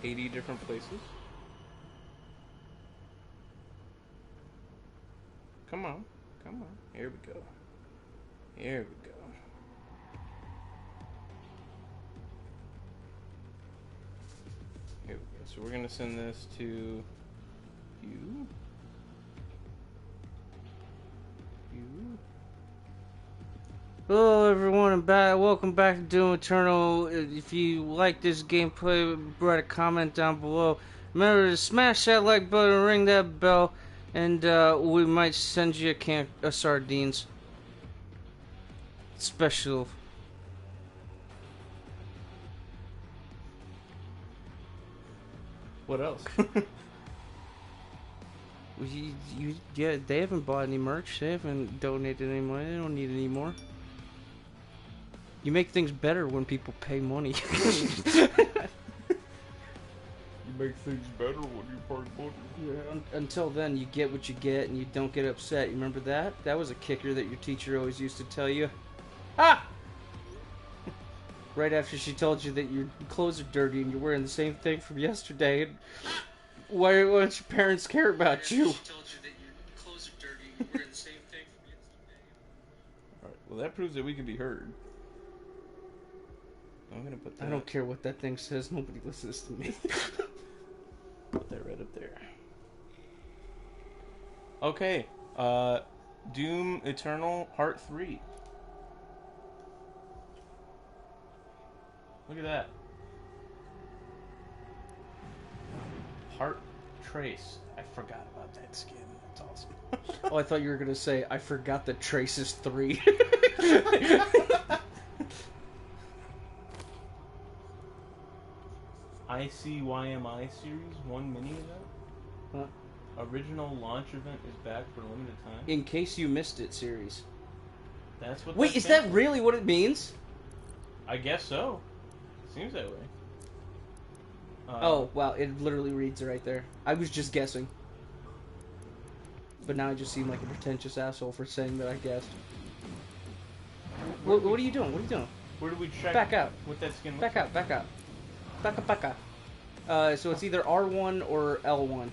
80 different places. Come on. Come on. Here we go. Here we go. Here we go. So we're going to send this to you. You. Hello everyone, I'm back. Welcome back to Doom Eternal. If you like this gameplay, write a comment down below. Remember to smash that like button, ring that bell, and we might send you a can of sardines. Special. What else? Yeah, they haven't bought any merch. They haven't donated any money. They don't need any more. You make things better when people pay money. You make things better when you pay money. Yeah, until then, you get what you get and you don't get upset. You remember that? That was a kicker that your teacher always used to tell you. Ah! Right after she told you that your clothes are dirty and you're wearing the same thing from yesterday. And why don't your parents care about you? She told you that your clothes are dirty and you're wearing the same thing from yesterday. Alright, well that proves that we can be heard. I'm gonna put that... I don't care what that thing says. Nobody listens to me. Put that right up there. Okay. Doom Eternal Part 3. Look at that. Heart Trace. I forgot about that skin. That's awesome. Oh, I thought you were gonna say, I forgot that Trace is 3. ICYMI series 1 mini event. Huh? Original launch event is back for a limited time. In case you missed it series. That's what. Wait, is that really what it means? I guess so. Seems that way. Oh, wow, it literally reads right there. I was just guessing. But now I just seem like a pretentious asshole for saying that I guessed. What are you doing? What are you doing? Where do we check? Back out. What that skin looks Back out, back out. Back up, back out. So it's either R1 or L1.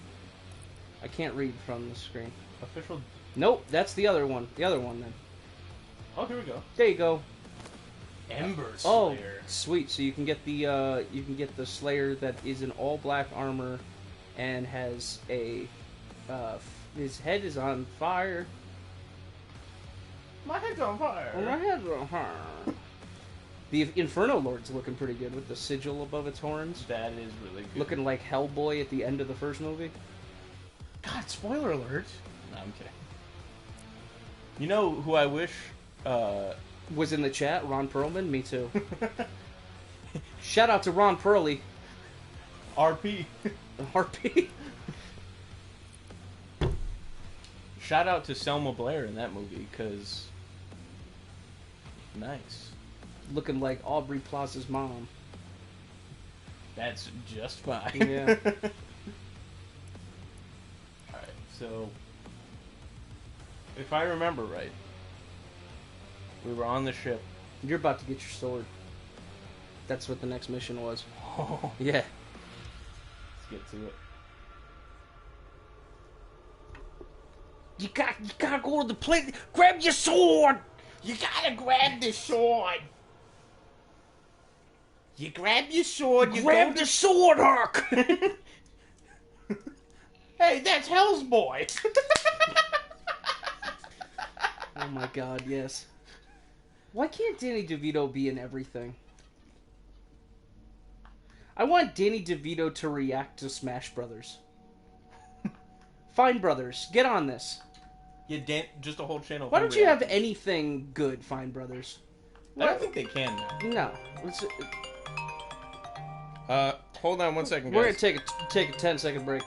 I can't read from the screen. Official. Nope, that's the other one. The other one, then. Oh, here we go. There you go. Ember Slayer. Oh, sweet. So you can get the Slayer that is in all black armor, and has a his head is on fire. My head's on fire. Oh, my head's on fire. The Inferno Lord's looking pretty good with the sigil above its horns. That is really good. Looking like Hellboy at the end of the first movie. God, spoiler alert. No, I'm kidding. You know who I wish was in the chat? Ron Perlman? Me too. Shout out to Ron Perley. RP. RP. Shout out to Selma Blair in that movie, because... Nice. Looking like Aubrey Plaza's mom. That's just fine. Yeah. Alright, so... If I remember right, we were on the ship. You're about to get your sword. That's what the next mission was. Oh. Yeah. Let's get to it. You gotta go to the place. Grab your sword. You gotta grab the sword. You grab your sword. You grab the sword, Herc. Hey, that's Hell's Boy. Oh my God, yes. Why can't Danny DeVito be in everything? I want Danny DeVito to react to Smash Brothers. Fine Brothers, get on this. Yeah, just a whole channel. Why don't you have anything good, Fine Brothers? I don't think they can now. No. Hold on 1 second, guys. We're gonna take a 10-second break.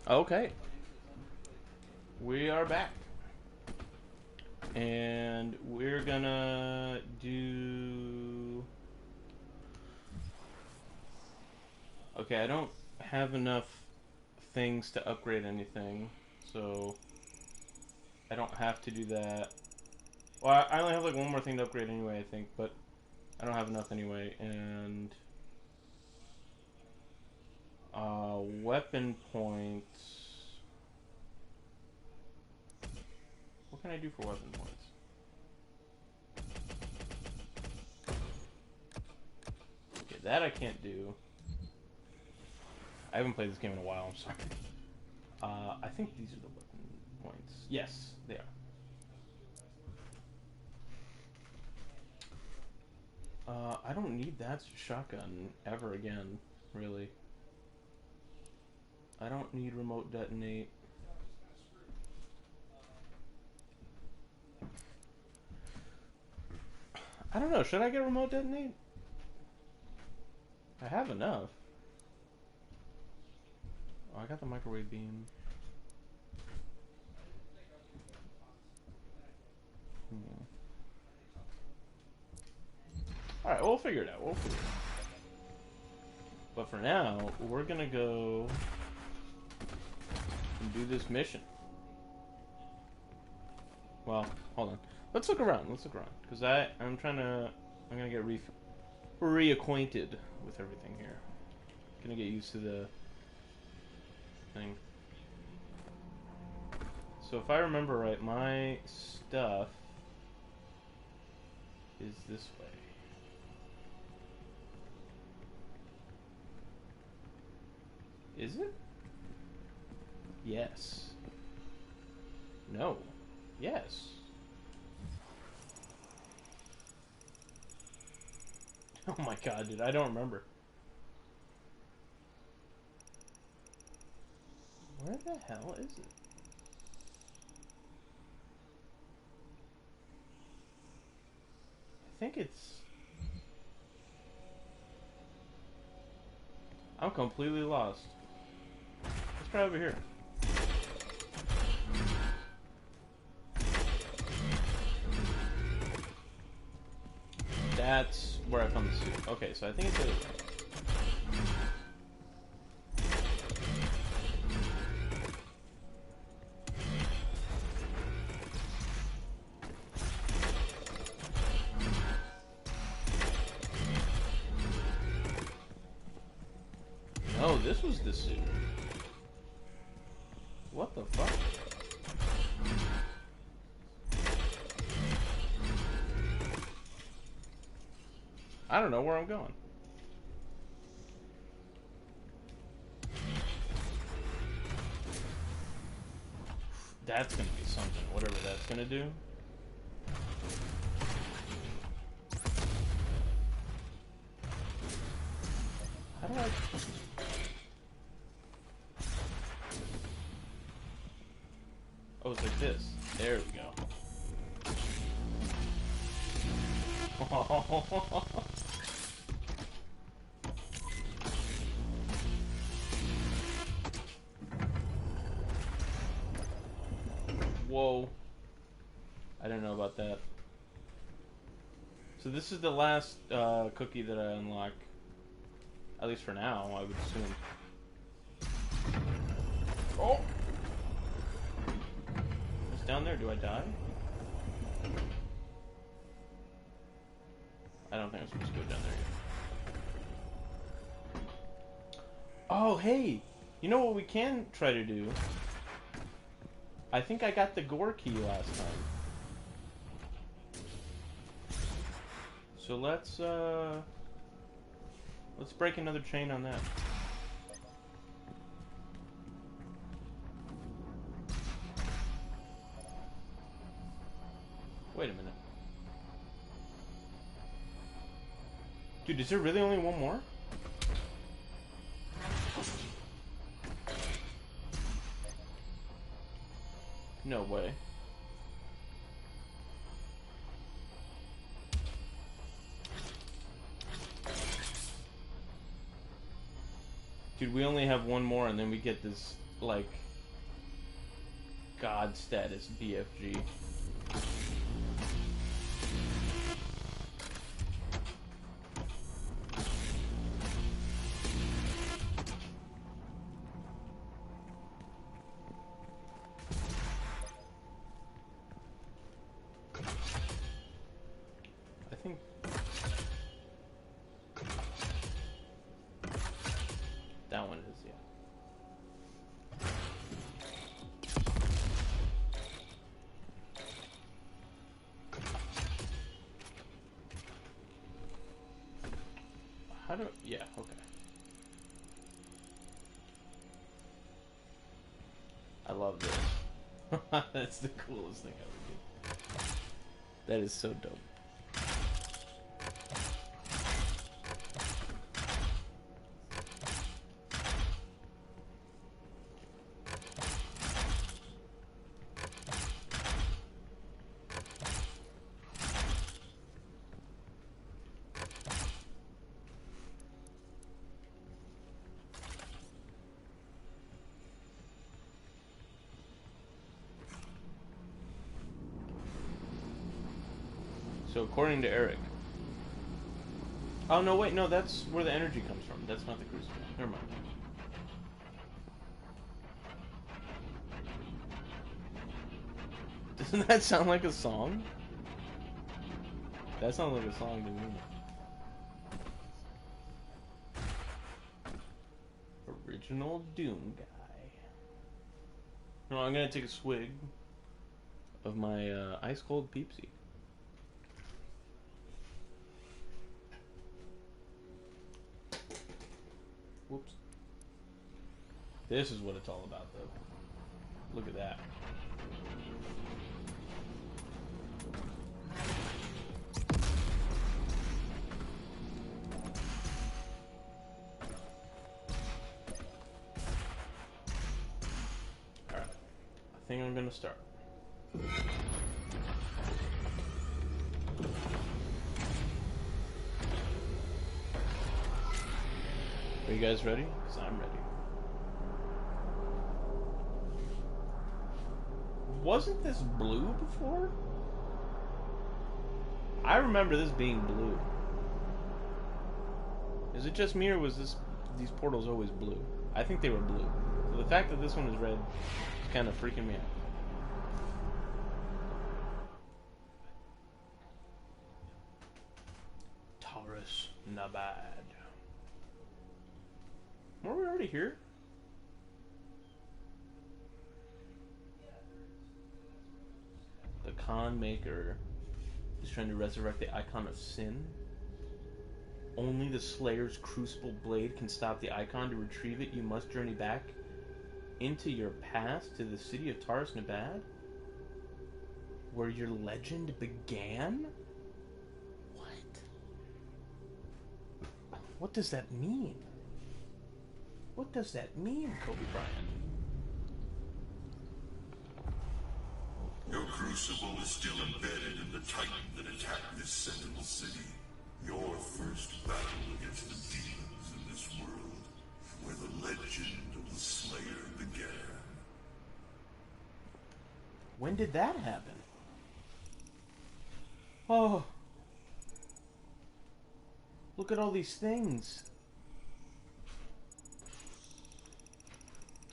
Okay. We are back. And we're gonna do... Okay, I don't have enough things to upgrade anything, so I don't have to do that. Well, I only have like one more thing to upgrade anyway, I think, but I don't have enough anyway. And weapon points. What can I do for weapon points? Okay, that I can't do. I haven't played this game in a while, I'm sorry. I think these are the weapon points. Yes, they are. I don't need that shotgun ever again, really. I don't need remote detonate. I don't know, should I get remote detonate? I have enough. Oh, I got the microwave beam. Alright, we'll figure it out. We'll figure it out. But for now, we're gonna go and do this mission. Well, hold on. Let's look around. Let's look around. Because I'm gonna get reacquainted with everything here. Gonna get used to the thing. So if I remember right, my stuff is this way. Is it? Yes. No. Yes. Oh my god, dude, I don't remember. Where the hell is it? I think it's... I'm completely lost. Let's try over here. That's where I found the suit. Okay, so I think it's over there. No, this was the suit. What the fuck? I don't know where I'm going. That's gonna be something, whatever that's gonna do. How do I... Oh, it's like this. There we go. Whoa. I didn't know about that. So this is the last cookie that I unlock. At least for now, I would assume. Oh! It's down there. Do I die? I don't think I'm supposed to go down there yet. Oh, hey! You know what we can try to do? I think I got the gore key last time. So let's break another chain on that. Wait a minute. Dude, is there really only one more? No way. Dude, we only have one more and then we get this, like, God status BFG. I think that one is, yeah. How do... Yeah, okay. I love this. That's the coolest thing ever, dude. That is so dope. So according to Eric... Oh, no, wait, no, that's where the energy comes from. That's not the crucible. Never mind. Doesn't that sound like a song? That sounds like a song to me. Original Doom guy. No, I'm gonna take a swig of my ice cold Peepsy. Whoops. This is what it's all about, though. Look at that. Alright. I think I'm gonna start. Are you guys ready? Because I'm ready. Wasn't this blue before? I remember this being blue. Is it just me, or was these portals always blue? I think they were blue. So the fact that this one is red is kind of freaking me out. Taurus Nabad. Were we already here? The Khan Maker is trying to resurrect the icon of sin. Only the Slayer's Crucible Blade can stop the icon. To retrieve it, you must journey back into your past to the city of Taurus Nabad, where your legend began? What? What does that mean? What does that mean, Kobe Bryant? Your crucible is still embedded in the titan that attacked this Sentinel city. Your first battle against the demons in this world, where the legend of the Slayer began. When did that happen? Oh. Look at all these things.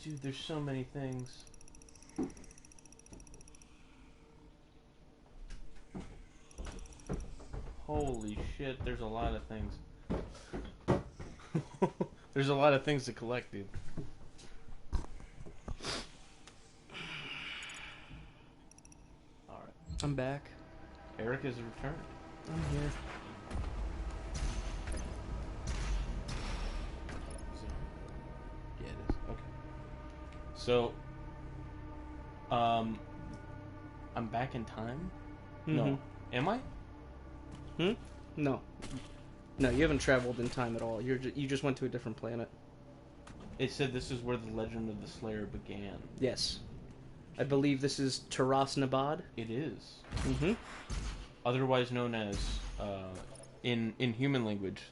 Dude, there's so many things. Holy shit, there's a lot of things. There's a lot of things to collect, dude. Alright. I'm back. Eric has returned. I'm here. Yeah, it is. Okay. So, I'm back in time? Mm-hmm. No. Am I? No. No, you haven't traveled in time at all. You just went to a different planet. It said this is where the legend of the Slayer began. Yes. I believe this is Taurus Nabad. It is. Mm-hmm. Otherwise known as, in human language,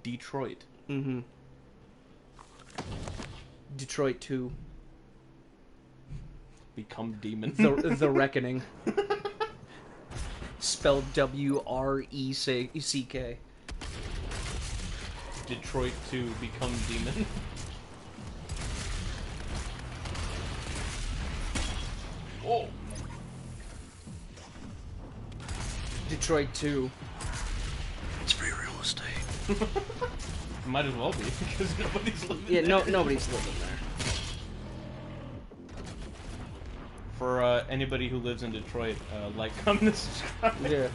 Detroit. Mm-hmm. Detroit 2. Become demon. The Reckoning. Spelled WRECK. Detroit 2 Become Demon. Oh! Detroit 2. It's free real estate. Might as well be, because nobody's living Yeah, there. nobody's living there. For anybody who lives in Detroit, like, comment, and subscribe. Yeah.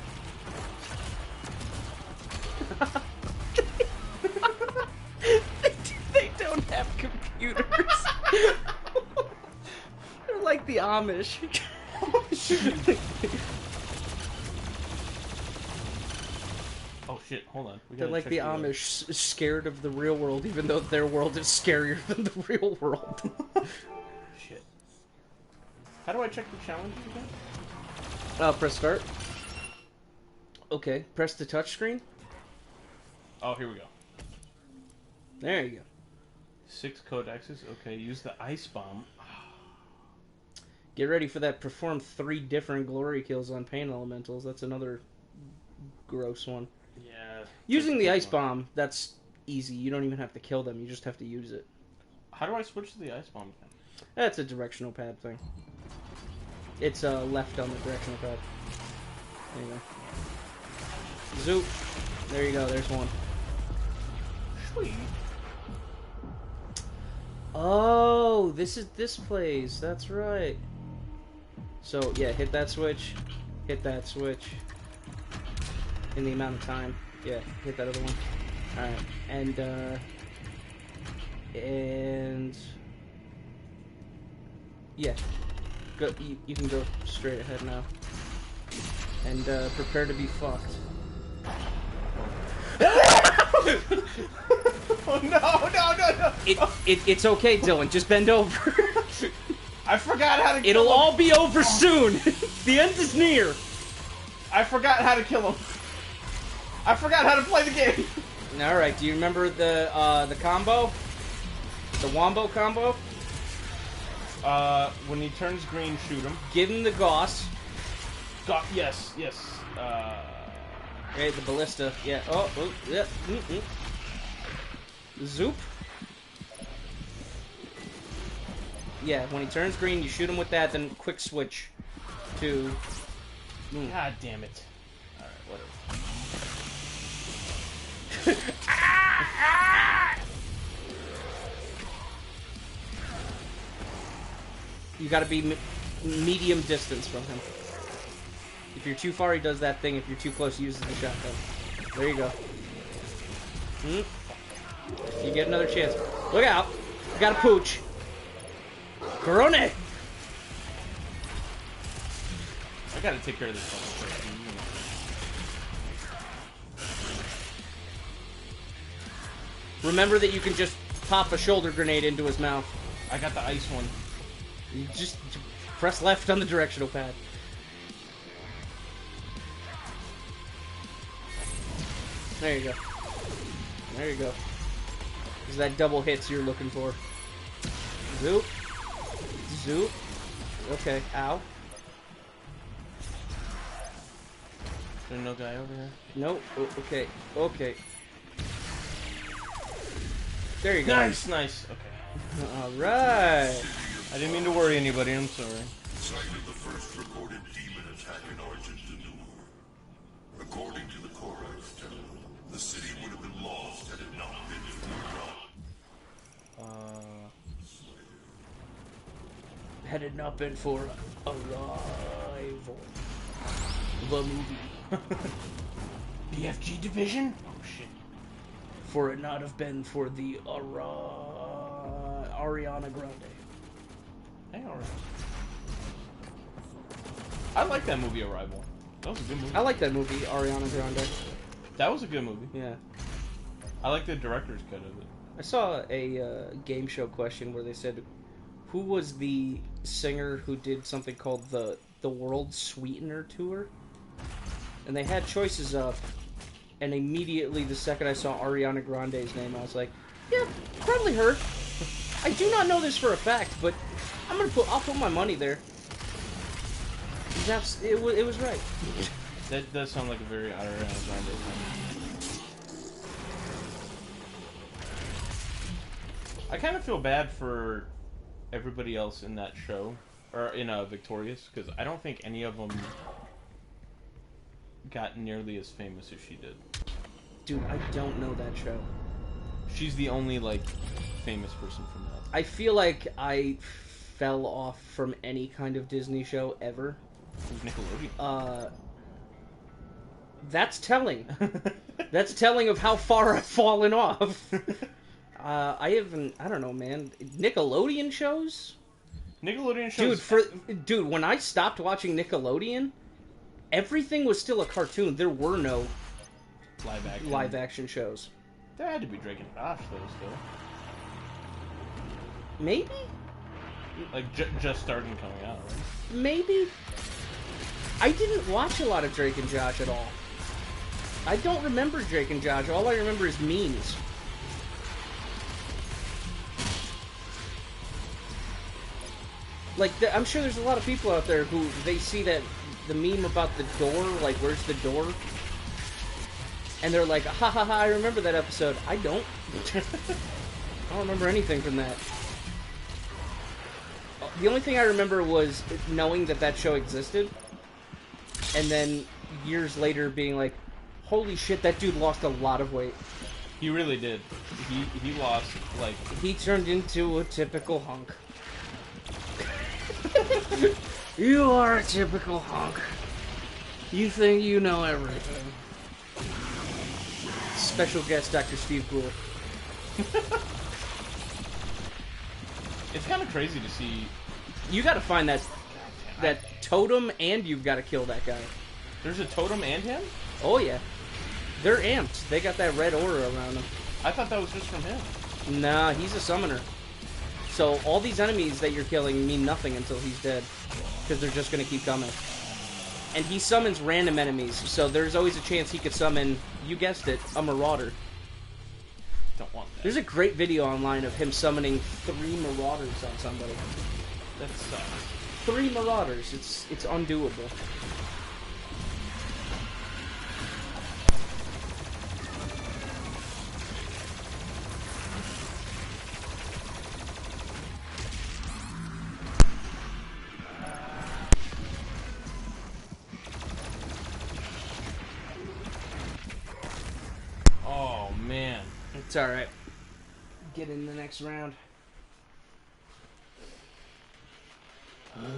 They don't have computers. They're like the Amish. Oh shit, hold on. We They're gotta like check the Amish, scared of the real world, even though their world is scarier than the real world. Shit. How do I check the challenges again? Press start. Okay, press the touchscreen. Oh, here we go. There you go. 6 codexes. Okay, use the ice bomb. Get ready for that. Perform 3 different glory kills on pain elementals. That's another gross one. Yeah. Using the ice bomb, that's easy. You don't even have to kill them. You just have to use it. How do I switch to the ice bomb again? That's a directional pad thing. It's left on the directional pad. There you go. Zoop. There you go. There's one. Sweet. Oh, this plays. That's right. So, yeah, hit that switch. Hit that switch. In the amount of time. Yeah, hit that other one. Alright. And... Yeah. Go. You can go straight ahead now. And, prepare to be fucked. Oh no! It's okay, Dylan. Just bend over. I forgot how to kill It'll him. all be over soon. The end is near. I forgot how to kill him. I forgot how to play the game. All right. Do you remember the combo? The wombo combo? When he turns green, shoot him. Give him the Gauss. Yes. Okay, the ballista. Yeah. Oh, yeah. Zoop. Yeah, when he turns green, you shoot him with that, then quick switch to... God damn it. Alright, whatever. You gotta be medium distance from him. If you're too far, he does that thing. If you're too close, he uses the shotgun. There you go. You get another chance. Look out! You got a pooch. Corone! I gotta take care of this one first. Remember that you can just pop a shoulder grenade into his mouth. I got the ice one. You just press left on the directional pad. There you go. There you go. Is that double hits you're looking for? Zoop. Zoop. Okay. Ow. Is there no guy over here? Nope. Oh, okay. Okay. There you go. Nice. Okay. Alright. I didn't mean to worry anybody. I'm sorry. Site of the first recorded demon attack in Argentanur. According to the Korax Temple, the city would have been lost had it not been for Had it not been for Arrival. The movie. BFG division? Oh shit. For it not have been for the Ariana Grande. Hey, alright. I like that movie, Arrival. That was a good movie. I like that movie, Ariana Grande. That was a good movie. Yeah. I like the director's cut of it. I saw a game show question where they said, who was the singer who did something called the World Sweetener Tour? And they had choices up, and immediately the second I saw Ariana Grande's name, I was like, yeah, probably her. I do not know this for a fact, but I'll put my money there. It was right. That does sound like a very Ariana Grande thing. I kind of feel bad for everybody else in that show, or in Victorious, because I don't think any of them got nearly as famous as she did. Dude, I don't know that show. She's the only, like, famous person from that. I feel like I fell off from any kind of Disney show ever. Nickelodeon. That's telling. That's telling of how far I've fallen off. I don't know, man. Nickelodeon shows? Nickelodeon shows... Dude, when I stopped watching Nickelodeon, everything was still a cartoon. There were no live action shows. There had to be Drake and Josh, though, still. Maybe? Like, just starting coming out, right? Maybe? I didn't watch a lot of Drake and Josh at all. I don't remember Drake and Josh. All I remember is memes. Like, I'm sure there's a lot of people out there who, they see that, the meme about the door, like, where's the door? And they're like, ha ha ha, I remember that episode. I don't. I don't remember anything from that. The only thing I remember was knowing that show existed, and then years later being like, holy shit, that dude lost a lot of weight. He really did. He lost, like... He turned into a typical hunk. You are a typical hunk. You think you know everything. Special guest Dr. Steve Gould. It's kind of crazy to see... You gotta find that totem, and you've gotta kill that guy. There's a totem and him? Oh yeah. They're amped. They got that red aura around them. I thought that was just from him. Nah, he's a summoner. So all these enemies that you're killing mean nothing until he's dead. Because they're just gonna keep coming. And he summons random enemies, so there's always a chance he could summon, you guessed it, a marauder. Don't want that. There's a great video online of him summoning 3 marauders on somebody. That sucks. 3 marauders. It's undoable. Oh, man. It's alright. Get in the next round. I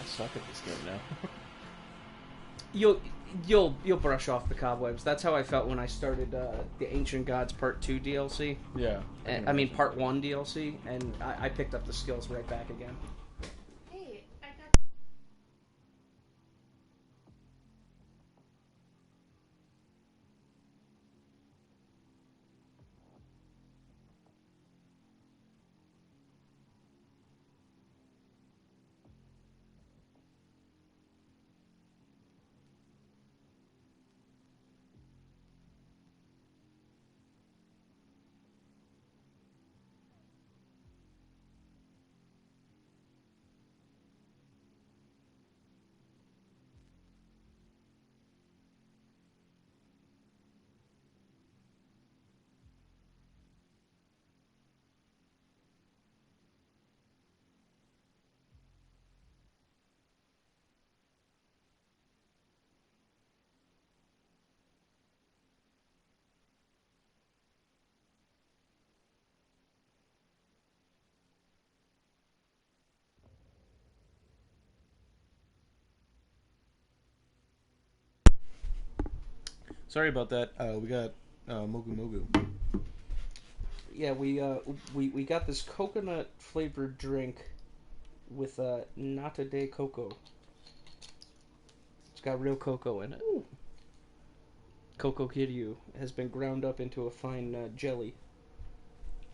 suck at this game now. You'll brush off the cobwebs. That's how I felt when I started the Ancient Gods Part 2 DLC. Yeah. I mean Part 1 DLC, and I picked up the skills right back again. Hey, I got... Sorry about that. We got Mogu Mogu. Yeah, we got this coconut flavored drink with nata de coco. It's got real cocoa in it. Ooh. Coco Kiryu has been ground up into a fine jelly.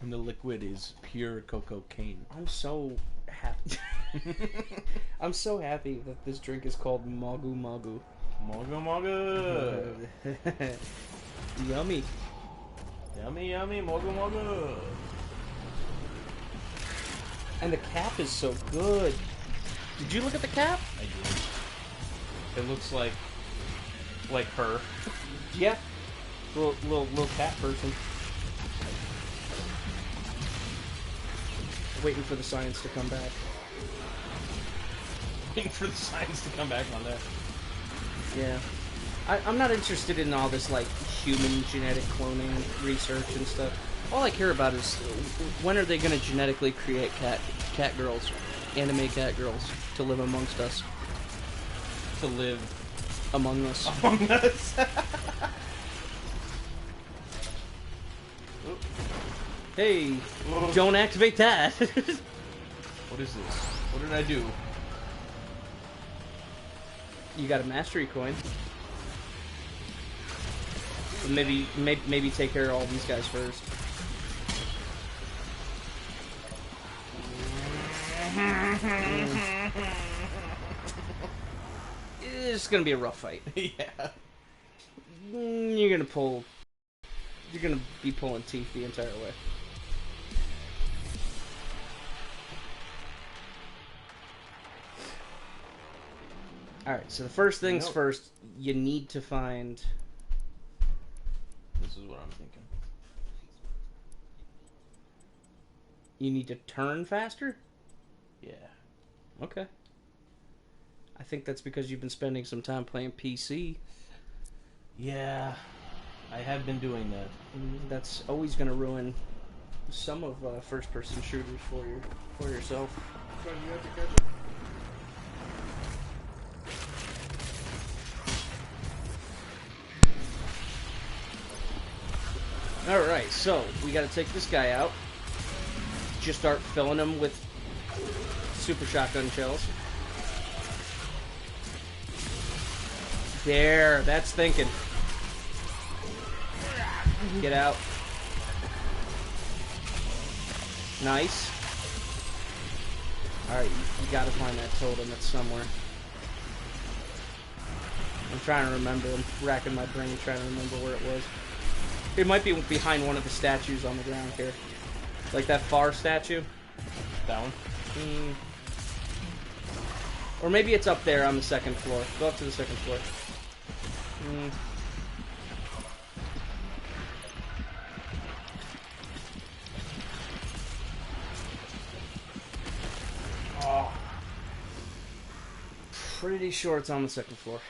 And the liquid is pure cocoa cane. I'm so happy. I'm so happy that this drink is called Mogu Mogu. Mogu Mogu! Yummy. Yummy, yummy, Mogu Mogu! And the cap is so good. Did you look at the cap? I do. It looks like her. Yeah. Little cat person. Waiting for the science to come back. Waiting for the science to come back on that. Yeah. I'm not interested in all this, like, human genetic cloning research and stuff. All I care about is when are they going to genetically create cat girls, anime cat girls, to live amongst us. To live Among us. among us. Hey, don't activate that. What is this? What did I do? You got a mastery coin. Maybe take care of all these guys first. It's gonna be a rough fight. Yeah. You're gonna be pulling teeth the entire way. Alright, so the first things first, you need to find... This is what I'm thinking. You need to turn faster? Yeah. Okay. I think that's because you've been spending some time playing PC. Yeah. I have been doing that. That's always going to ruin some of first-person shooters for yourself. Alright, so we got to take this guy out. Just start filling him with super shotgun shells. There, that's thinking. Get out. Nice. Alright, you gotta find that totem. It's somewhere. I'm trying to remember. I'm racking my brain trying to remember where it was. It might be behind one of the statues on the ground here. Like that far statue. That one? Or maybe it's up there on the second floor. Go up to the second floor. Oh. Pretty sure it's on the second floor.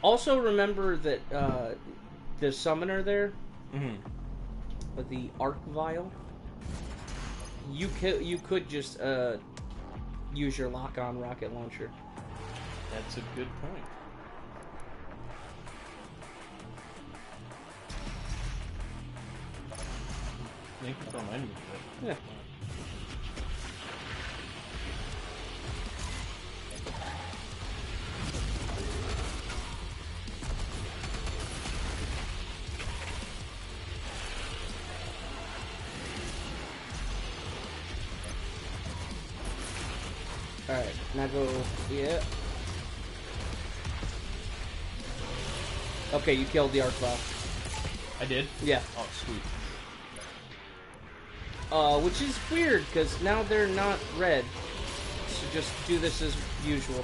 Also remember that the summoner there, with the arc vial, you could just use your lock-on rocket launcher. That's a good point. Thank you for reminding me of that. Yeah. Alright, now go, yeah. Okay, you killed the arc vial. I did? Yeah. Oh, sweet. Which is weird, because now they're not red. So just do this as usual.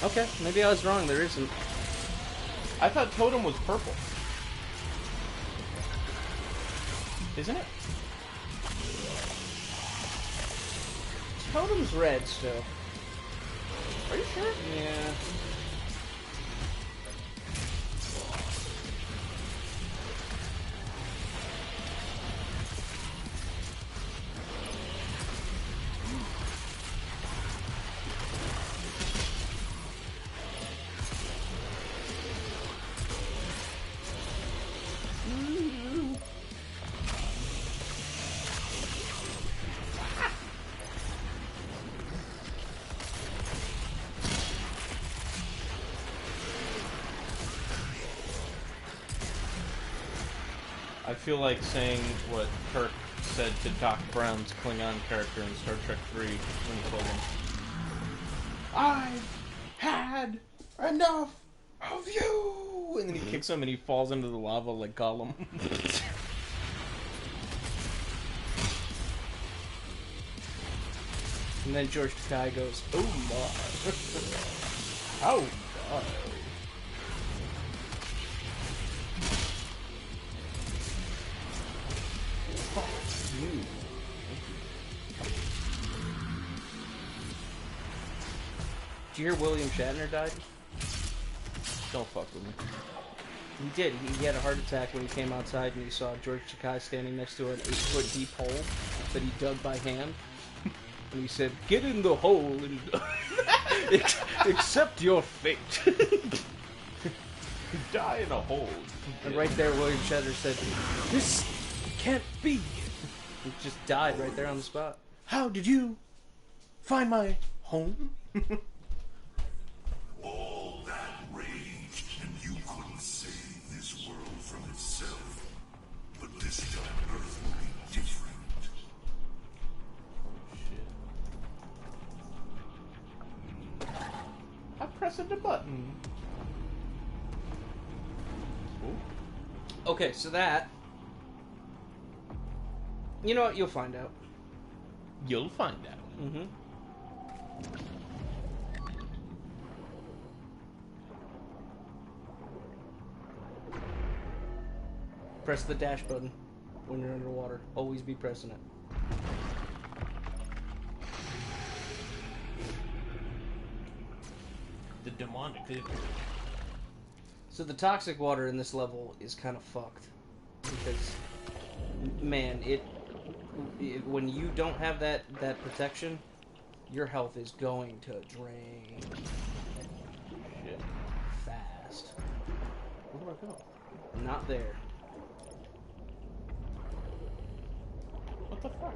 Okay, maybe I was wrong, there isn't. I thought Totem was purple. Isn't it? Totem's red still. Are you sure? Yeah. I feel like saying what Kirk said to Doc Brown's Klingon character in Star Trek 3 when he told him, "I've had enough of you!" and then he kicks him and he falls into the lava like Gollum. And then George Takei goes, "Oh my, How? God. fuck you." Did you hear William Shatner died? Don't fuck with me. He did. He had a heart attack when he came outside and he saw George Takei standing next to an 8-foot deep hole that he dug by hand. And he said, "Get in the hole and accept your fate." Die in a hole. And right there, William Shatner said, "This can't be." He just died right there on the spot. How did you find my home? All that rage, and you couldn't save this world from itself. But this time Earth will be different. Shit. I'm pressing the button. Ooh. Okay, so that... You know what? You'll find out. You'll find out. Mm-hmm. Press the dash button when you're underwater. Always be pressing it. The demonic. So the toxic water in this level is kind of fucked. Because, man, it when you don't have that protection, your health is going to drain Shit. fast. Where do I go? Not there. What the fuck?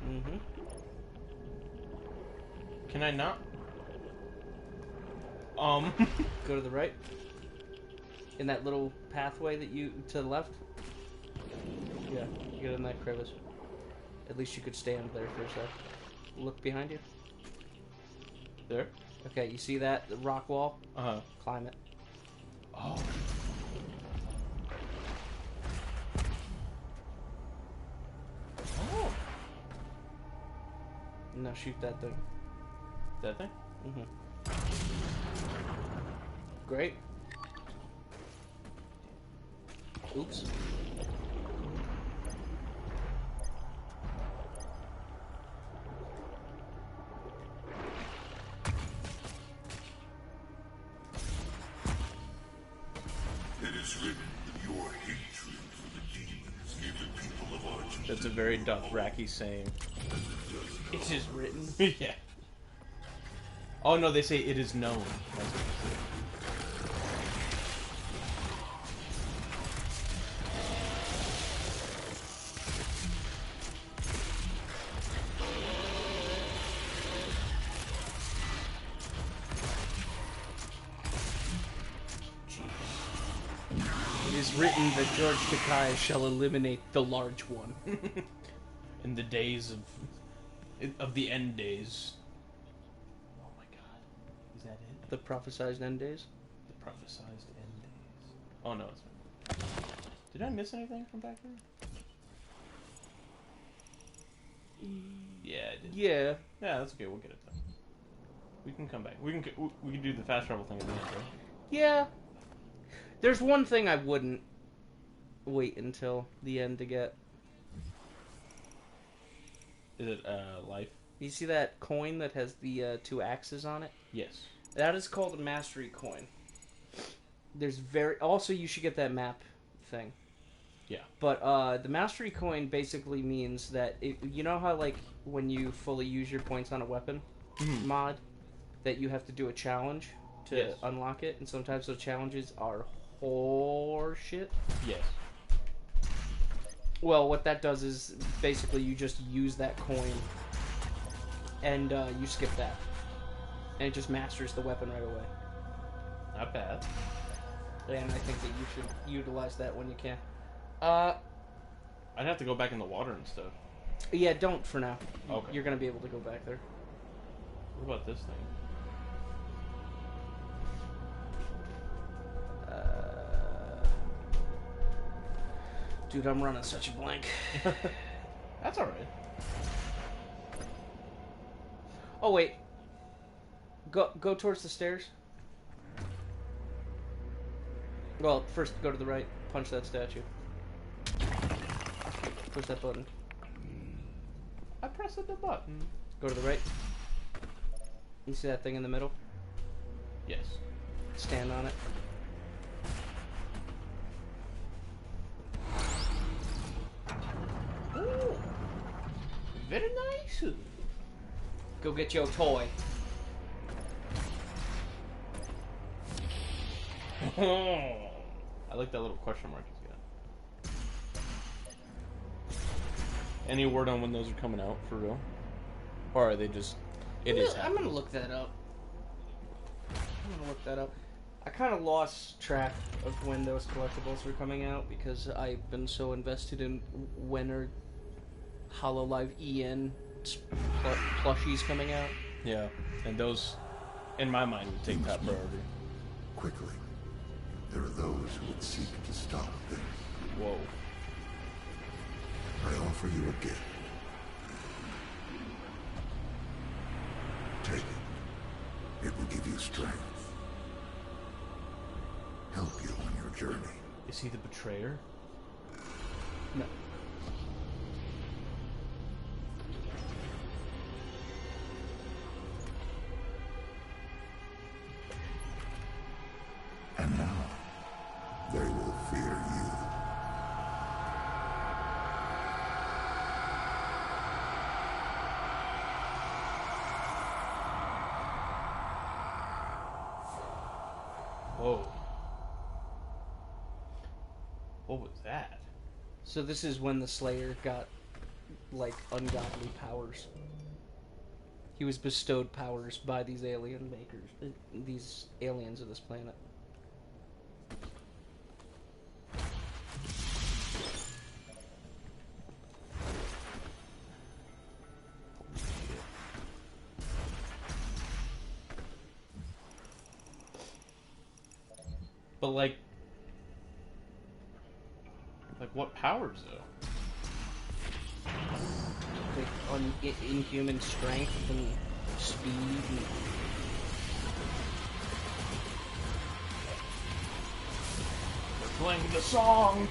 Mm-hmm. Can I not? Go to the right. In that little pathway that you to the left. Yeah, get in that crevice. At least you could stand there for a sec. Look behind you. There? Okay, you see that the rock wall? Uh-huh. Climb it. Oh. Oh. Now shoot that thing. That thing? Mm-hmm. Great. Oops. It is written that your hatred for the demons gave the people of Argentina. That's a very Dothraki saying. It is written. Yeah. Oh no, they say it is known. That's what they say. It is written that George Takei shall eliminate the large one. In the days of the end days. Oh my god. Is that it? The prophesized end days? The prophesized end days. Oh no, it's fine. Did I miss anything from back there? Yeah, I did. Yeah. Yeah, that's okay. We'll get it done. We can come back. We can do the fast travel thing at the end, right? Yeah. There's one thing I wouldn't wait until the end to get. Is it life? You see that coin that has the 2 axes on it? Yes. That is called a mastery coin. There's also you should get that map thing. Yeah. But the mastery coin basically means that you know how like when you fully use your points on a weapon mod that you have to do a challenge to Yes. unlock it, and sometimes those challenges are horseshit. Yes. Well, what that does is basically you just use that coin and you skip that, and it just masters the weapon right away. Not bad. And I think that you should utilize that when you can. I'd have to go back in the water and stuff. Yeah, don't for now. Okay. You're gonna be able to go back there. What about this thing? Dude, I'm running such a blank. That's alright. Oh, wait. Go towards the stairs. Well, first go to the right. Punch that statue. Push that button. I pressed the button. Go to the right. You see that thing in the middle? Yes. Stand on it. Ooh. Very nice. Go get your toy. I like that little question mark he's got. Any word on when those are coming out, for real? Or are they just... It is I'm happening? gonna look that up. I kind of lost track of when those collectibles were coming out because I've been so invested in when are HoloLive EN plushies coming out. Yeah, and those, in my mind, would take top priority. Quickly. There are those who would seek to stop them. Whoa. I offer you a gift. Take it. It will give you strength. Help you on your journey. Is he the betrayer? No. And now, they will fear you. Whoa. What was that? So this is when the Slayer got, like, ungodly powers. He was bestowed powers by these alien makers, these aliens of this planet. But like what powers though? Like inhuman strength and speed and... They're playing the song.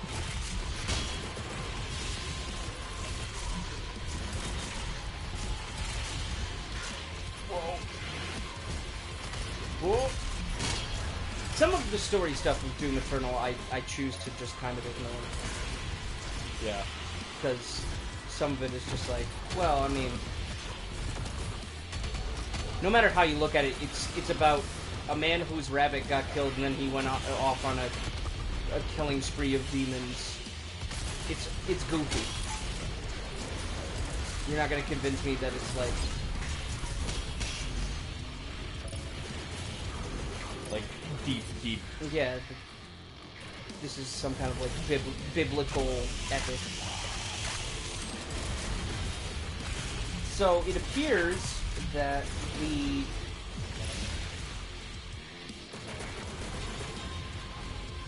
Whoa. Whoa. Some of the story stuff with Doom Eternal I choose to just kind of ignore. Yeah. Because some of it is just like, well, I mean, no matter how you look at it, it's about a man whose rabbit got killed and then he went off on a killing spree of demons. It's goofy. You're not gonna convince me that it's like deep. yeah, this is some kind of like biblical epic. So it appears that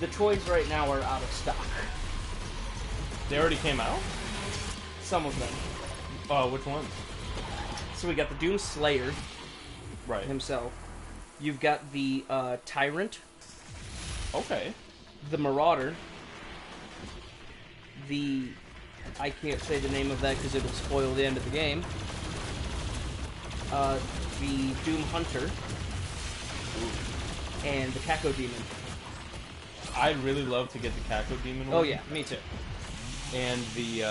the toys right now are out of stock. They already came out? Some of them. Oh, which ones? So we got the Doom Slayer Right. himself. You've got the Tyrant, Okay. the Marauder, the... I can't say the name of that because it'll spoil the end of the game. The Doom Hunter, and the Kako Demon. I'd really love to get the Kako Demon one. Oh yeah, me too. And the,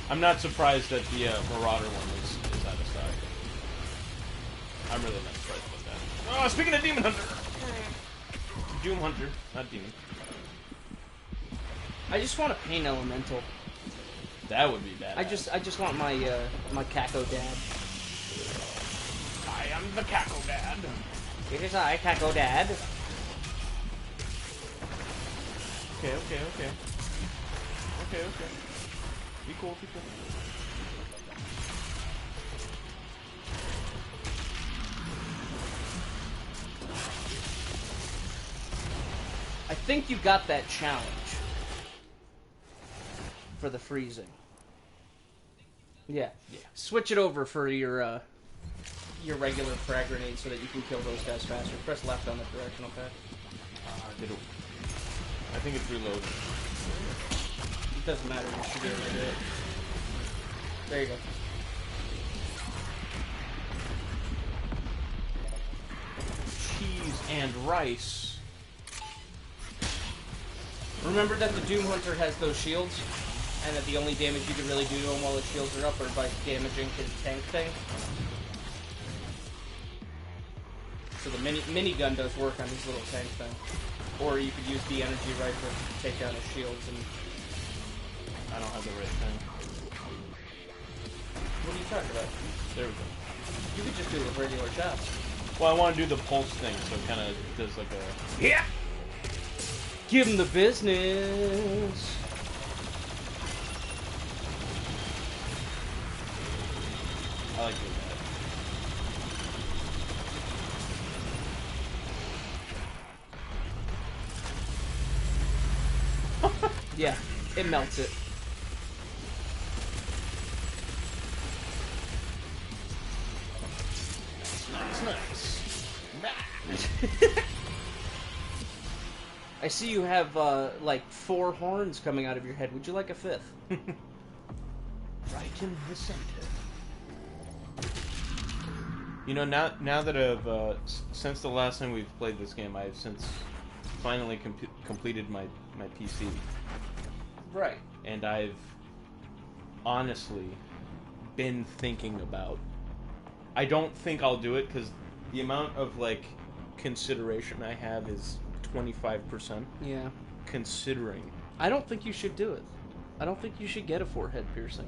I'm not surprised that the Marauder one is out of stock. I'm really not surprised about that. Oh, speaking of Demon Hunter! Doom Hunter, not Demon. I just want a Pain Elemental. That would be bad. I just want my my Kako Dad. I am the Kako Dad. It is I, Kako Dad. Okay. Be cool. I think you got that challenge for the freezing. Yeah. Switch it over for your regular frag grenade so that you can kill those guys faster. Press left on the directional pad. Did it? I think it's reloaded. It doesn't matter. You should be able to do it. There you go. Cheese and rice. Remember that the Doom Hunter has those shields, and that the only damage you can really do to him while his shields are up are by damaging his tank thing. So the minigun does work on his little tank thing. Or you could use the energy rifle to take down his shields. And I don't have the right thing. what are you talking about? There we go. You could just do it with regular shots. Well, I want to do the pulse thing, so it kind of does like a... Yeah! Give him the business! I like doing that. Yeah, it melts it. I see you have, like, 4 horns coming out of your head. Would you like a 5th? Right in the center. You know, now that I've, since the last time we've played this game, I've since finally completed my PC. Right. And I've honestly been thinking about... I don't think I'll do it, because the amount of, like, consideration I have is 25%. Yeah. Considering. I don't think you should do it. I don't think you should get a forehead piercing.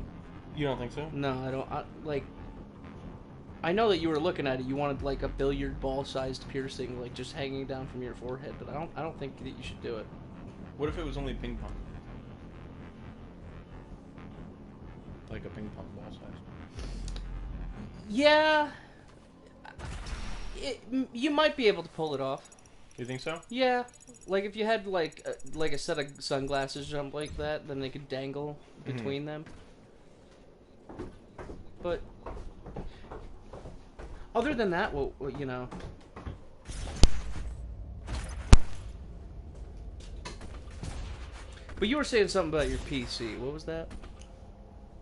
You don't think so? No, I don't. I know that you were looking at it. You wanted like a billiard ball-sized piercing, like just hanging down from your forehead. But I don't think that you should do it. What if it was only ping pong? Like a ping pong ball size. Yeah. You might be able to pull it off. You think so? Yeah. Like if you had like a set of sunglasses jump like that, then they could dangle between them. But other than that, well, you know. But you were saying something about your PC. What was that?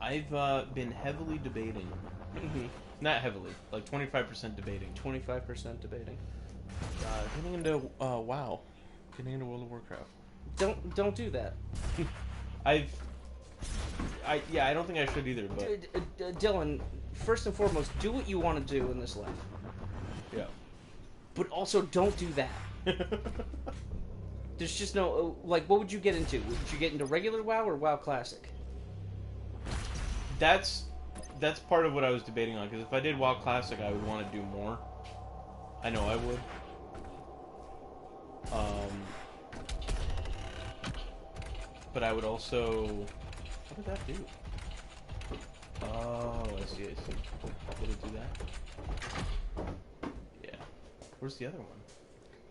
I've been heavily debating. Not heavily, like 25% debating. 25% debating. Getting into WoW. Getting into World of Warcraft. Don't do that. I don't think I should either, but... Dylan, first and foremost, do what you want to do in this life. Yeah. But also, don't do that. There's just no... Like, what would you get into? Would you get into regular WoW or WoW Classic? That's part of what I was debating on, because if I did WoW Classic, I would want to do more. I know I would. But I would also... What did that do? Oh, I see. Did it do that? Yeah. Where's the other one?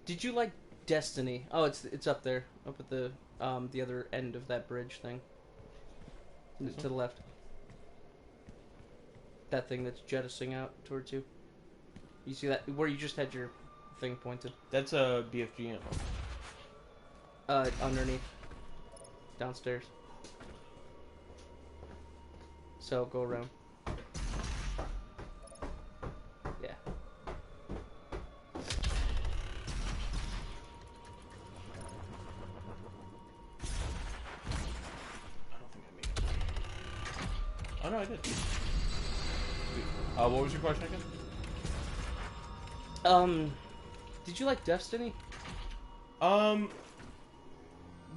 Did you like Destiny? Oh, it's up there. Up at the other end of that bridge thing. To the left. That thing that's jettisoning out towards you. You see that? Where you just had your thing pointed. That's a BFG ammo. Underneath. Downstairs. So, go around. Yeah. I don't think I made it. Oh, no, I did. What was your question again? Did you like Destiny?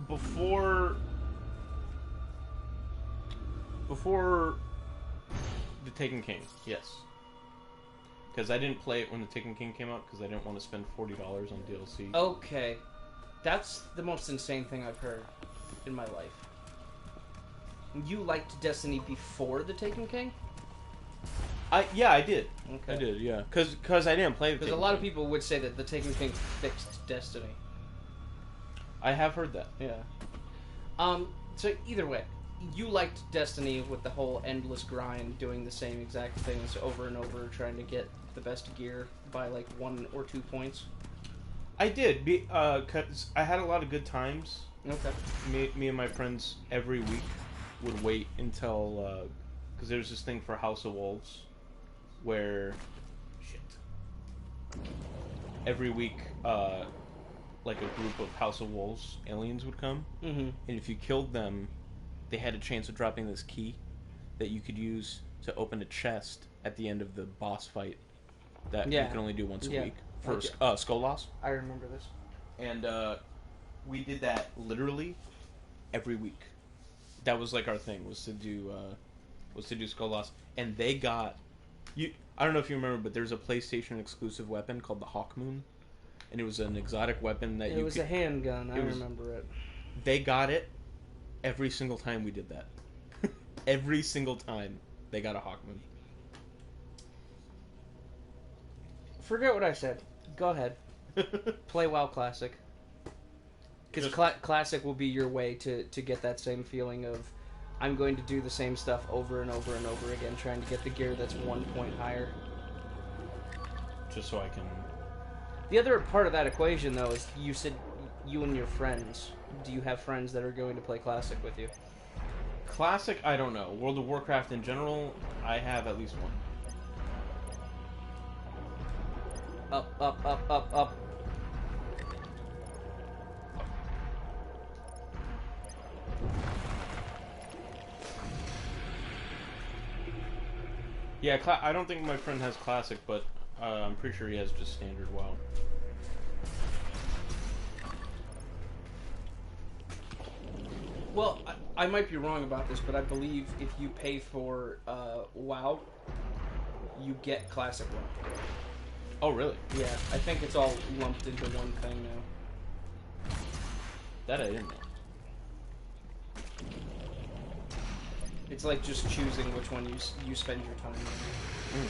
Before The Taken King, yes. Because I didn't play it when The Taken King came out, because I didn't want to spend $40 on DLC. Okay. That's the most insane thing I've heard in my life. You liked Destiny before The Taken King? Yeah, I did. Okay. I did, yeah. Because I didn't play The Taken King. Because a lot of people would say that The Taken King fixed Destiny. I have heard that. Yeah. So either way, you liked Destiny with the whole endless grind, doing the same exact things over and over, trying to get the best gear by like 1 or 2 points. I did, cause I had a lot of good times. Okay. Me and my friends every week would wait until, because there's this thing for House of Wolves, where, every week, like a group of House of Wolves aliens would come, Mm-hmm. and if you killed them, they had a chance of dropping this key that you could use to open a chest at the end of the boss fight that you can only do once a week for Skolas. I remember this. And we did that literally every week. That was like our thing, was to do Skolas. And they got I don't know if you remember, but there's a PlayStation exclusive weapon called the Hawkmoon, and it was an exotic weapon that It was a handgun. I remember it. They got it every single time we did that. Every single time they got a Hawkmoon. Forget what I said. Go ahead. Play WoW Classic. Because Classic will be your way to get that same feeling of, I'm going to do the same stuff over and over and over again, trying to get the gear that's 1 point higher. Just so I can... The other part of that equation, though, is you said you and your friends. Do you have friends that are going to play Classic with you? Classic, I don't know. World of Warcraft in general, I have at least one. Up, up, up, up, up. Yeah, I don't think my friend has Classic, but I'm pretty sure he has just standard WoW. Well, I might be wrong about this, but I believe if you pay for WoW, you get Classic WoW. Oh, really? Yeah, I think it's all lumped into one thing now. That I didn't know. It's like just choosing which one you spend your time on.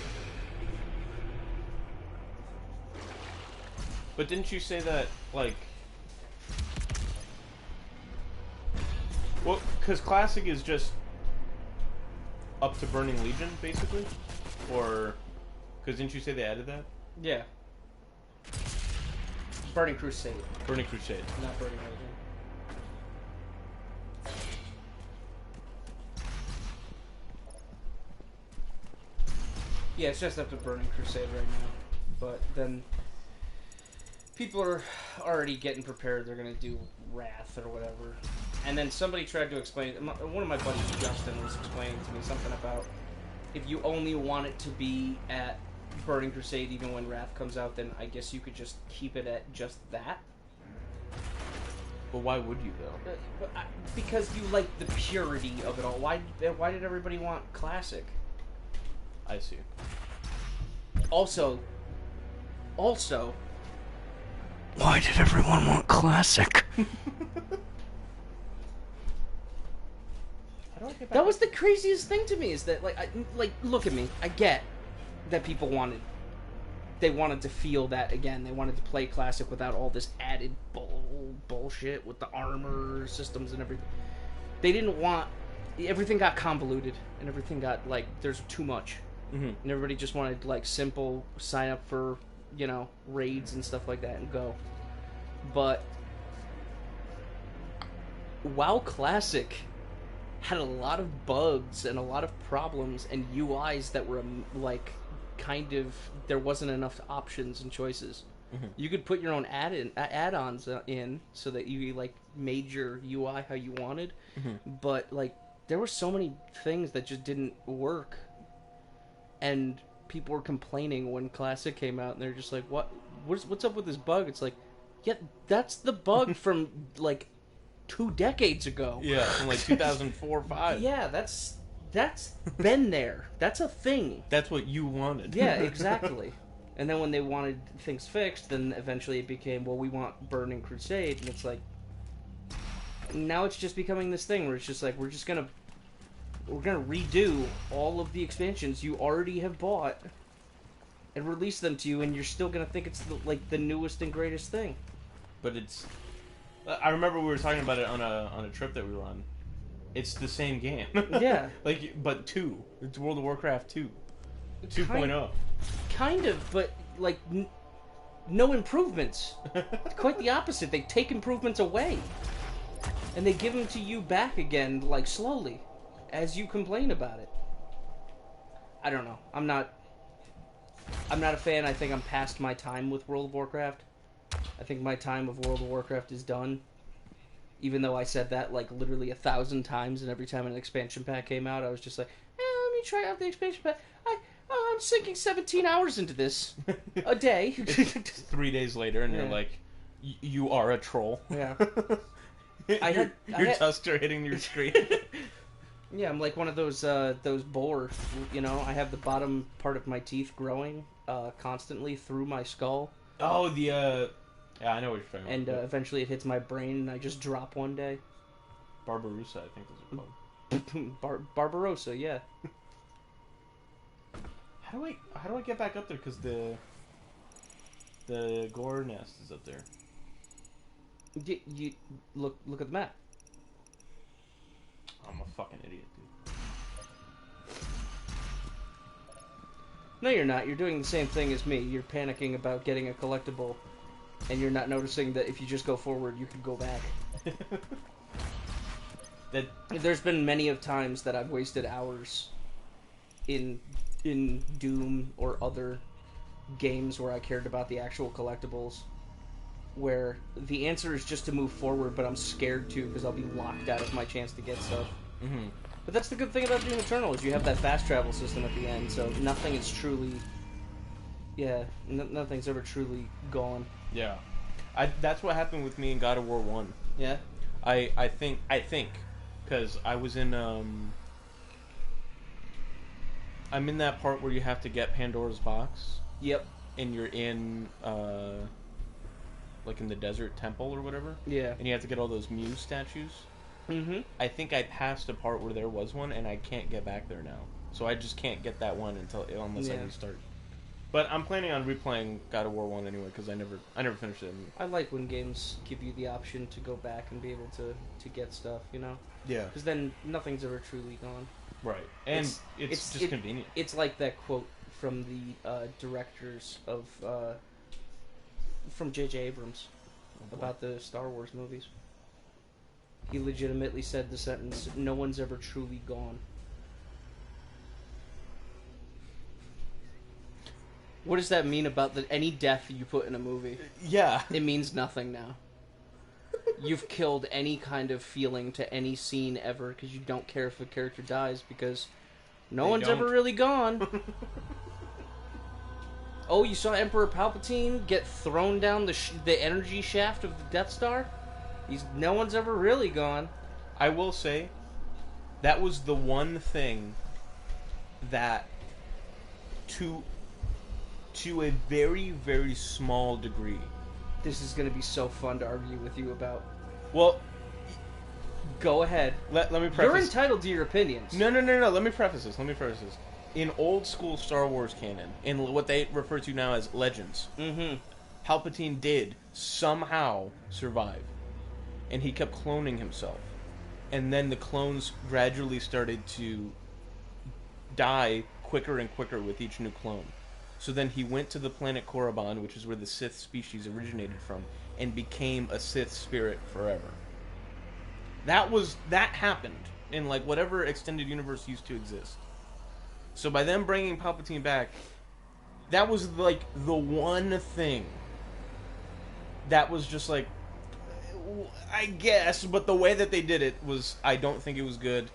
But didn't you say that, like... Well, because Classic is just up to Burning Legion, basically? Or... Because didn't you say they added that? Yeah. Burning Crusade, Burning Crusade. not Burning Legion. Yeah, it's just up to Burning Crusade right now. But then people are already getting prepared. They're going to do Wrath or whatever. And then somebody tried to explain... One of my buddies, Justin, was explaining to me something about if you only want it to be at Burning Crusade even when Wrath comes out, then I guess you could just keep it at just that. But why would you, though? Because you like the purity of it all. Why did everybody want Classic? I see. Also, Why did everyone want Classic? that was the craziest thing to me. Is that look at me. I get that people wanted to feel that again. They wanted to play Classic without all this added bullshit with the armor systems and everything. They didn't want... Everything got convoluted, and everything got, like, there's too much. Mm-hmm. And everybody just wanted, like, simple sign up for, raids and stuff like that and go. But WoW Classic had a lot of bugs and a lot of problems and UIs that were, like, kind of... There wasn't enough options and choices. Mm-hmm. You could put your own add-ons in so that you, like, made your UI how you wanted. Mm-hmm. But, like, there were so many things that just didn't work. And people were complaining when Classic came out, and they're just like, what's up with this bug? It's like, yeah, that's the bug from, like, 2 decades ago. Yeah, from, like, 2004 or 5. Yeah, that's been there. That's a thing. That's what you wanted. Yeah, exactly. And then when they wanted things fixed, then eventually it became, well, we want Burning Crusade, and it's like, now it's just becoming this thing where it's just like, we're gonna redo all of the expansions you already have bought and release them to you, and you're still gonna think it's the newest and greatest thing. But it's I remember we were talking about it on a trip that we were on. It's the same game. Yeah. Like, but 2. It's World of Warcraft 2. Kind- 2.0. Kind of, but like no improvements. Quite the opposite. They take improvements away, and they give them to you back again, like slowly, as you complain about it. I don't know. I'm not a fan. I think I'm past my time with World of Warcraft. I think my time of World of Warcraft is done. Even though I said that like literally 1,000 times, and every time an expansion pack came out, I was just like, let me try out the expansion pack. I'm sinking 17 hours into this a day. 3 days later, and Yeah. you're like, you are a troll. Yeah. Your tusks are hitting your screen. Yeah, I'm like one of those boar. You know, I have the bottom part of my teeth growing constantly through my skull, Oh, yeah, I know what you're talking and about. eventually it hits my brain, and I just drop one day. Barbarossa, I think is called. Barbarossa, yeah. How do I get back up there? Because the gore nest is up there. You look at the map. I'm a fucking idiot, dude. No, you're not. You're doing the same thing as me. You're panicking about getting a collectible, and you're not noticing that if you just go forward, you could go back. That There's been many of times that I've wasted hours in Doom or other games where I cared about the actual collectibles, where the answer is just to move forward, but I'm scared to because I'll be locked out of my chance to get stuff. Mm-hmm. But that's the good thing about Doom Eternal is you have that fast travel system at the end, so nothing is truly, nothing's ever truly gone. Yeah, that's what happened with me in God of War 1. Yeah. I think because I was in I'm in that part where you have to get Pandora's box, Yep. and you're in like in the desert temple or whatever, Yeah. and you have to get all those Muse statues. Mm-hmm. I think I passed a part where there was one, and I can't get back there now. So I just can't get that one unless I Yeah. restart. But I'm planning on replaying God of War 1 anyway because I never finished it. I like when games give you the option to go back and be able to get stuff, you know? Yeah. Because then nothing's ever truly gone. Right. And It's- it's just convenient. It's like that quote from the directors of from J.J. Abrams about the Star Wars movies. He legitimately said the sentence, "No one's ever truly gone." What does that mean about any death you put in a movie? Yeah. It means nothing now. You've killed any kind of feeling to any scene ever because you don't care if a character dies because no They one's don't. ever really gone. Oh, you saw Emperor Palpatine get thrown down the energy shaft of the Death Star? No one's ever really gone. I will say, that was the one thing that, to a very, very small degree. This is going to be so fun to argue with you about. Well, Go ahead. let me You're preface. entitled to your opinions. No. Let me preface this. In old school Star Wars canon, in what they refer to now as Legends, Mm-hmm. Palpatine did somehow survive. And he kept cloning himself. And then the clones gradually started to die quicker and quicker with each new clone. So then he went to the planet Korriban, which is where the Sith species originated from, and became a Sith spirit forever. That happened in like whatever extended universe used to exist. So by them bringing Palpatine back, that was like the one thing that was just like, I guess, but the way that they did it was, I don't think it was good.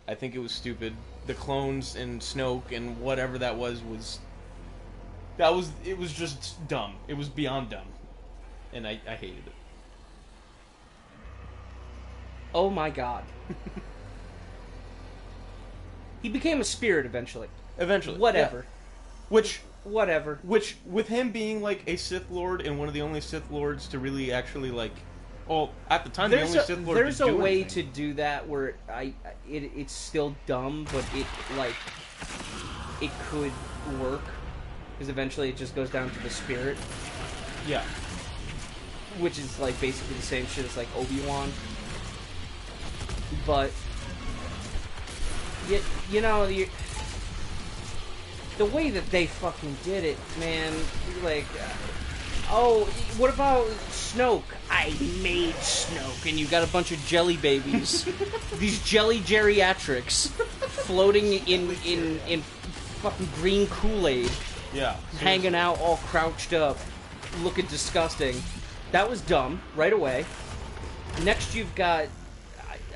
I think it was stupid. The clones and Snoke and whatever that was it was just dumb. It was beyond dumb. And I hated it. Oh my god. He became a spirit eventually. Eventually. Whatever. Yeah. Whatever. Which, with him being like a Sith Lord and one of the only Sith Lords to really actually like, well, at the time the only Sith Lord There's to a do way anything. to do that where it's still dumb, but it could work because eventually it just goes down to the spirit. Yeah. which is like basically the same shit as like Obi-Wan. But you know, the way that they fucking did it, man, like, oh, what about Snoke? I made Snoke, and you got a bunch of jelly babies, these jelly geriatrics, floating in fucking green Kool-Aid, Yeah. hanging out all crouched up, looking disgusting. That was dumb, right away. Next you've got,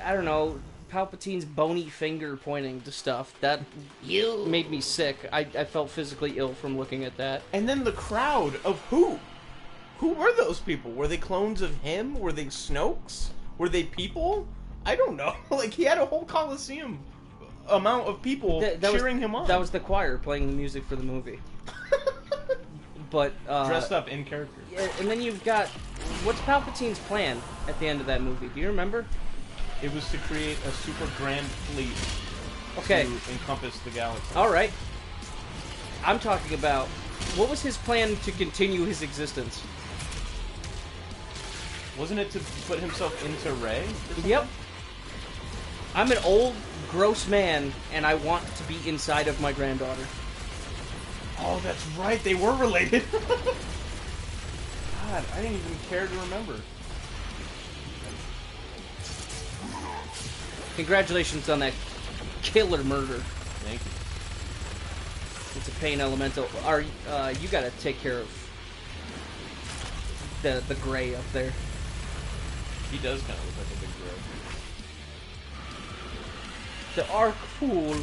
I don't know, Palpatine's bony finger pointing to stuff. That made me sick. I felt physically ill from looking at that. And then the crowd of who? Who were those people? Were they clones of him? Were they Snokes? Were they people? I don't know. Like, he had a whole Coliseum amount of people cheering him on. That was the choir playing the music for the movie. But dressed up in character. And then you've got, what's Palpatine's plan at the end of that movie? Do you remember? It was to create a super grand fleet Okay. to encompass the galaxy. All right. I'm talking about, what was his plan to continue his existence? Wasn't it to put himself into Rey? Yep. I'm an old, gross man, and I want to be inside of my granddaughter. Oh, that's right. They were related. God, I didn't even care to remember. Congratulations on that killer murder. Thank you. It's a pain elemental. You gotta take care of the gray up there. He does kind of look like a big bro. The Arc Fool.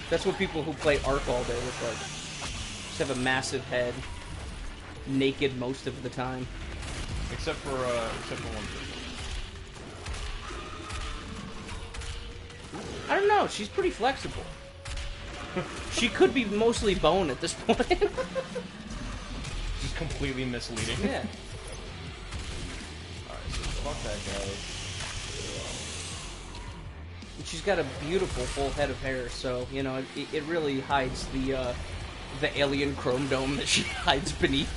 That's what people who play Arc all day look like. Just have a massive head, naked most of the time. Except for one person. I don't know. She's pretty flexible. She could be mostly bone at this point. Just completely misleading. Yeah. Alright, so fuck that guy. She's got a beautiful full head of hair, so you know it really hides the alien chrome dome that she hides beneath.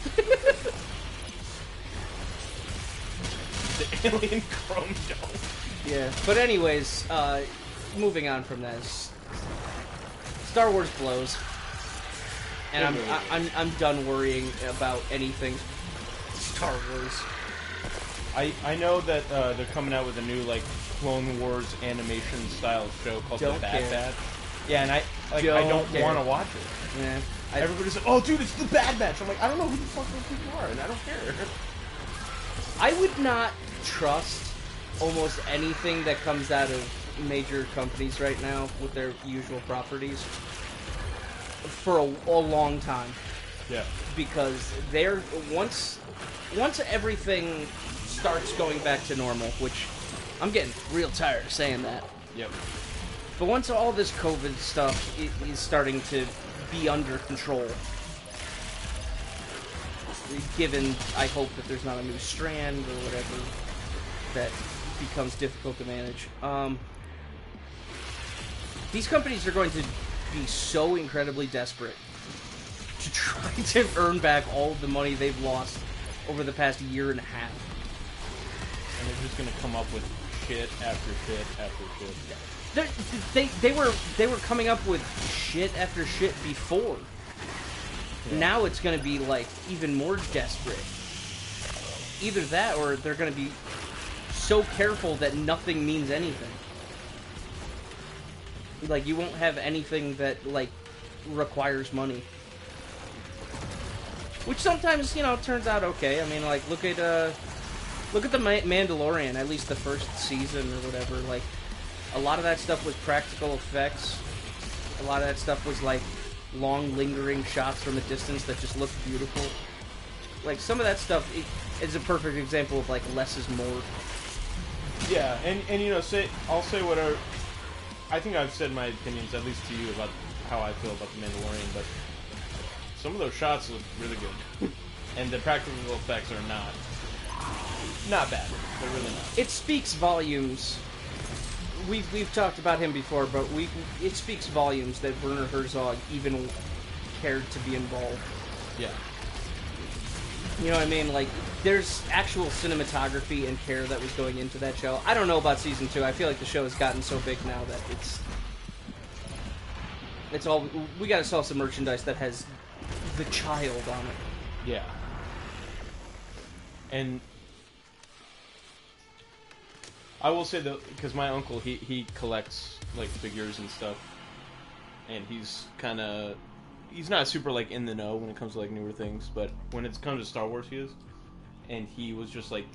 The alien chrome dome. Yeah. But anyways, moving on from that, Star Wars blows, and I'm done worrying about anything Star Wars. I know that they're coming out with a new like Clone Wars animation style show called Don't The Bad care. Batch. Yeah, and I don't care. want to watch it. Yeah. Everybody's like, "Oh, dude, it's The Bad Batch." I'm like, I don't know who the fuck those people are, and I don't care. I would not trust almost anything that comes out of major companies right now with their usual properties for a long time, Yeah. because they're once everything starts going back to normal, which I'm getting real tired of saying that. Yep. But once all this COVID stuff is starting to be under control, given, I hope that there's not a new strand or whatever that becomes difficult to manage, these companies are going to be so incredibly desperate to try to earn back all of the money they've lost over the past year and a half. And they're just gonna come up with shit after shit after shit. They were coming up with shit after shit before. Yeah. Now it's going to be like even more desperate. Either that, or they're going to be so careful that nothing means anything. Like you won't have anything that like requires money. Which sometimes, you know, turns out okay. I mean, like look at the Mandalorian, at least the first season or whatever. Like a lot of that stuff was practical effects. A lot of that stuff was like long lingering shots from a distance that just looked beautiful. Like some of that stuff is a perfect example of like less is more. Yeah, and you know, I'll say whatever. I think I've said my opinions, at least to you, about how I feel about the Mandalorian, but some of those shots look really good, and the practical effects are not bad. They're really not. It speaks volumes. We've talked about him before, but it speaks volumes that Werner Herzog even cared to be involved. Yeah. You know what I mean? Like, there's actual cinematography and care that was going into that show. I don't know about season 2. I feel like the show has gotten so big now that it's all... We gotta sell some merchandise that has the child on it. Yeah. And I will say though, because my uncle, he collects like figures and stuff, and he's not super like in the know when it comes to like newer things, but when it comes to Star Wars, he is. And he was just like,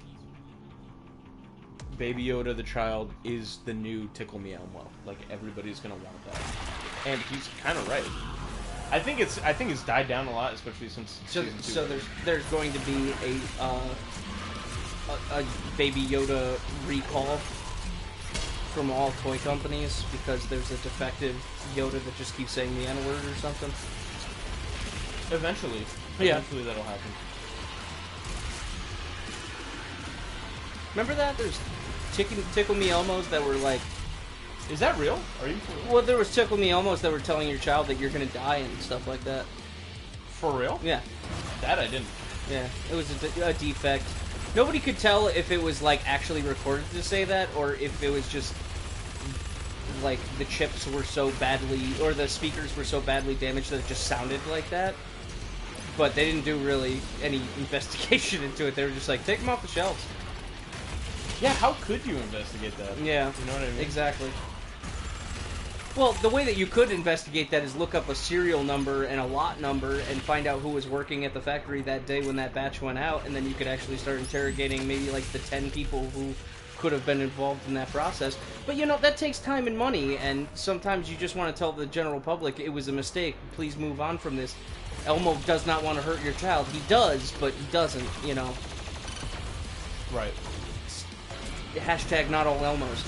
Baby Yoda the child is the new Tickle Me Elmo. Like everybody's gonna want that, and he's kind of right. I think it's died down a lot, especially since season 2. So there's going to be a Baby Yoda recall from all toy companies because there's a defective Yoda that just keeps saying the N-word or something. Eventually that'll happen. Remember that? There's Tickle Me Elmos that were like... Is that real? Are you for real? Well, there was Tickle Me Elmos that were telling your child that you're gonna die and stuff like that. For real? Yeah. That I didn't. Yeah, it was a defect. Nobody could tell if it was like actually recorded to say that or if it was just like the chips were so badly or the speakers were so badly damaged that it just sounded like that. But they didn't do really any investigation into it. They were just like, take them off the shelves. Yeah, how could you investigate that? Yeah, you know what I mean? Exactly. Well, the way that you could investigate that is look up a serial number and a lot number and find out who was working at the factory that day when that batch went out, and then you could actually start interrogating maybe like the 10 people who could have been involved in that process. But you know, that takes time and money, and sometimes you just want to tell the general public it was a mistake. Please move on from this. Elmo does not want to hurt your child. He does, but he doesn't, you know. Right. Hashtag not all Elmos.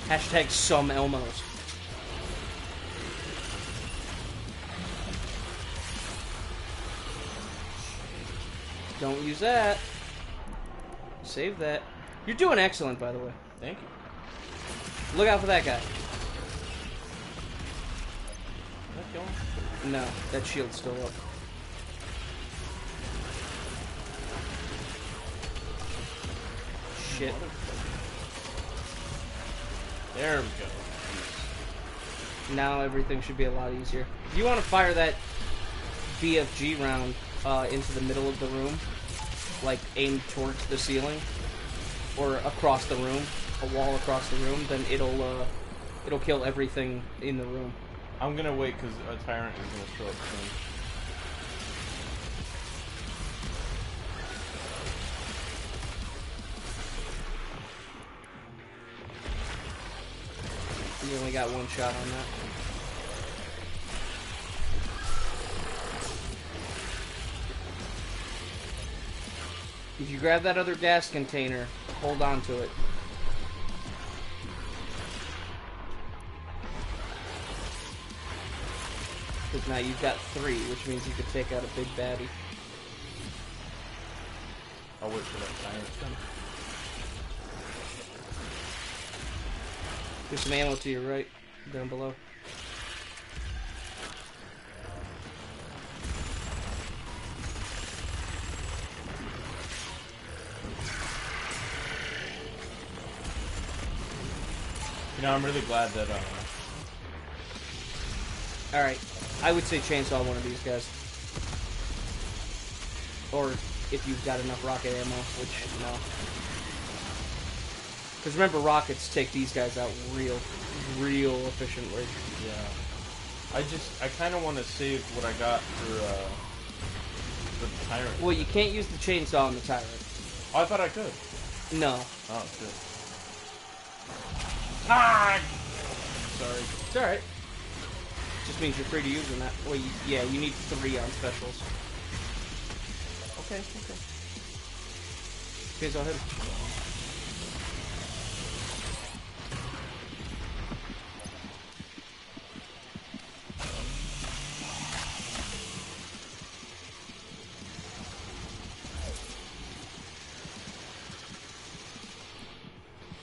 Hashtag some Elmos. Don't use that. Save that. You're doing excellent, by the way. Thank you. Look out for that guy. Did that kill him? No, that shield's still up. Shit. There we go. Now everything should be a lot easier. If you want to fire that BFG round into the middle of the room, like aimed towards the ceiling, or across the room, a wall across the room, then it'll kill everything in the room. I'm gonna wait because a tyrant is gonna show up soon. You only got one shot on that. If you grab that other gas container, hold on to it. Because now you've got 3, which means you could take out a big baddie. I'll wait for that tyrant then. There's some ammo to your right, down below. You know, I'm really glad that, Alright, I would say chainsaw one of these guys. Or if you've got enough rocket ammo, which, no. Because remember, rockets take these guys out real efficiently. yeah. I kind of want to save what I got for the tyrant. Well, you can't use the chainsaw on the tyrant. Oh, I thought I could. No. Oh, shit. Ah! Sorry. It's alright. Just means you're free to use them that. Well, yeah, you need 3 on specials. Okay. Okay, go ahead.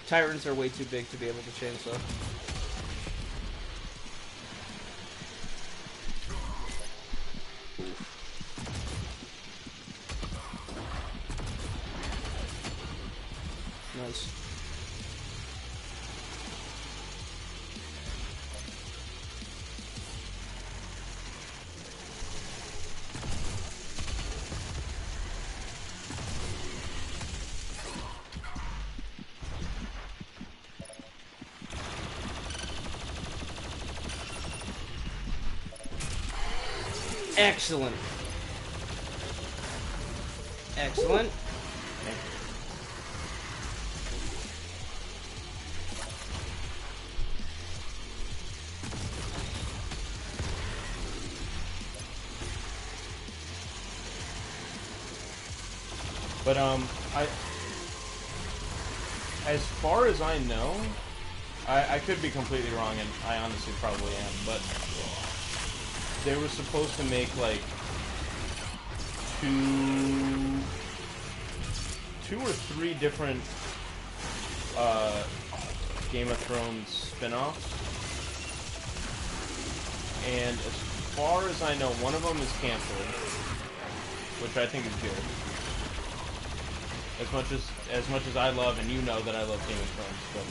Tyrants are way too big to be able to chainsaw. Nice. Excellent. Excellent. But as far as I know, I could be completely wrong, and I honestly probably am, but they were supposed to make like two or three different Game of Thrones spin-offs, and as far as I know, one of them is canceled, which I think is good. As much as I love, and you know that I love Game of Thrones, but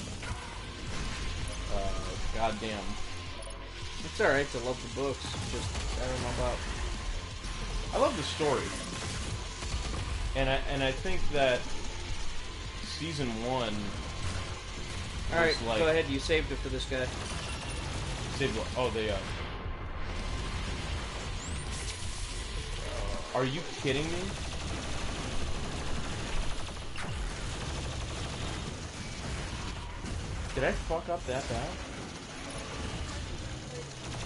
goddamn. It's alright to love the books, just I don't know about. I love the story, and I think that season 1. Alright, like, go ahead. You saved it for this guy. Saved what? Oh, they Are you kidding me? Did I fuck up that bad?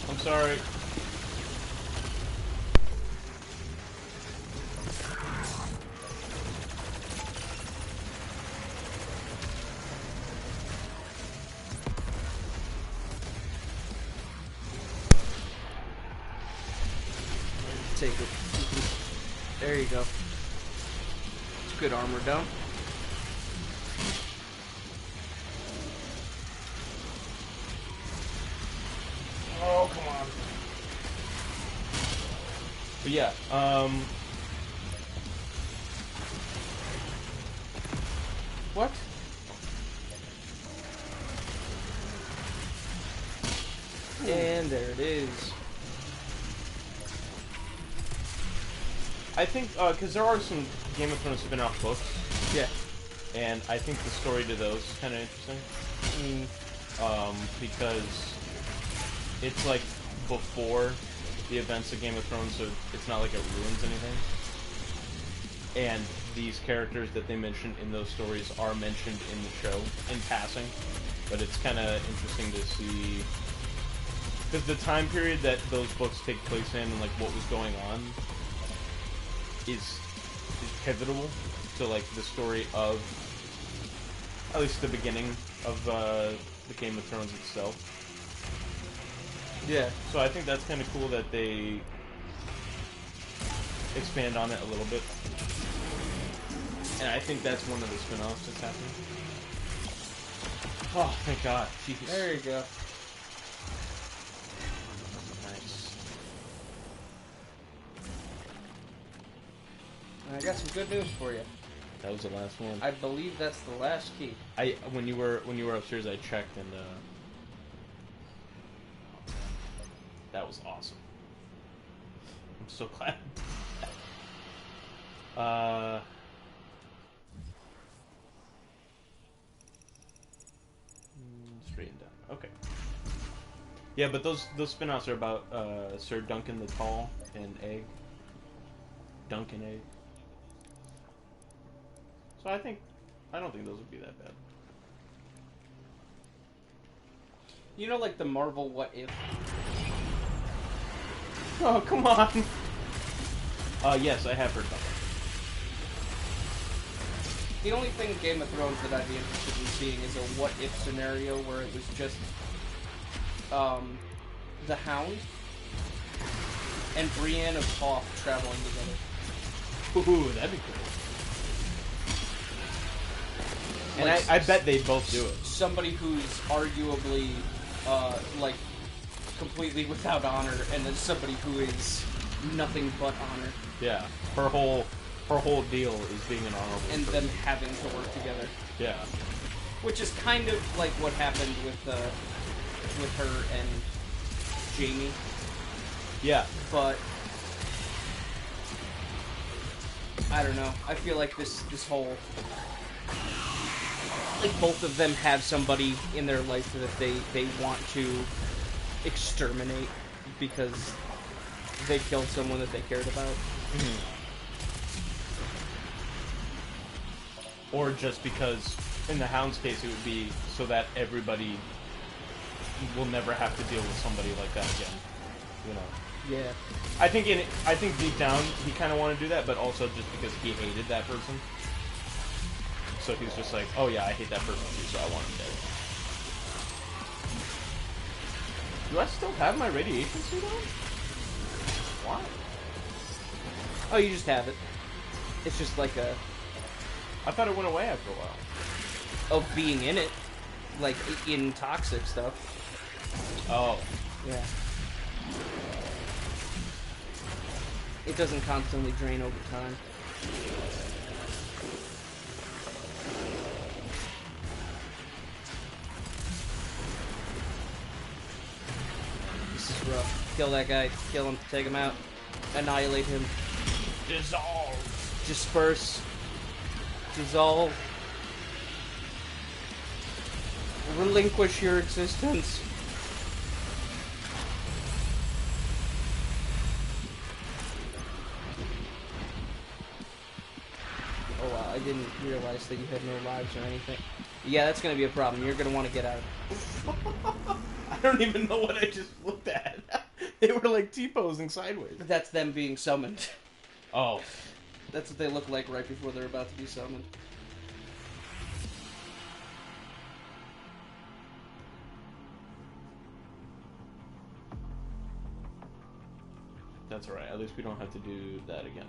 I'm sorry. Take it. There you go. It's good armor, don't? Oh, come on. But yeah, what? And there it is. I think, because there are some Game of Thrones spin-off books, Yeah. and I think the story to those is kind of interesting. Because it's like before the events of Game of Thrones, so it's not like it ruins anything. And these characters that they mentioned in those stories are mentioned in the show in passing, but it's kind of interesting to see, because the time period that those books take place in and like what was going on is pivotal to like the story of at least the beginning of the Game of Thrones itself. Yeah. So I think that's kind of cool that they expand on it a little bit. And I think that's one of the spin-offs that's happening. Oh, thank God. Jeez. There you go. Nice. And I got some good news for you. That was the last one. I believe that's the last key. When you were upstairs, I checked, and that was awesome. I'm so glad. Straighten down. Okay. Yeah, but those spin-offs are about Sir Duncan the Tall and Egg. Duncan Egg. So I don't think those would be that bad. You know, like the Marvel What If? Oh, come on! Yes, I have heard about that. The only thing in Game of Thrones that I'd be interested in seeing is a what if scenario where it was just the Hound and Brienne of Hoth traveling together. Ooh, that'd be cool. And Like, I bet they'd both do it. Somebody who's arguably like completely without honor, and then somebody who is nothing but honor. Yeah, her whole her whole deal is being an honorable and person. them having to work together. Yeah. Which is kind of like what happened with her and Jamie, Yeah. but I don't know. I feel like this whole, like, both of them have somebody in their life that they want to exterminate because they killed someone that they cared about. Or just because, in the Hound's case, it would be so that everybody will never have to deal with somebody like that again. You know. Yeah. I think deep down he kind of wanted to do that, but also just because he hated that person. So he's just like, oh yeah, I hate that person too, so I want him dead. Do I still have my radiation suit on? Why? Oh, you just have it. It's just like I thought it went away after a while. of being in it, like in toxic stuff. Oh. Yeah. It doesn't constantly drain over time. This is rough. Kill that guy. Kill him. Take him out. Annihilate him. Dissolve. Disperse. Dissolve. Relinquish your existence. Oh wow, I didn't realize that you had no lives or anything. Yeah, that's gonna be a problem. You're gonna want to get out. I don't even know what I just looked at. They were like T-posing sideways. That's them being summoned. Oh. That's what they look like right before they're about to be summoned. That's alright. At least we don't have to do that again.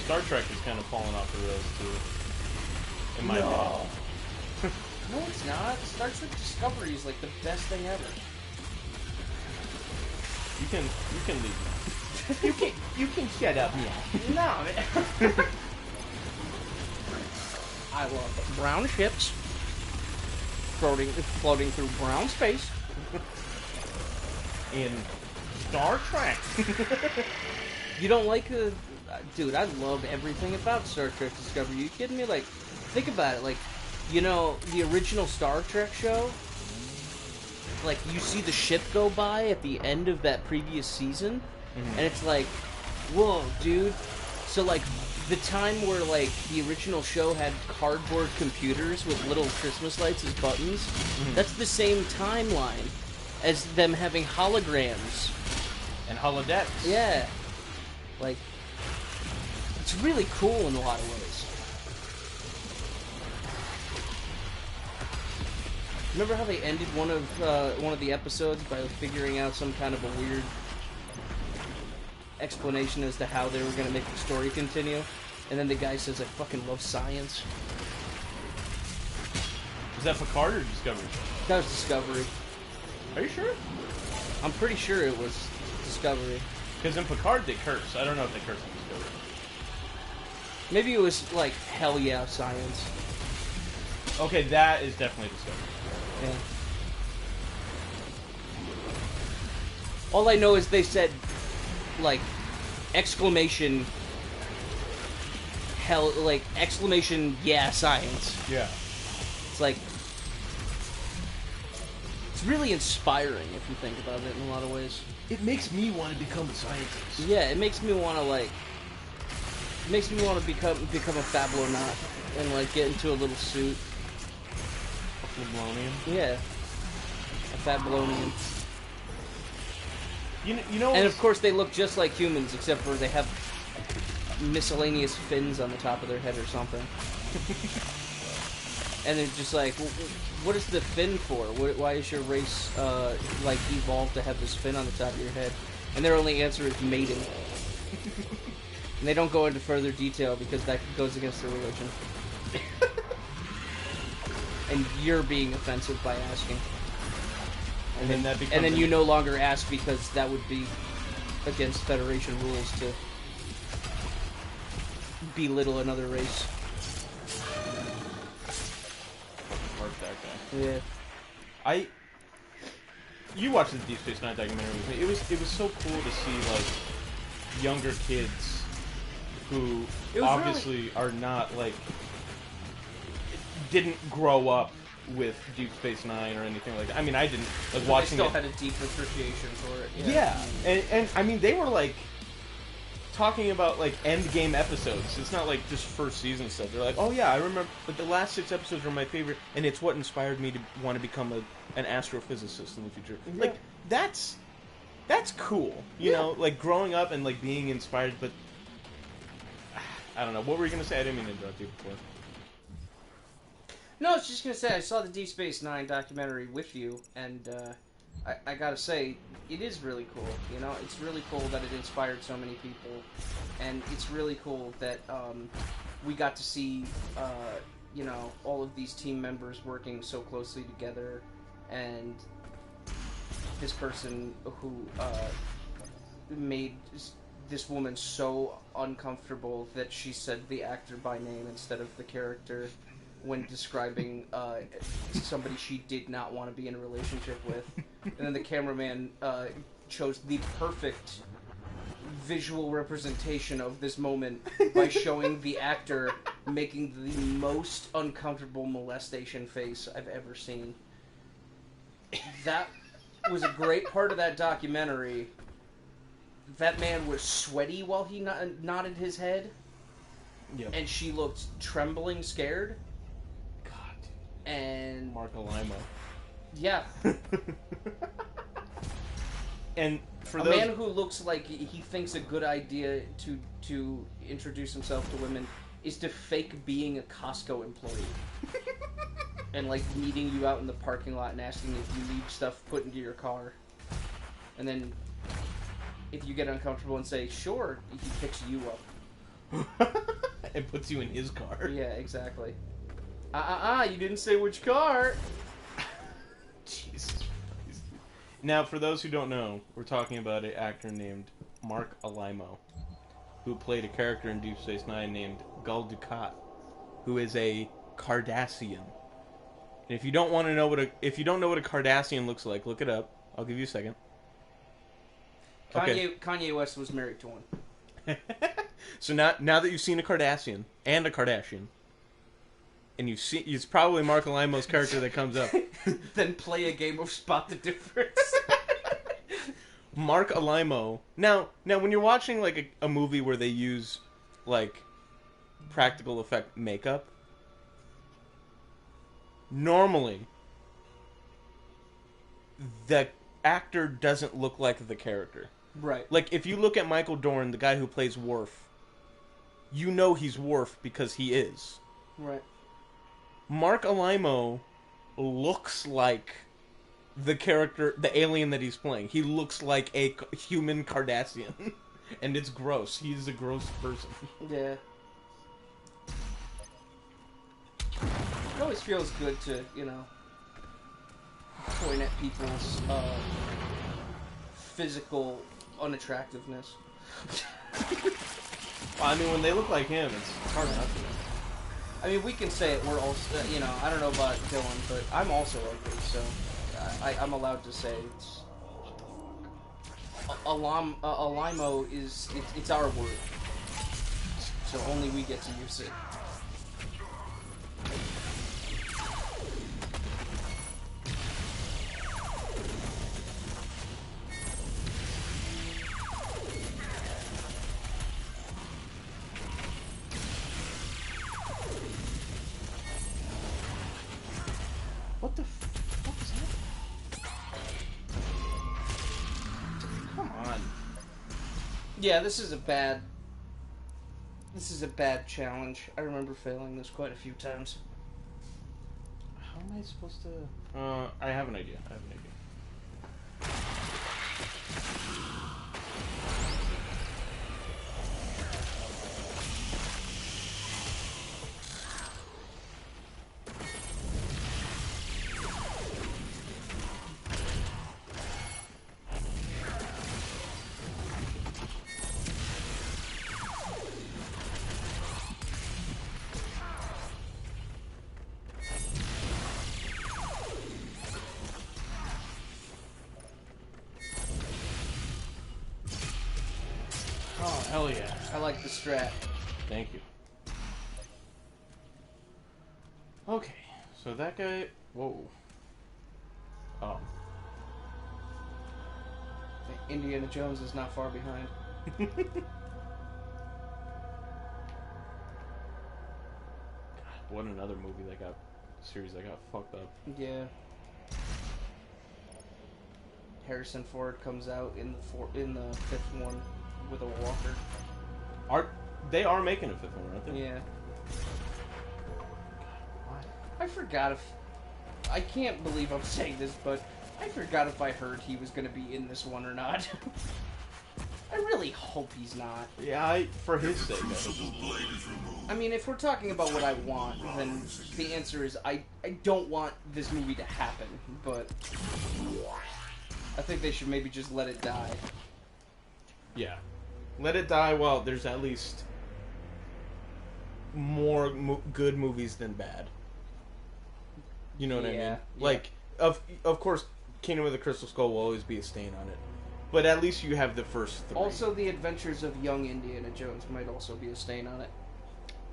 Star Trek is kind of falling off the rails too. In my opinion. No, it's not. Star Trek Discovery is like the best thing ever. You can leave now. you can shut up now. No, man. I love brown ships floating through brown space. In Star Trek. You don't like dude, I love everything about Star Trek Discovery. You kidding me? Like, think about it. Like, you know, the original Star Trek show, like, you see the ship go by at the end of that previous season, and it's like, whoa, dude. So, like, the time where, like, the original show had cardboard computers with little Christmas lights as buttons, that's the same timeline as them having holograms. And holodecks. Yeah. Like, it's really cool in a lot of ways. Remember how they ended one of the episodes by figuring out some kind of a weird explanation as to how they were going to make the story continue? And then the guy says, I fucking love science. Is that Picard or Discovery? That was Discovery. Are you sure? I'm pretty sure it was Discovery. Because in Picard they curse. I don't know if they curse in Discovery. Maybe it was like, hell yeah, science. Okay, that is definitely Discovery. Yeah. All I know is they said, like, exclamation, hell, like, exclamation, yeah, science. Yeah. It's like, it's really inspiring if you think about it in a lot of ways. It makes me want to become a scientist. Yeah, it makes me want to, like, become a Fablonaut and, like, get into a little suit. Leblonian. Yeah. A Fablonian. You know. And of course they look just like humans, except for they have miscellaneous fins on the top of their head or something. And they're just like, what is the fin for? Why is your race, like, evolved to have this fin on the top of your head? And their only answer is mating. And they don't go into further detail because that goes against their religion. And you're being offensive by asking. And then that becomes... And then you no longer ask because that would be against Federation rules to belittle another race. Mark that guy. Yeah. You watched the Deep Space Nine documentary with me. It was so cool to see like younger kids who obviously are not like didn't grow up with Deep Space Nine or anything like that. I mean, I didn't like watching They still it. had a deep appreciation for it. Yeah, and I mean they were like talking about like end game episodes. It's not like just first season stuff. They're like, oh yeah, I remember, but the last 6 episodes were my favorite, and it's what inspired me to want to become an astrophysicist in the future. Yeah. Like that's cool, you know, like growing up and like being inspired. But I don't know, what were you gonna say? I didn't mean to interrupt you before. No, I was just gonna say I saw the Deep Space Nine documentary with you, and I gotta say it is really cool. You know, it's really cool that it inspired so many people, and it's really cool that we got to see you know, all of these team members working so closely together, and this person who made this woman so uncomfortable that she said the actor by name instead of the character when describing somebody she did not want to be in a relationship with. And then the cameraman chose the perfect visual representation of this moment by showing the actor making the most uncomfortable molestation face I've ever seen. That was a great part of that documentary. That man was sweaty while he nodded his head. Yep. And she looked trembling, scared. God, And Mark Alimo. yeah, And for a those, man who looks like he thinks a good idea to introduce himself to women is to fake being a Costco employee. And like meeting you out in the parking lot and asking if you need stuff put into your car. And then if you get uncomfortable and say, sure, he picks you up. and puts you in his car. Yeah, exactly. You didn't say which car. Jesus Christ. Now, for those who don't know, we're talking about an actor named Mark Alimo, who played a character in Deep Space Nine named Gul Dukat, who is a Cardassian. And if you don't want to know if you don't know what a Cardassian looks like, look it up. I'll give you a second. Kanye West was married to one. So now that you've seen a Cardassian and a Kardashian, and it's probably Mark Alimo's character that comes up. Then play a game of Spot the Difference. Mark Alimo. Now, when you're watching like a movie where they use like practical effect makeup, normally the actor doesn't look like the character. Right. Like if you look at Michael Dorn, the guy who plays Worf, you know he's Worf because he is. Right. Mark Alimo looks like the character, the alien that he's playing. He looks like a human Cardassian. And it's gross. He's a gross person. Yeah. It always feels good to, you know, point at people's physical unattractiveness. Well, I mean, when they look like him, it's hard not to. I mean, we can say it. We're all, you know, I don't know about Dylan, but I'm also ugly, so I'm allowed to say it's. Alimo is it's our word, so only we get to use it. What the fuck is that? Come on. Yeah, this is a bad challenge. I remember failing this quite a few times. How am I supposed to... I have an idea. Hell yeah. I like the strat. Thank you. Okay, so that guy... Whoa. Oh. Indiana Jones is not far behind. What another movie that got... series that got fucked up. Yeah. Harrison Ford comes out in the fifth one with a walker. They are making a fifth one, aren't they? Yeah. Why? I forgot if... I can't believe I'm saying this, but I forgot if I heard he was going to be in this one or not. I really hope he's not. Yeah, for his sake. I mean, if we're talking about what I want, then the answer is I don't want this movie to happen, but I think they should maybe just let it die. Yeah. Let it die while there's at least more good movies than bad. You know what I mean? Yeah. Like, of course, Kingdom of the Crystal Skull will always be a stain on it. But at least you have the first three. Also, The Adventures of Young Indiana Jones might also be a stain on it.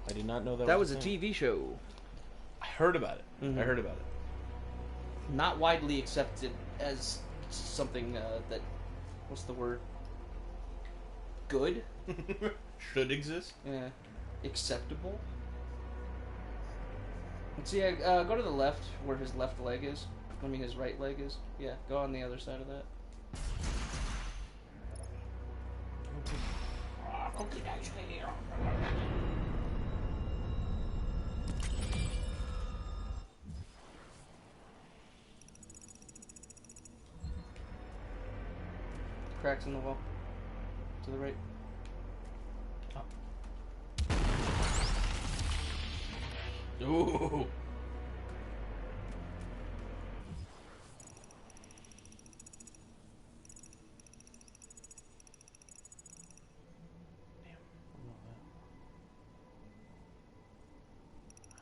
I did not know that. That was a thing. TV show. I heard about it. Mhm. I heard about it. Not widely accepted as something that... What's the word? Good? Should exist. Yeah. Acceptable? Let's see, go to the left, where his left leg is. I mean, his right leg is. Yeah, go on the other side of that. Cracks in the wall. To the right. Ooh.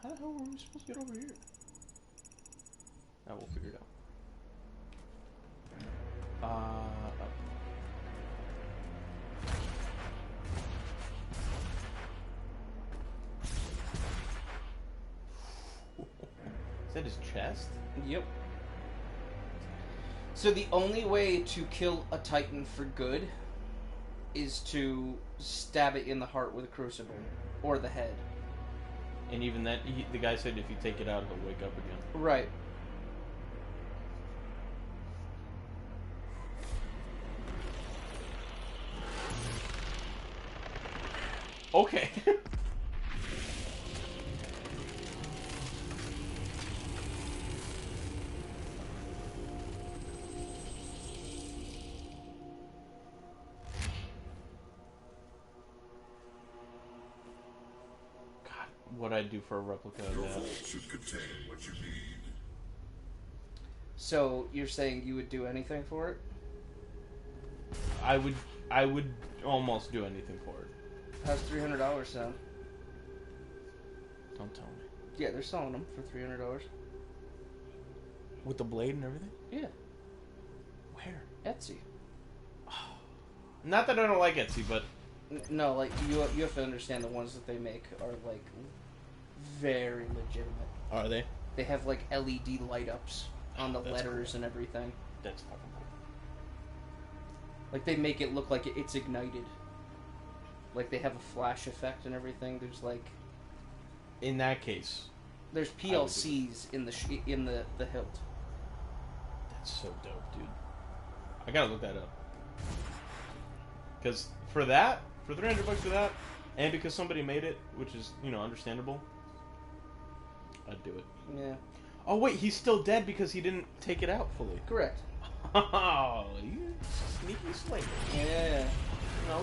How the hell were we supposed to get over here? Now we'll figure it out. Up. Is that his chest? Yep. So the only way to kill a Titan for good is to stab it in the heart with a crucible. Or the head. And even that, the guy said if you take it out, he'll wake up again. Right. Okay. What I'd do for a replica of Your that. vault should contain what you need. So you're saying you would do anything for it? I would almost do anything for it. How's $300 sound? Don't tell me. Yeah, they're selling them for $300. With the blade and everything? Yeah, Where? Etsy. Not that I don't like Etsy, but No, like you have to understand the ones that they make are like very legitimate. are they? They have like LED light ups on the That's letters cool. and everything. That's fucking cool. Like they make it look like it's ignited. Like they have a flash effect and everything. There's like In that case, there's PLCs in the hilt. that's so dope, dude. I gotta look that up. Because for that, for $300 for that, and because somebody made it, which is, understandable, I'd do it. Yeah, Oh wait, he's still dead because he didn't take it out fully. correct. Oh, you sneaky slayer. Yeah.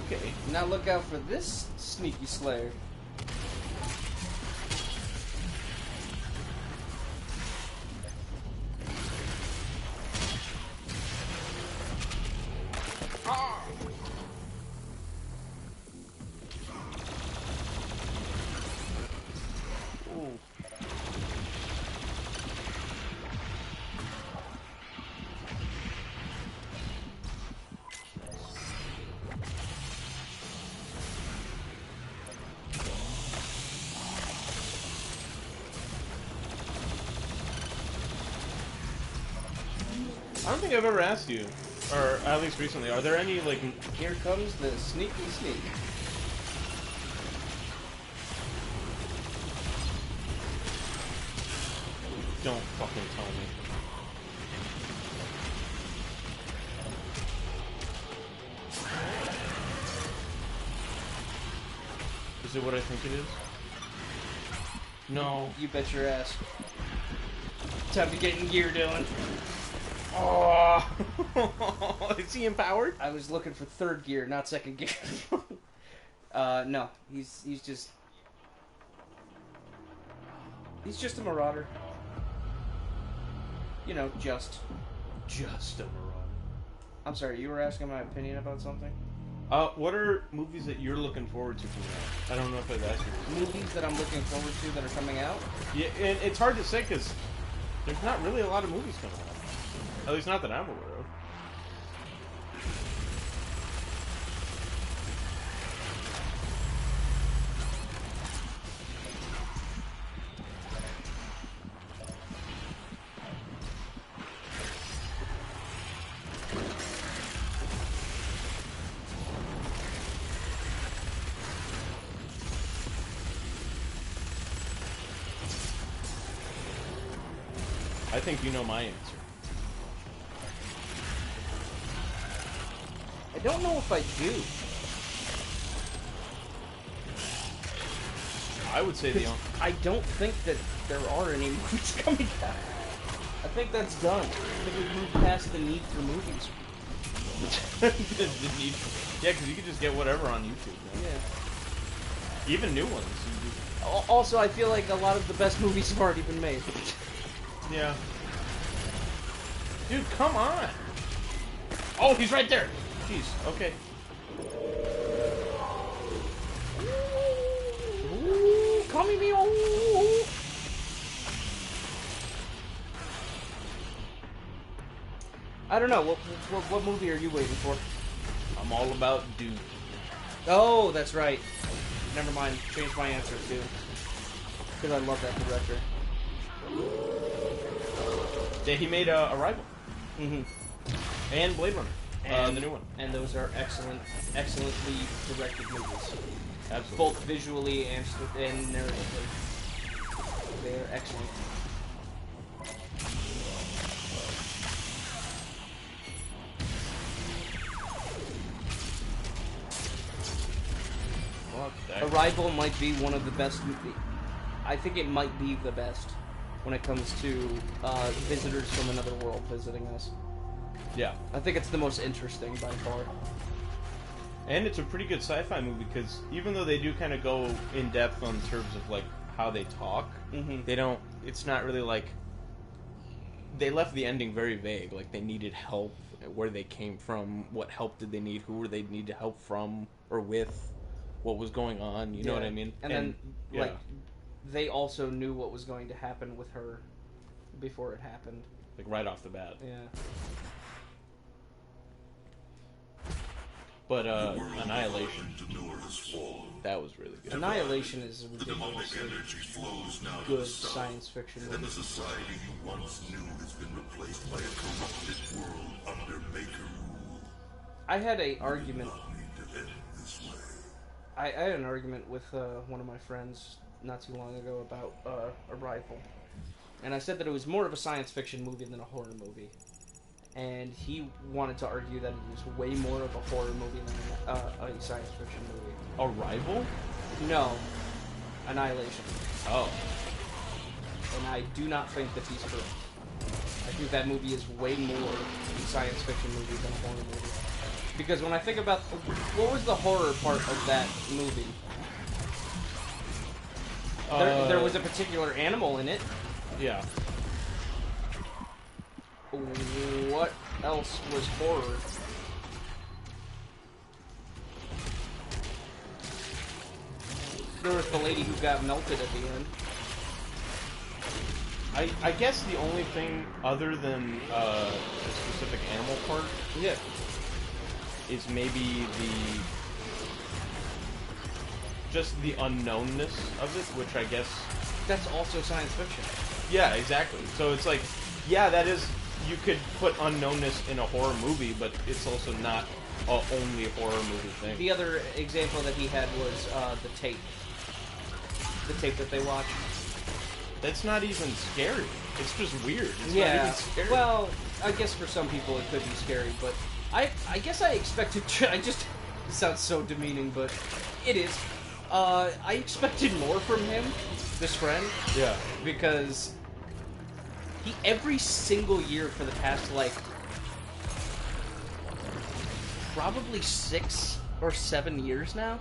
Okay. Now look out for this sneaky slayer. Ooh. I don't think I've ever asked you, or at least recently, are there any, like... Here comes the sneaky sneak. Don't fucking tell me. Is it what I think it is? No. You bet your ass. Time to get in gear, Dylan. Oh, is he empowered? I was looking for third gear, not second gear. No, he's just a marauder. You know, just. Just a marauder. I'm sorry, you were asking my opinion about something? What are movies that you're looking forward to coming out? I don't know if I've asked you. Movies that I'm looking forward to that are coming out? Yeah, and it's hard to say because there's not really a lot of movies coming out. At least not that I'm aware of. I think you know my answer. I don't know if I do. I would say the I don't think that there are any movies coming out. I think that's done. I think we've moved past the need for movies. the need. Yeah, because you can just get whatever on YouTube. Man. Yeah. Even new ones. Also, I feel like a lot of the best movies have already been made. Yeah. Dude, come on. Oh, he's right there. Jeez. Okay. Ooh, call me Meow. I don't know. What movie are you waiting for? I'm all about Dune. Oh, that's right. Never mind. Change my answer, Dune. Because I love that director. Yeah, he made Arrival. Mm-hmm. And Blade Runner. And the new one. And those are excellently directed movies. Absolutely. Both visually and narratively. They are excellent. Fuck that. Arrival might be one of the best. I think it might be the best when it comes to visitors from another world visiting us. Yeah. I think it's the most interesting by far. And it's a pretty good sci-fi movie because even though they do kind of go in depth on terms of like how they talk, they don't. It's not really like they left the ending very vague. Like they needed help, where they came from, what help did they need, who were they need to help from or with, what was going on. You know what I mean? And then like they also knew what was going to happen with her before it happened. Like right off the bat. Yeah. But Annihilation, that was really good. Annihilation is a The demonic ridiculously energy flows now to good the sun, science fiction and the movie. society you once knew has been replaced by a corrupted world under Maker rule. I had a argument. Need to end this way. I had an argument with one of my friends not too long ago about Arrival, and I said that it was more of a science fiction movie than a horror movie. And he wanted to argue that it was way more of a horror movie than a science fiction movie. Arrival? No, Annihilation. Oh. And I do not think that he's correct. I think that movie is way more a science fiction movie than a horror movie. Because when I think about what was the horror part of that movie, there was a particular animal in it. Yeah. What else was horror? There was the lady who got melted at the end. I guess the only thing other than a specific animal part Yeah. is maybe just the unknownness of it, which I guess... That's also science fiction. Yeah, exactly. So it's like, yeah, that is you could put unknownness in a horror movie, but it's also not only a horror movie thing. The other example that he had was the tape. The tape that they watched. That's not even scary. It's just weird. It's not Yeah. even scary. Well, I guess for some people it could be scary, but I guess I expected. I just it sounds so demeaning, but it is. I expected more from him, this friend, yeah. because he every single year for the past like probably 6 or 7 years now,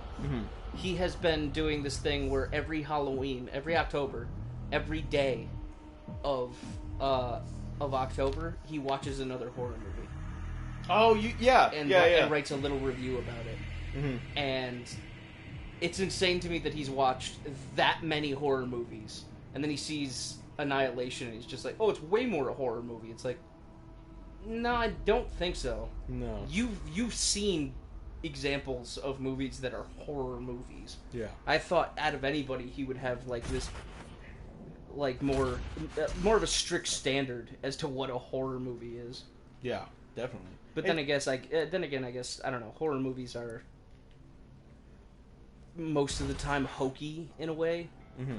he has been doing this thing where every Halloween, every October, every day of October, he watches another horror movie Oh, yeah. and, yeah. and writes a little review about it. Mhm. And it's insane to me that he's watched that many horror movies, and then he sees Annihilation, and he's just like, "Oh, it's way more a horror movie." It's like, no, I don't think so. No. You've seen examples of movies that are horror movies. Yeah. I thought out of anybody he would have like this, like more of a strict standard as to what a horror movie is. Yeah, definitely. But then I guess I guess I don't know. Horror movies are most of the time hokey in a way, Mhm.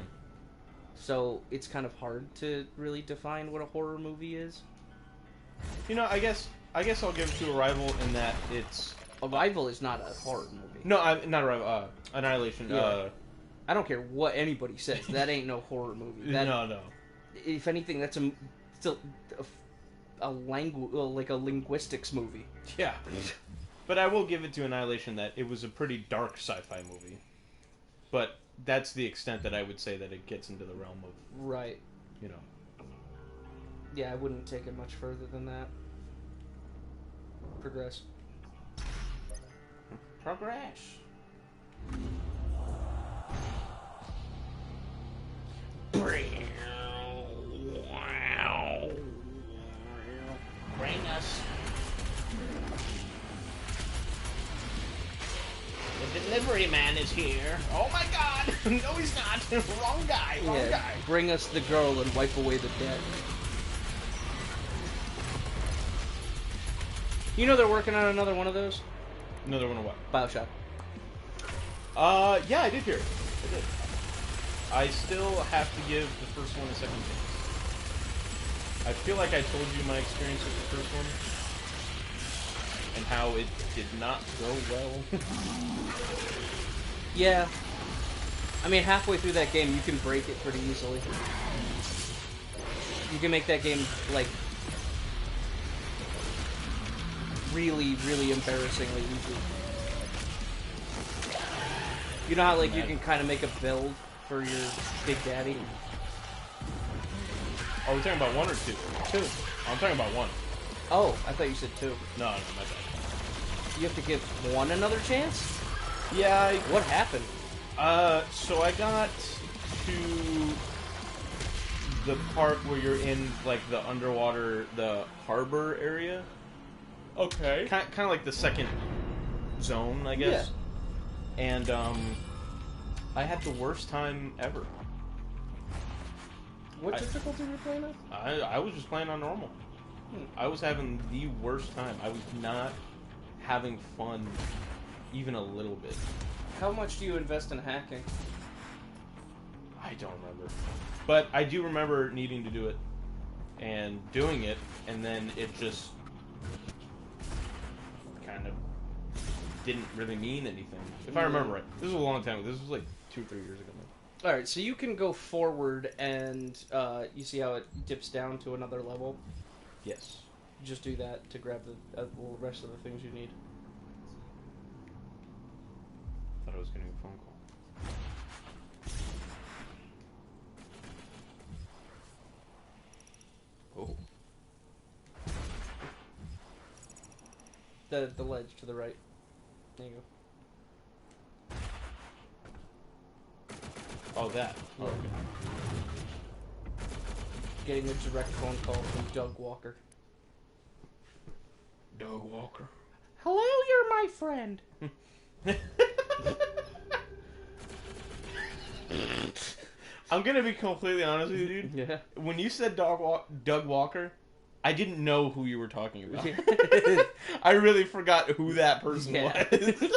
so it's kind of hard to really define what a horror movie is. You know, I guess I'll give it to Arrival in that it's Arrival is not a horror movie. no, not Arrival. Annihilation. Yeah. I don't care what anybody says. That ain't no horror movie. That, no. If anything, that's still a linguistics movie. Yeah. But I will give it to Annihilation that it was a pretty dark sci-fi movie. But that's the extent that I would say that it gets into the realm of, Right. you know. Yeah, I wouldn't take it much further than that. Progress. Progress. Bring us. The delivery man is here. Oh my god! No, he's not. Wrong guy. Wrong guy. Bring us the girl and wipe away the dead. You know they're working on another one of those? Another one of what? BioShock. Yeah, I did hear it. I did. I still have to give the first one a second chance. I feel like I told you my experience with the first one. And how it did not go well. Yeah. I mean, halfway through that game, you can break it pretty easily. You can make that game, like, really, really embarrassingly easy. You know how, like, you can kind of make a build for your Big Daddy? Are we talking about one or two? Two. I'm talking about one. Oh, I thought you said two. No, my bad. You have to give one another chance? Yeah, What happened? so I got to the part where you're in, like, the underwater, the harbor area. Okay. Kind of like the second zone, I guess. And, I had the worst time ever. What difficulty were you playing on? I was just playing on normal. I was having the worst time. I was not having fun even a little bit. How much do you invest in hacking? I don't remember. But I do remember needing to do it and doing it, and then it just kind of didn't really mean anything. If I remember right. This was a long time ago. This was like 2 or 3 years ago. Alright, so you can go forward and you see how it dips down to another level? Yes. Just do that to grab the rest of the things you need. Thought I was getting a phone call. Oh. The ledge to the right. There you go. Oh, that. Yeah. Oh, okay. Getting a direct phone call from Doug Walker. Doug Walker. Hello, you're my friend. I'm gonna be completely honest with you, dude. Yeah. When you said Doug Walker, I didn't know who you were talking about. I really forgot who that person Yeah. was.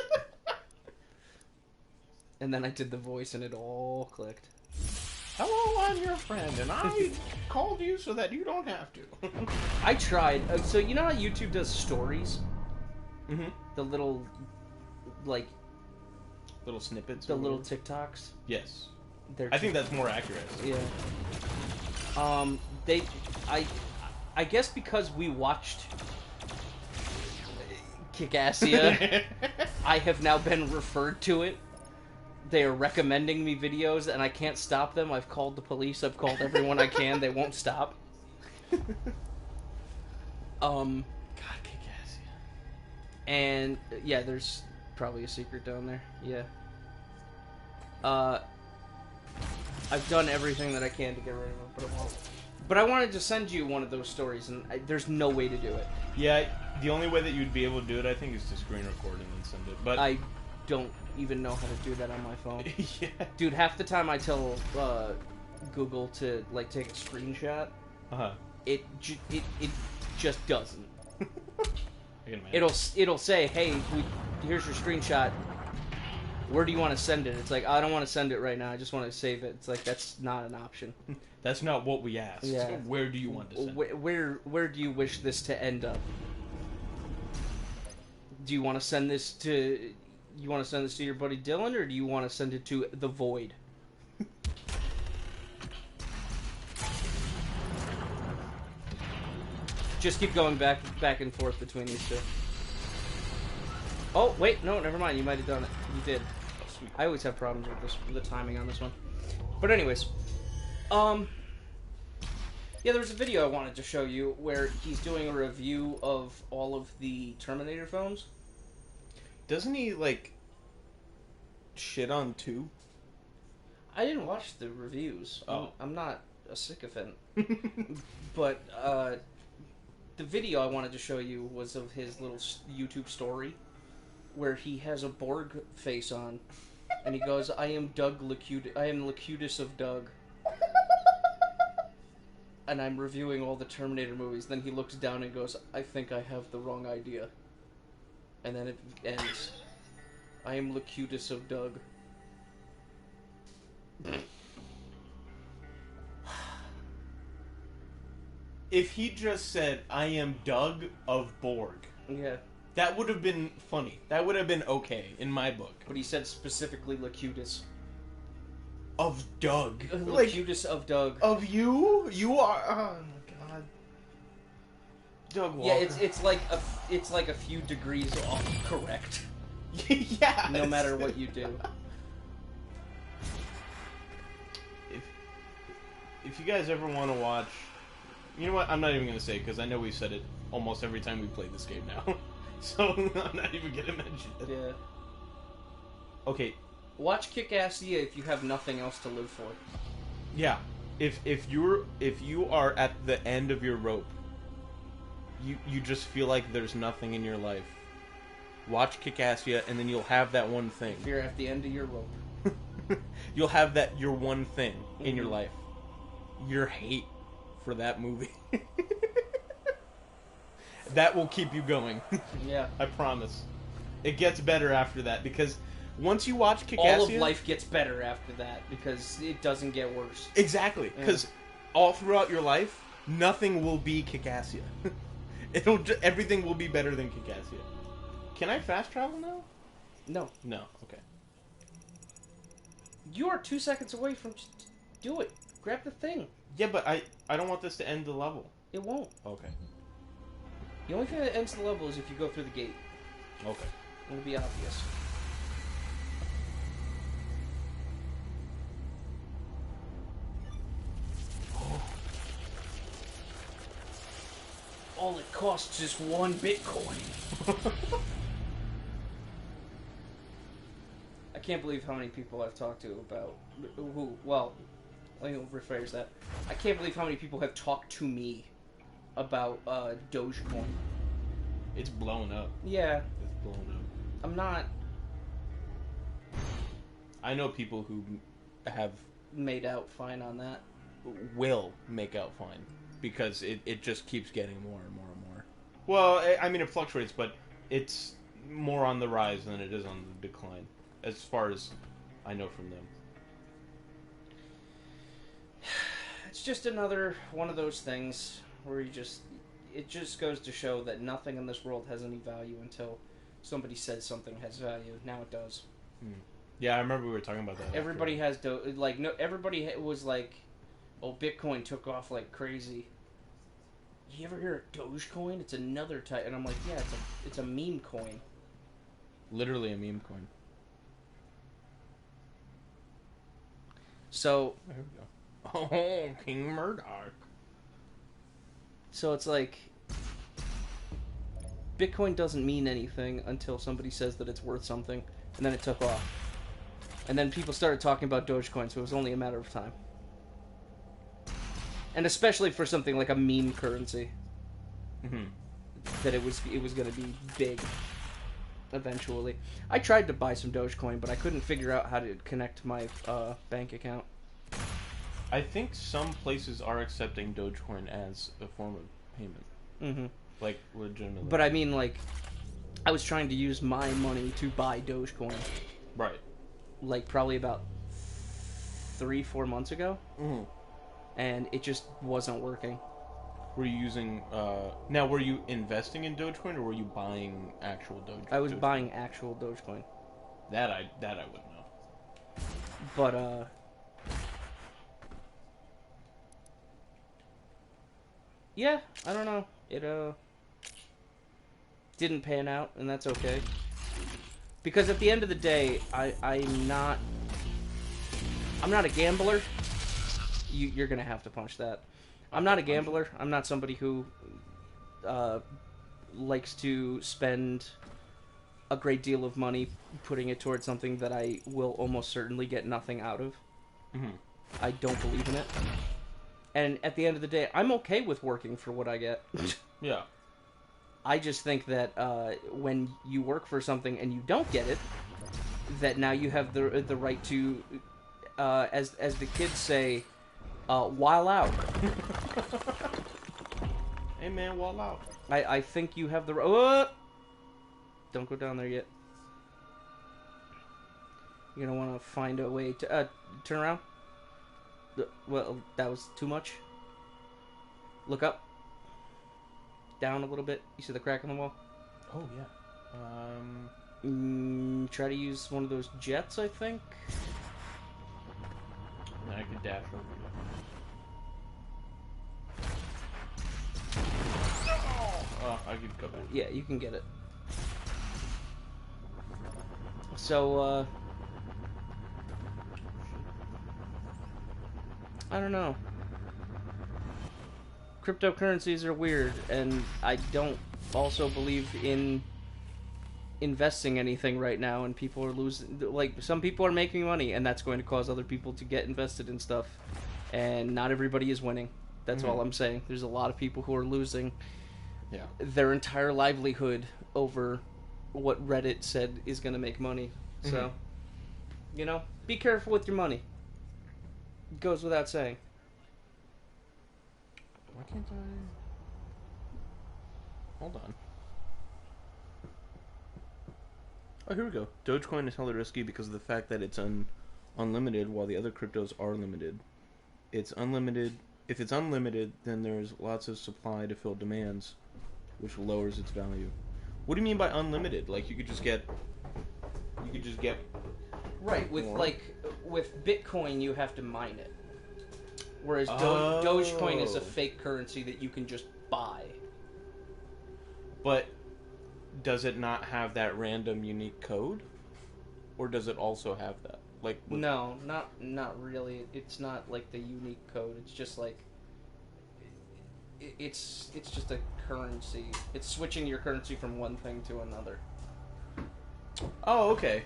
And then I did the voice, and it all clicked. Hello, I'm your friend, and I called you so that you don't have to. I tried. So you know how YouTube does stories? Mm-hmm. The little, like, Little snippets. the or little whatever? TikToks. Yes. They're I think that's more accurate. Yeah. I guess because we watched Kickassia, I have now been referred to it. They are recommending me videos, and I can't stop them. I've called the police. I've called everyone I can. They won't stop. God, Kickassia. And yeah, there's probably a secret down there. Yeah. I've done everything that I can to get rid of them, but I won't. But I wanted to send you one of those stories, and there's no way to do it. Yeah, the only way that you'd be able to do it, I think, is to screen record and then send it. But I don't even know how to do that on my phone. yeah. Dude, half the time I tell Google to like take a screenshot, Uh-huh. it just doesn't. I can imagine. It'll say, "Hey, here's your screenshot. Where do you want to send it?" It's like, I don't want to send it right now. I just want to save it. It's like, that's not an option. That's not what we asked. Yeah. Where do you want to send it? Where do you wish this to end up? Do you want to send this to your buddy Dylan, or do you want to send it to the Void? Just keep going back and forth between these two. Oh wait, no, never mind. You might have done it. You did. Oh, sweet. I always have problems with the timing on this one. But anyways, yeah, there was a video I wanted to show you where he's doing a review of all of the Terminator films. Doesn't he, like, shit on 2? I didn't watch the reviews. Oh. I'm not a sycophant. But the video I wanted to show you was of his little YouTube story where he has a Borg face on, and he goes, I am Locutus of Doug. And I'm reviewing all the Terminator movies. Then he looks down and goes, I think I have the wrong idea. And then it ends. I am Locutus of Doug. If he just said, I am Doug of Borg, Yeah. that would have been funny. That would have been okay in my book. But he said specifically Locutus. Of Doug. Like, Locutus of Doug. of you? You are... Oh, my God. Doug Walker. Yeah, it's like a few degrees off correct. yeah. No matter what you do. If you guys ever want to watch... You know what? I'm not even going to say, because I know we've said it almost every time we play this game now. So, I'm not even going to mention it. Yeah. Okay, Watch Kick-Assia if you have nothing else to live for. yeah. If you are at the end of your rope, you just feel like there's nothing in your life. Watch Kickassia, and then you'll have that one thing. If you're at the end of your rope. You'll have that your one thing in your life. Your hate for that movie. That will keep you going. Yeah. I promise. It gets better after that, because once you watch Kickassia... All of life gets better after that, because it doesn't get worse. Exactly, because all throughout your life, nothing will be Kickassia. Everything will be better than Kickassia. Can I fast travel now? No. No, okay. You are 2 seconds away from... Do it. Grab the thing. Yeah, but I don't want this to end the level. It won't. Okay. The only thing that ends the level is if you go through the gate. Okay. It'll be obvious. All it costs is 1 Bitcoin. I can't believe how many people I've talked to about let me rephrase that. I can't believe how many people have talked to me about Dogecoin. It's blown up. Yeah, It's blown up. I'm not I know people who have made out fine on that. will make out fine. because it just keeps getting more and more and more. Well, I mean, it fluctuates, but it's more on the rise than it is on the decline, as far as I know from them. It's just another one of those things where it just goes to show that nothing in this world has any value until somebody says something has value. Now it does. Yeah, I remember we were talking about that. Everybody everybody was like, "Oh, Bitcoin took off like crazy." You ever hear of Dogecoin? It's another type, and I'm like, yeah, it's a meme coin. Literally a meme coin. So There we go. Oh, King Murdoch. So it's like Bitcoin doesn't mean anything until somebody says that it's worth something, and then it took off. And then people started talking about Dogecoin, so it was only a matter of time. And especially for something like a meme currency, that it was going to be big eventually. I tried to buy some Dogecoin, but I couldn't figure out how to connect my bank account. I think some places are accepting Dogecoin as a form of payment. Mm-hmm. Like, legitimately. But I mean, like, I was trying to use my money to buy Dogecoin. Right. Like, probably about 3-4 months ago. Mm-hmm. And it just wasn't working. Were you using... Now, were you investing in Dogecoin, or were you buying actual Dogecoin? I was buying actual Dogecoin. That I wouldn't know. But, yeah, I don't know. It, didn't pan out, and that's okay. Because at the end of the day, I'm not a gambler. You're gonna have to punch that. I'm not a gambler. I'm not somebody who likes to spend a great deal of money putting it towards something that I will almost certainly get nothing out of. Mm-hmm. I don't believe in it. And at the end of the day, I'm okay with working for what I get. Yeah. I just think that when you work for something and you don't get it, that now you have the right to, as the kids say, while out. Hey man, wall out. I think you have the right. Don't go down there yet. You're gonna want to find a way to turn around. Well, that was too much. Look up. Down a little bit. You see the crack in the wall? Oh yeah. Try to use one of those jets, I think. And I could dash over you. Oh, I could go back. Yeah, you can get it. So, I don't know. Cryptocurrencies are weird, and I don't also believe in investing anything right now, and people are losing. Like, some people are making money, and that's going to cause other people to get invested in stuff, and not everybody is winning. That's all I'm saying. There's a lot of people who are losing their entire livelihood over what Reddit said is going to make money. So, you know, be careful with your money. It goes without saying. Why can't I... Hold on. Oh, here we go. Dogecoin is hella risky because of the fact that it's unlimited, while the other cryptos are limited. It's unlimited. If it's unlimited, then there's lots of supply to fill demands, which lowers its value. What do you mean by unlimited? Like, you could just get... Right, with more? like with Bitcoin you have to mine it. Whereas Oh. Dogecoin is a fake currency that you can just buy. But does it not have that random unique code? Or does it also have that? Like No, not really. It's not like the unique code. It's just like it's just a currency. It's switching your currency from one thing to another. Oh, okay.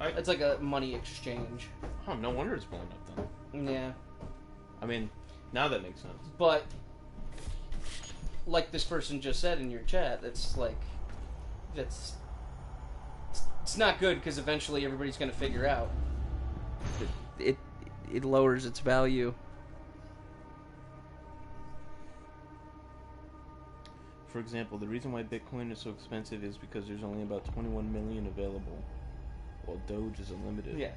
It's like a money exchange. Oh, no wonder it's blowing up then. Yeah. I mean, now that makes sense. But like this person just said in your chat, it's not good because eventually everybody's going to figure out it lowers its value. for example, the reason why Bitcoin is so expensive is because there's only about 21 million available, while Doge is unlimited. Yeah.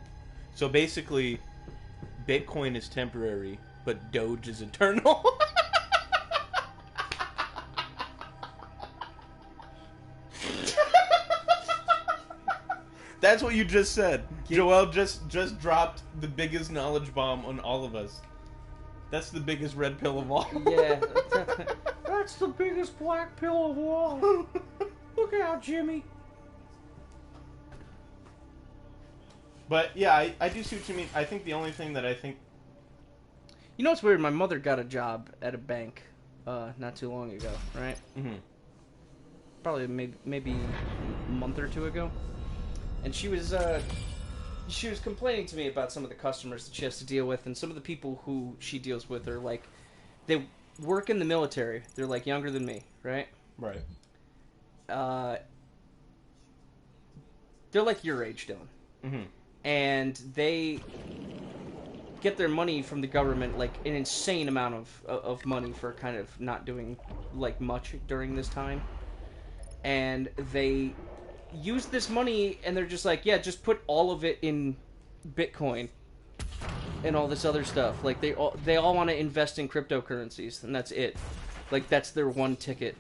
So basically, Bitcoin is temporary, but Doge is eternal. That's what you just said. Joel just dropped the biggest knowledge bomb on all of us. That's the biggest red pill of all. Yeah. That's the biggest black pill of all. Look out, Jimmy. But yeah, I do see what you mean. I think the only thing that I think... You know what's weird? My mother got a job at a bank not too long ago, right? Mhm. Probably maybe a month or two ago. And she was complaining to me about some of the customers that she has to deal with, and some of the people who she deals with are like, they work in the military. They're like younger than me, right? Right. They're like your age, Dylan. Mm-hmm. And they get their money from the government, like an insane amount of money for kind of not doing like much during this time. And they use this money, and they're just like, yeah, just put all of it in Bitcoin and all this other stuff. Like they all want to invest in cryptocurrencies, and that's it. Like that's their one ticket.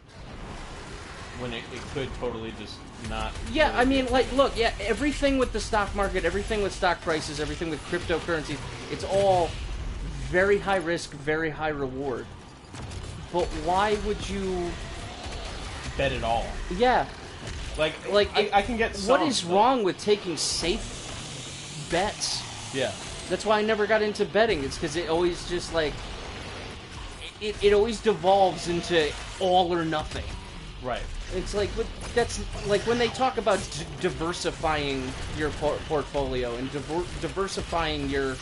When it could totally just not... Yeah, really I mean, like, look, yeah, everything with the stock market, everything with stock prices, everything with cryptocurrencies, it's all very high risk, very high reward. But why would you... bet it all. Yeah. Like I can get some, what is but- wrong with taking safe bets? Yeah. That's why I never got into betting. It's because it always just, like... It always devolves into all or nothing. Right. It's like that's like when they talk about diversifying your portfolio and diversifying your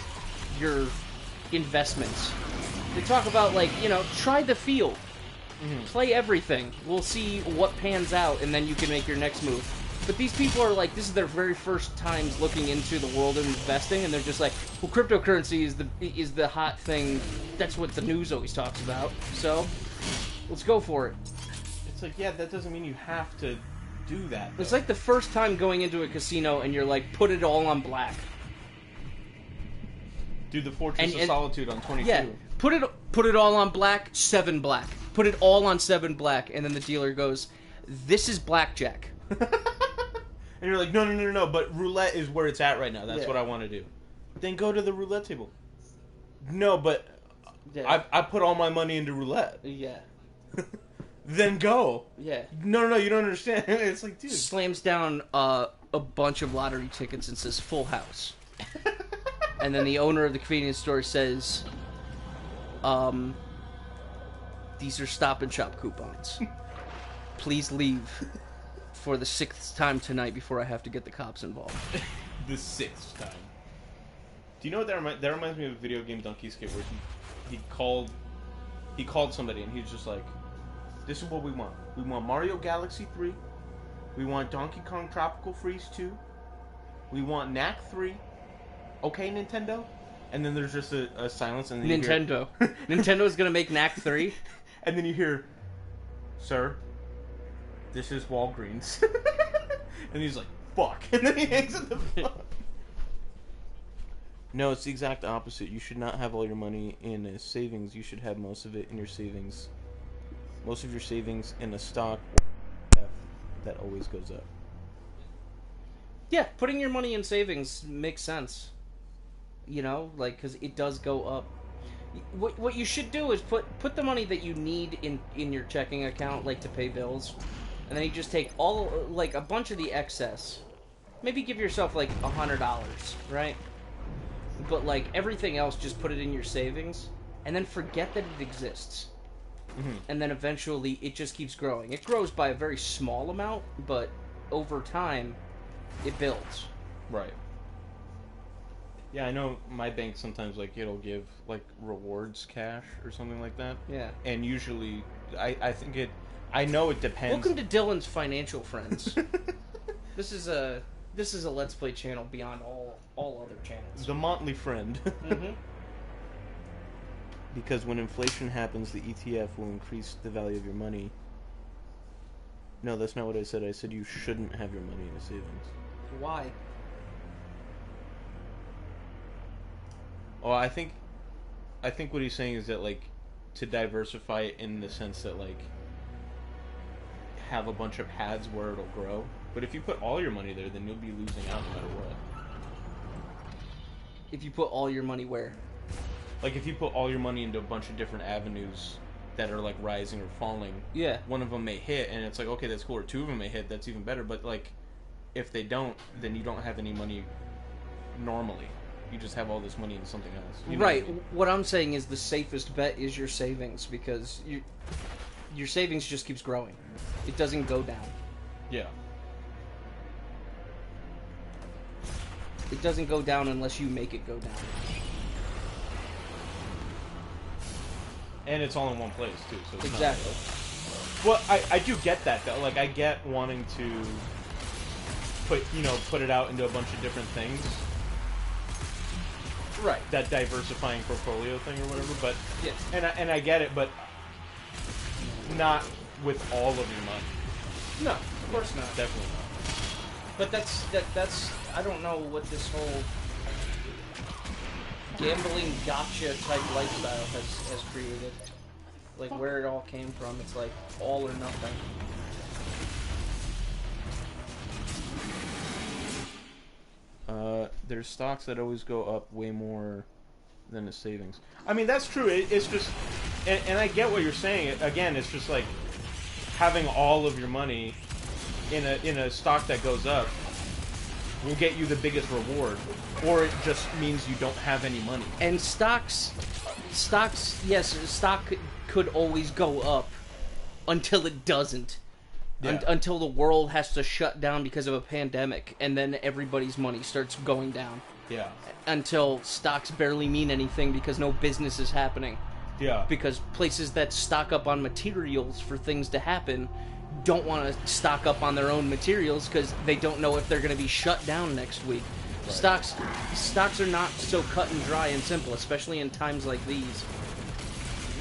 investments. They talk about, like, you know, try the field, play everything. We'll see what pans out, and then you can make your next move. But these people are like, this is their very first times looking into the world of investing, and they're just like, well, cryptocurrency is the hot thing. That's what the news always talks about. So let's go for it. It's like, yeah, that doesn't mean you have to do that. It's though. like the first time going into a casino and you're like, put it all on black. do the Fortress and- of Solitude on 22. Yeah, put it all on black, 7 black. Put it all on 7 black, and then the dealer goes, this is blackjack. And you're like, no, but roulette is where it's at right now. That's Yeah. what I want to do. Then go to the roulette table. No, but Yeah. I put all my money into roulette. Yeah. Then go. Yeah. No, you don't understand. It's like, dude. Slams down a bunch of lottery tickets and says, full house. And then the owner of the convenience store says, these are Stop and Shop coupons. Please leave for the 6th time tonight before I have to get the cops involved. The 6th time. Do you know what that reminds me of a video game Donkey Skip where he called somebody and he was just like, this is what we want. We want Mario Galaxy 3. We want Donkey Kong Tropical Freeze 2. We want Knack 3. Okay, Nintendo? And then there's just a silence and then you hear, Nintendo. Nintendo's gonna make Knack 3? and then you hear, sir, this is Walgreens. And he's like, fuck. And then he hangs up the phone. No, it's the exact opposite. You should not have all your money in a savings. You should have most of it in your savings. Most of your savings in a stock that always goes up. Yeah, putting your money in savings makes sense. You know, like, because it does go up. What you should do is put the money that you need in your checking account, like, to pay bills. And then you just take a bunch of the excess. Maybe give yourself, like, $100, right? But, like, everything else, just put it in your savings. And then forget that it exists. Mm-hmm. And then eventually it just keeps growing. It grows by a very small amount, but over time, it builds. Right. Yeah, I know my bank sometimes, like, it'll give, like, rewards cash or something like that. Yeah. And usually, I know it depends. Welcome to Dylan's Financial Friends. This is a Let's Play channel beyond all other channels. The Motley Friend. Mm-hmm. Because when inflation happens, the ETF will increase the value of your money. No, that's not what I said. I said you shouldn't have your money in a savings. Why? Oh, I think what he's saying is that, like, to diversify it in the sense that, like, have a bunch of paths where it'll grow. But if you put all your money there, then you'll be losing out no matter what. If you put all your money where? Like, if you put all your money into a bunch of different avenues that are, like, rising or falling, Yeah. one of them may hit, and it's like, okay, that's cool. Or two of them may hit, that's even better. But, like, if they don't, then you don't have any money normally. You just have all this money in something else. You know Right. what I mean? What I'm saying is the safest bet is your savings, because your savings just keeps growing. It doesn't go down. Yeah. It doesn't go down unless you make it go down. And it's all in one place, too. So it's Exactly. Well, I do get that, though. Like, I get wanting to put it out into a bunch of different things. Right. That diversifying portfolio thing or whatever, but... Yeah. And I get it, but not with all of your money. No, of course not. Definitely not. But that's I don't know what this whole gambling gotcha type lifestyle has created. Like where it all came from. It's like all or nothing. There's stocks that always go up way more than the savings. I mean, that's true. It's just... And I get what you're saying. Again, it's just like having all of your money in a stock that goes up will get you the biggest reward, or it just means you don't have any money. And stocks, yes, stock could always go up until it doesn't. Yeah. Until the world has to shut down because of a pandemic, and then everybody's money starts going down. Yeah. Until stocks barely mean anything because no business is happening. Yeah. Because places that stock up on materials for things to happen don't want to stock up on their own materials because they don't know if they're going to be shut down next week. Right. Stocks are not so cut and dry and simple, especially in times like these.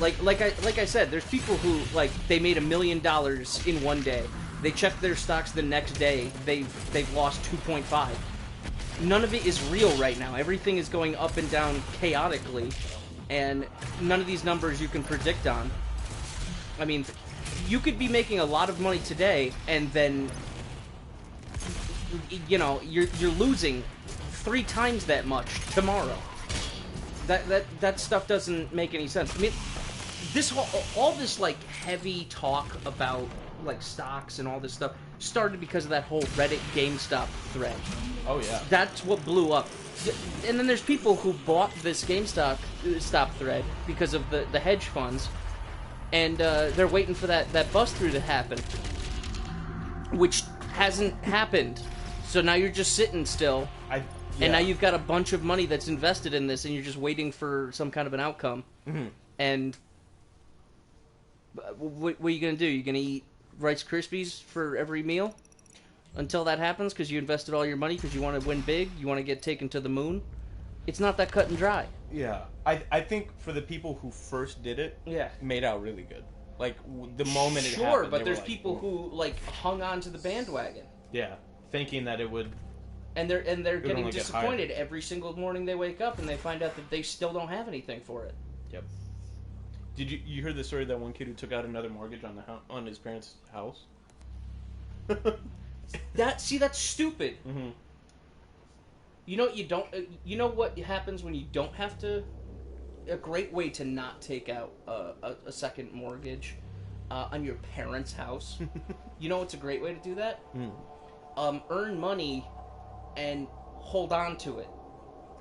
Like I said, there's people who, like, they made $1 million in one day. They check their stocks the next day. They've lost 2.5. None of it is real right now. Everything is going up and down chaotically, and none of these numbers you can predict on. I mean, you could be making a lot of money today, and then you're losing 3 times that much tomorrow. That stuff doesn't make any sense. I mean, all this like heavy talk about like stocks and all this stuff started because of that whole Reddit GameStop thread. Oh yeah. That's what blew up. And then there's people who bought this GameStop thread because of the hedge funds, and they're waiting for that bust through to happen, which hasn't happened. So now you're just sitting still. And now you've got a bunch of money that's invested in this, and you're just waiting for some kind of an outcome. Mm-hmm. And what are you going to do? You're going to eat Rice Krispies for every meal until that happens because you invested all your money because you want to win big? You want to get taken to the moon? It's not that cut and dry. Yeah. I think for the people who first did it, made out really good. Like, the moment it happened. Sure, but there's people who, like, hung on to the bandwagon. Yeah. Thinking that it would... And they're getting disappointed every single morning they wake up and they find out that they still don't have anything for it. Yep. Did you heard the story of that one kid who took out another mortgage on his parents' house? That's stupid. Mm-hmm. You know what happens when you don't have to. A great way to not take out a second mortgage on your parents' house. You know what's a great way to do that? Earn money and hold on to it.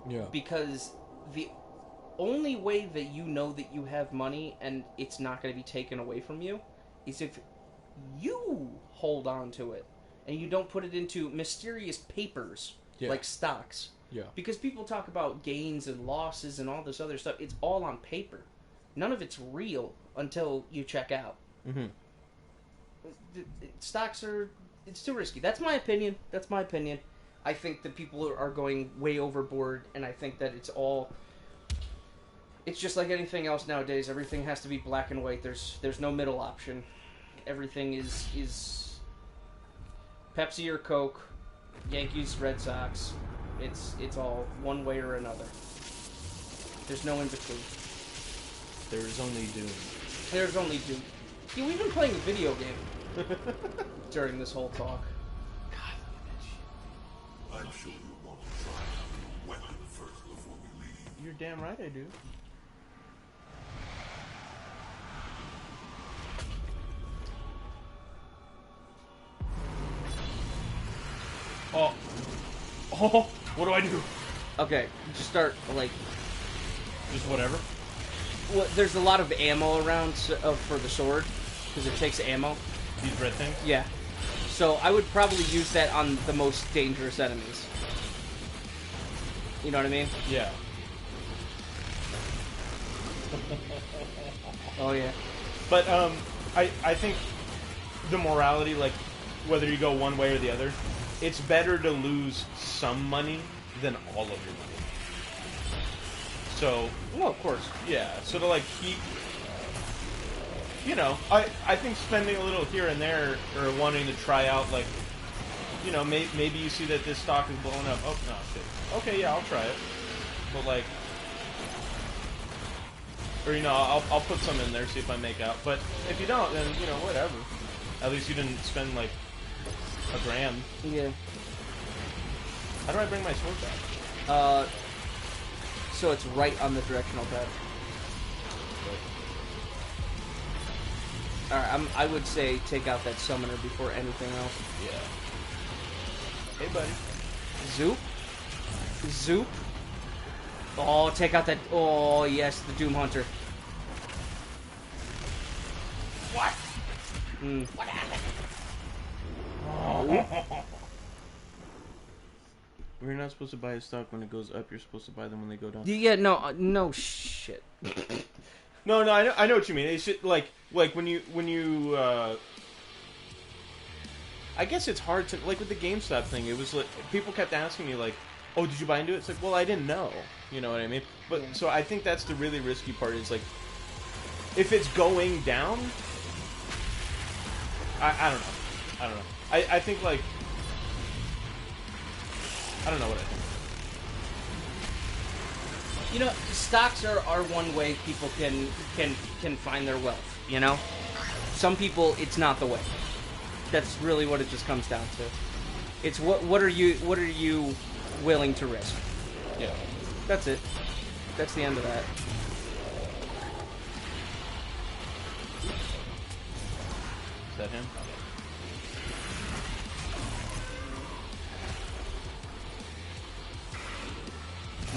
Yeah. Because the only way that you know that you have money and it's not going to be taken away from you is if you hold on to it and you don't put it into mysterious papers like stocks. Yeah. Because people talk about gains and losses and all this other stuff. It's all on paper. None of it's real until you check out. Mm-hmm. Stocks it's too risky. That's my opinion. I think that people are going way overboard, and I think that it's just like anything else nowadays. Everything has to be black and white. There's no middle option. Everything is Pepsi or Coke, Yankees, Red Sox. It's all one way or another. There's no in between. There is only Doom. There's only Doom. Yeah, we've been playing a video game during this whole talk. I'm sure you want to try out your weapon first before we leave. You're damn right I do. Oh. Oh, what do I do? Okay, just start, like... Just whatever? Well, there's a lot of ammo around for the sword, because it takes ammo. These red things? Yeah. So I would probably use that on the most dangerous enemies. You know what I mean? Yeah. Oh, yeah. But, I think the morality, like, whether you go one way or the other, it's better to lose some money than all of your money. So, Well, of course. yeah, so to, like, keep, you know, I think spending a little here and there, or wanting to try out, like, you know, maybe you see that this stock is blowing up. Oh, no, shit. Okay, yeah, I'll try it. But, like, or, you know, I'll put some in there, see if I make out. But if you don't, then, you know, whatever. At least you didn't spend, like, $1,000. Yeah. How do I bring my sword back? So it's right on the directional pad. Alright, I would say take out that summoner before anything else. Yeah. Hey, buddy. Zoop. Zoop. Oh, take out that... Oh, yes, the Doom Hunter. What? Mm. What happened? We're not supposed to buy a stock when it goes up. You're supposed to buy them when they go down. Yeah, no shit. No, I know what you mean. It's just, like when you I guess it's hard to, like, with the GameStop thing, it was like, people kept asking me, like, oh, did you buy into it? It's like, well, I didn't know. You know what I mean? But, so I think that's the really risky part, is, like, if it's going down, I don't know. I think, like, I don't know what I think. You know, stocks are one way people can find their wealth, you know? Some people, it's not the way. That's really what it just comes down to. It's what are you willing to risk? Yeah. That's it. That's the end of that. Is that him?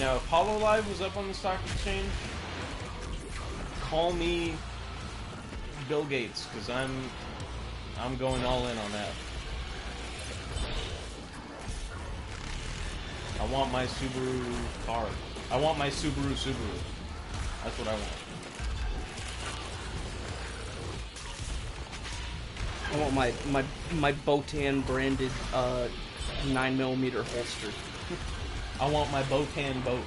Now, if HoloLive was up on the stock exchange, call me Bill Gates, because I'm going all in on that. I want my Subaru car. I want my Subaru. That's what I want. I want my Botan branded 9mm holster. I want my Botan boat.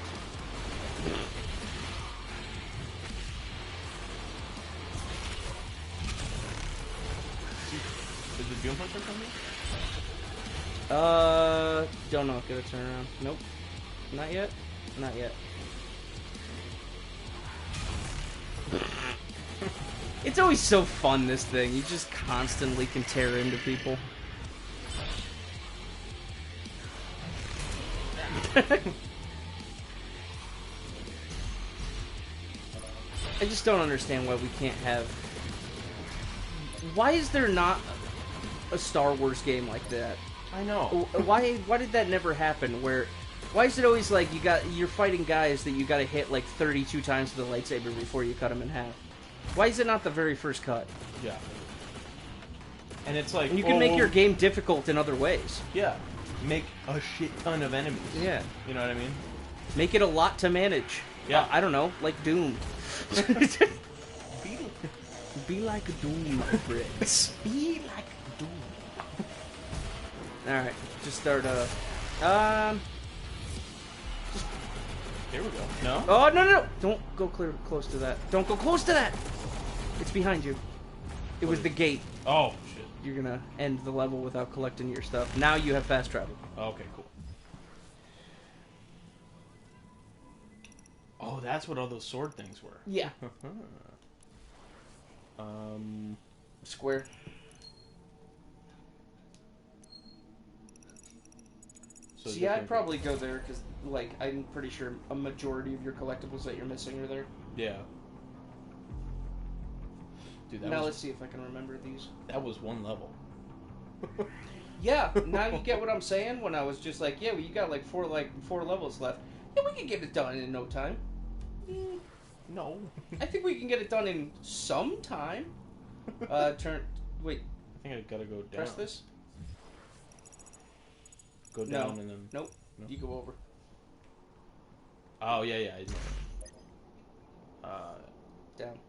Did the Doom Hunter come in? Don't know. Get a turn around. Nope. Not yet. Not yet. It's always so fun, this thing. You just constantly can tear into people. I just don't understand why we can't have... Why is there not a Star Wars game like that? I know. Why did that never happen? Why is it always like you're fighting guys that you gotta hit like 32 times with a lightsaber before you cut them in half? Why is it not the very first cut? Yeah. And it's like... And you can make your game difficult in other ways. Yeah. Make a shit ton of enemies. Yeah. You know what I mean? Make it a lot to manage. Yeah. I don't know, like Doom. Be like a Doom, my friends. Be like a Doom. Alright, just start, Here we go. No? Oh, no! Don't go close to that. Don't go close to that! It's behind you. It was the gate. Oh, shit. you're gonna end the level without collecting your stuff. Now you have fast travel. Okay, cool. Oh, that's what all those sword things were. Yeah. Square. So See, I'd definitely- probably go there because, like, I'm pretty sure a majority of your collectibles that you're missing are there. Yeah. Dude, Now let's see if I can remember these. that was one level. Yeah, now you get what I'm saying. When I was just like, yeah, well, you got like four levels left. Yeah, we can get it done in no time. No. I think we can get it done in some time. Wait, I think I gotta go down. press this. Go No. down and then. Nope. No? You go over. Oh yeah, I know. Down.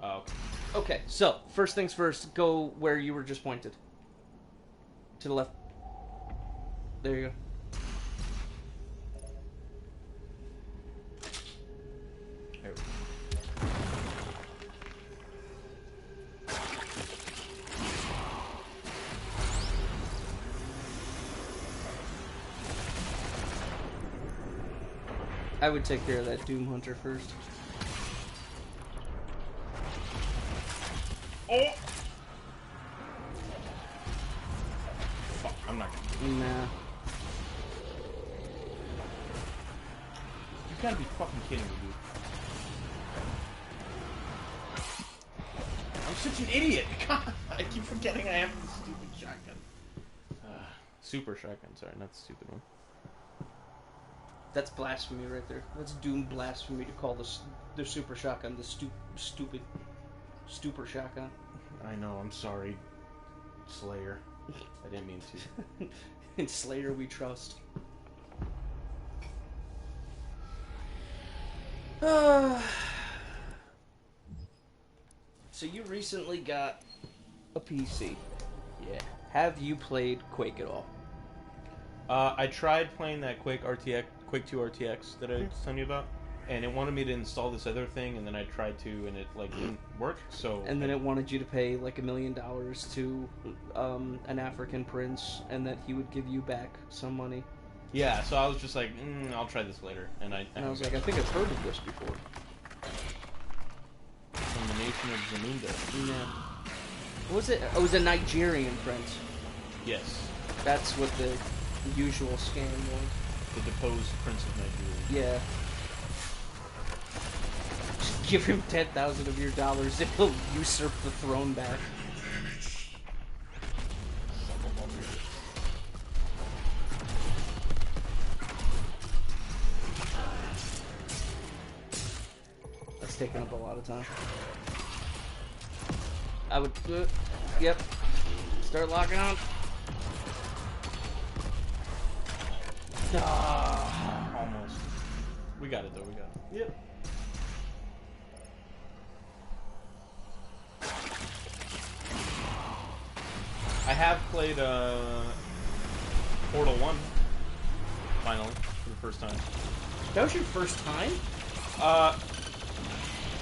Oh, okay. Okay, so first things first. Go where you were just pointed. To the left. There you go. There we go. I would take care of that Doom Hunter first. Oh! Fuck, I'm not gonna. Nah. You gotta be fucking kidding me, dude. I'm such an idiot. God, I keep forgetting I have this stupid shotgun. Super shotgun, sorry, not the stupid one. That's blasphemy right there. That's Doom blasphemy to call the super shotgun the stupid stupor shotgun. I know, I'm sorry, Slayer. I didn't mean to. In Slayer we trust. So you recently got a PC. Yeah. Have you played Quake at all? I tried playing that Quake 2 RTX that I was telling you about, and it wanted me to install this other thing, and then I tried to, and it like didn't work. So And then it wanted you to pay like $1 million to an African prince, and that he would give you back some money. yeah, so I was just like, I'll try this later, and I was like, I think I've heard of this before. from the nation of Zamunda. Yeah. What was it? Oh, it was a Nigerian prince. Yes, That's what the usual scam was. the deposed prince of Nigeria. Yeah. Just give him 10,000 of your dollars and he'll usurp the throne back. That's taking up a lot of time. I would do it. Yep. Start locking on. Almost. We got it though. We got it. Yep. I have played Portal 1 finally for the first time. That was your first time?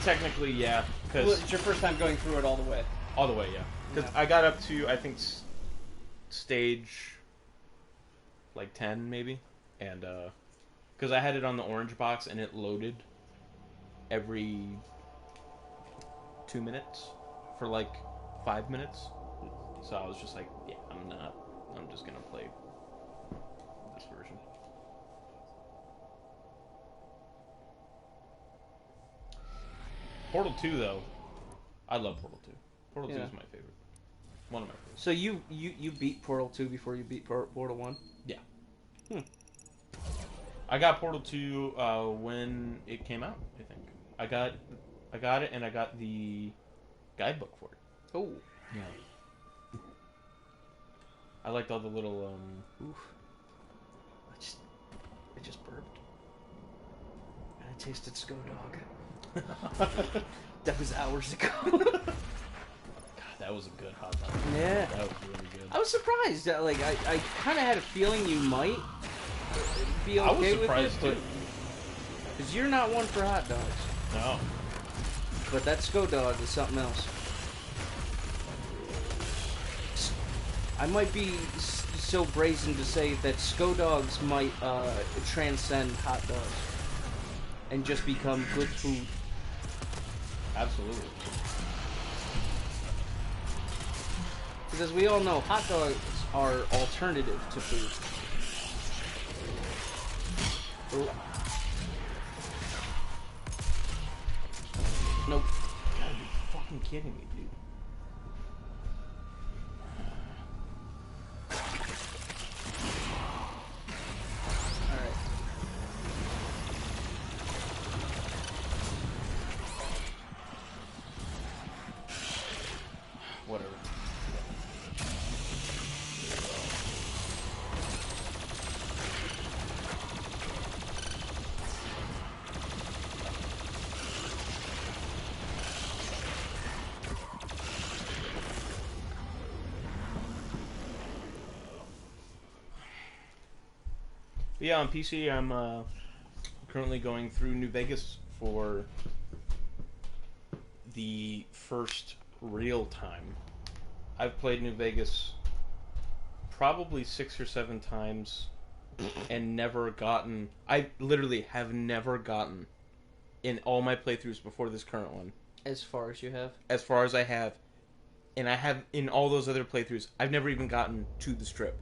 Technically, yeah, Well, because it's your first time going through it all the way. all the way, yeah. Because Yeah. I got up to I think stage like 10 maybe, and because I had it on the orange box and it loaded every 2 minutes for like 5 minutes. So I was just like, yeah, I'm just gonna play this version. Portal 2 though, I love Portal 2. Portal 2 Yeah. is my favorite. One of my favorites. So you beat Portal 2 before you beat Portal 1? Yeah. Hmm. I got Portal 2 when it came out, I think. I got it and I got the guidebook for it. Oh. Yeah. I liked all the little Oof. I just burped. And I tasted Sko Dog. That was hours ago. God, that was a good hot dog. Yeah. That was really good. I was surprised. Like, I kind of had a feeling you might be I was okay with it, surprised, but... too. Because you're not one for hot dogs. No. But that Sko Dog is something else. I might be so brazen to say that Skodogs might transcend hot dogs and just become good food. Absolutely. Because as we all know, hot dogs are alternative to food. Nope. You gotta be fucking kidding me, dude. Alright. Whatever. But yeah, on PC, I'm currently going through New Vegas for the first real time. I've played New Vegas probably 6 or 7 times and never gotten... I literally have never gotten, in all my playthroughs before this current one, As far as you have. as far as I have, and I have in all those other playthroughs, I've never even gotten to the Strip.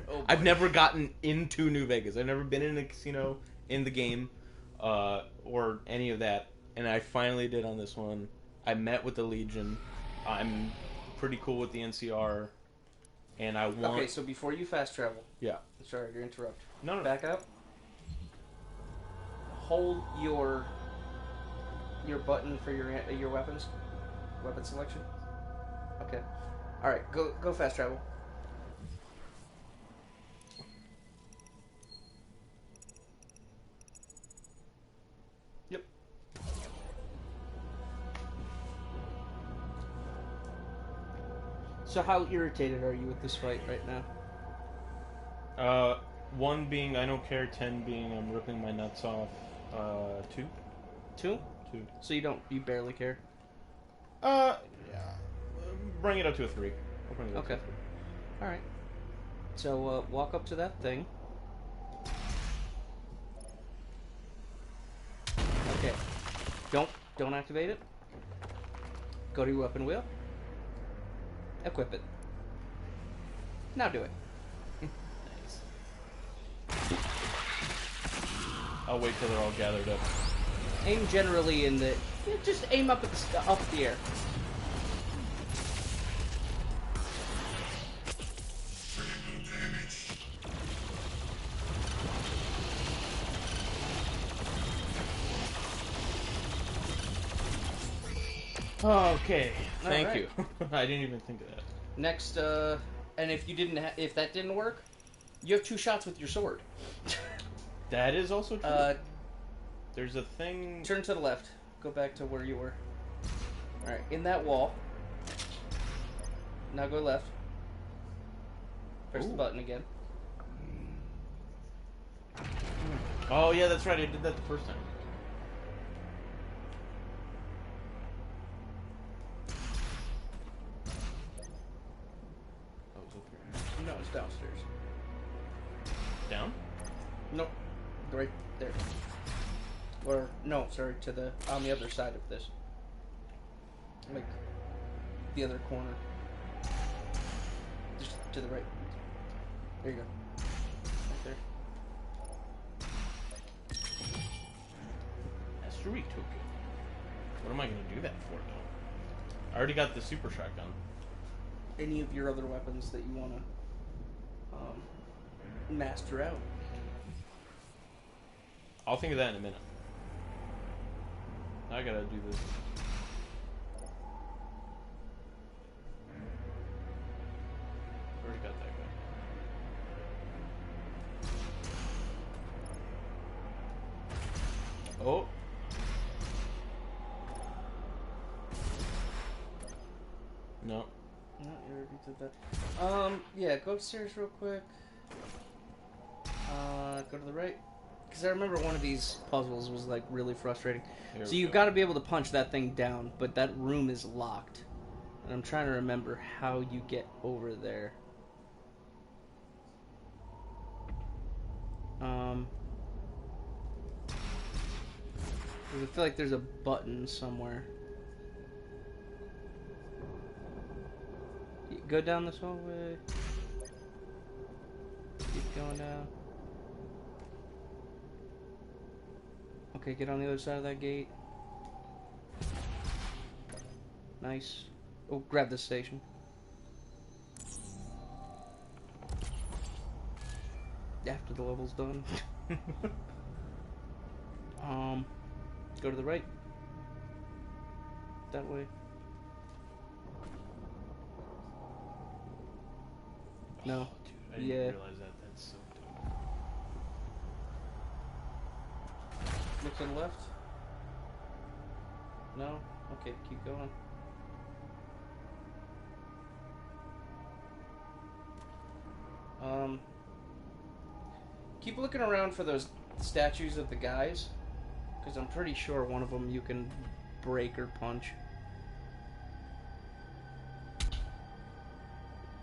Oh, I've boy. never gotten into New Vegas. I've never been in a casino in the game, or any of that. And I finally did on this one. I met with the Legion. I'm pretty cool with the NCR, and I want. Okay, so before you fast travel, Yeah. sorry to interrupt. No. Back up. Hold your button for your weapons, weapon selection. Okay. All right, go fast travel. Yep. So how irritated are you with this fight right now? 1 being I don't care. 10 being I'm ripping my nuts off. 2. 2? 2. So you barely care. Yeah. Bring it up to a 3. I'll bring it up Okay. to a 3. All right. So walk up to that thing. Okay. Don't activate it. Go to your weapon wheel. Equip it. Now do it. Nice. I'll wait till they're all gathered up. Aim generally in the. Just aim up at the air. Okay. Thank Alright. you. I didn't even think of that. Next, and if you didn't, if that didn't work, you have 2 shots with your sword. That is also true. There's a thing. Turn to the left. Go back to where you were. All right, in that wall. Now go left. Press the Ooh. button again. Oh yeah, that's right. I did that the first time. Oh, it's up here. No, it's downstairs. Down? Nope, right there. Or no, sorry, on the other side of this. Like the other corner. Just to the right. There you go. Right there. Mastery token. What am I gonna do that for though? I already got the super shotgun. Any of your other weapons that you wanna master out. I'll think of that in a minute. I gotta do this. Already got that guy. Oh. No. No, you already did that. Yeah, go upstairs real quick. Go to the right. Because I remember one of these puzzles was like really frustrating. Here So we you've go. got to be able to punch that thing down, but that room is locked. And I'm trying to remember how you get over there. I feel like there's a button somewhere. Go down this hallway. Keep going down. Okay, get on the other side of that gate. Nice. Oh, grab the station. After the level's done. Go to the right. That way. No. Oh, dude, I didn't Yeah. realize that. That's so dumb. Look to the left. No? Okay, keep going. Keep looking around for those statues of the guys, because I'm pretty sure one of them you can break or punch.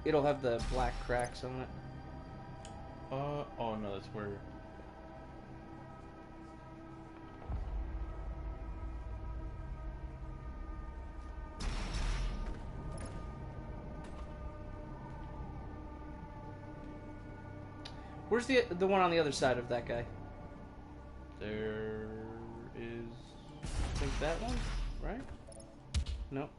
It'll have the black cracks on it. Oh no, that's where. Where's the one on the other side of that guy? There is. I think that one, right? Nope.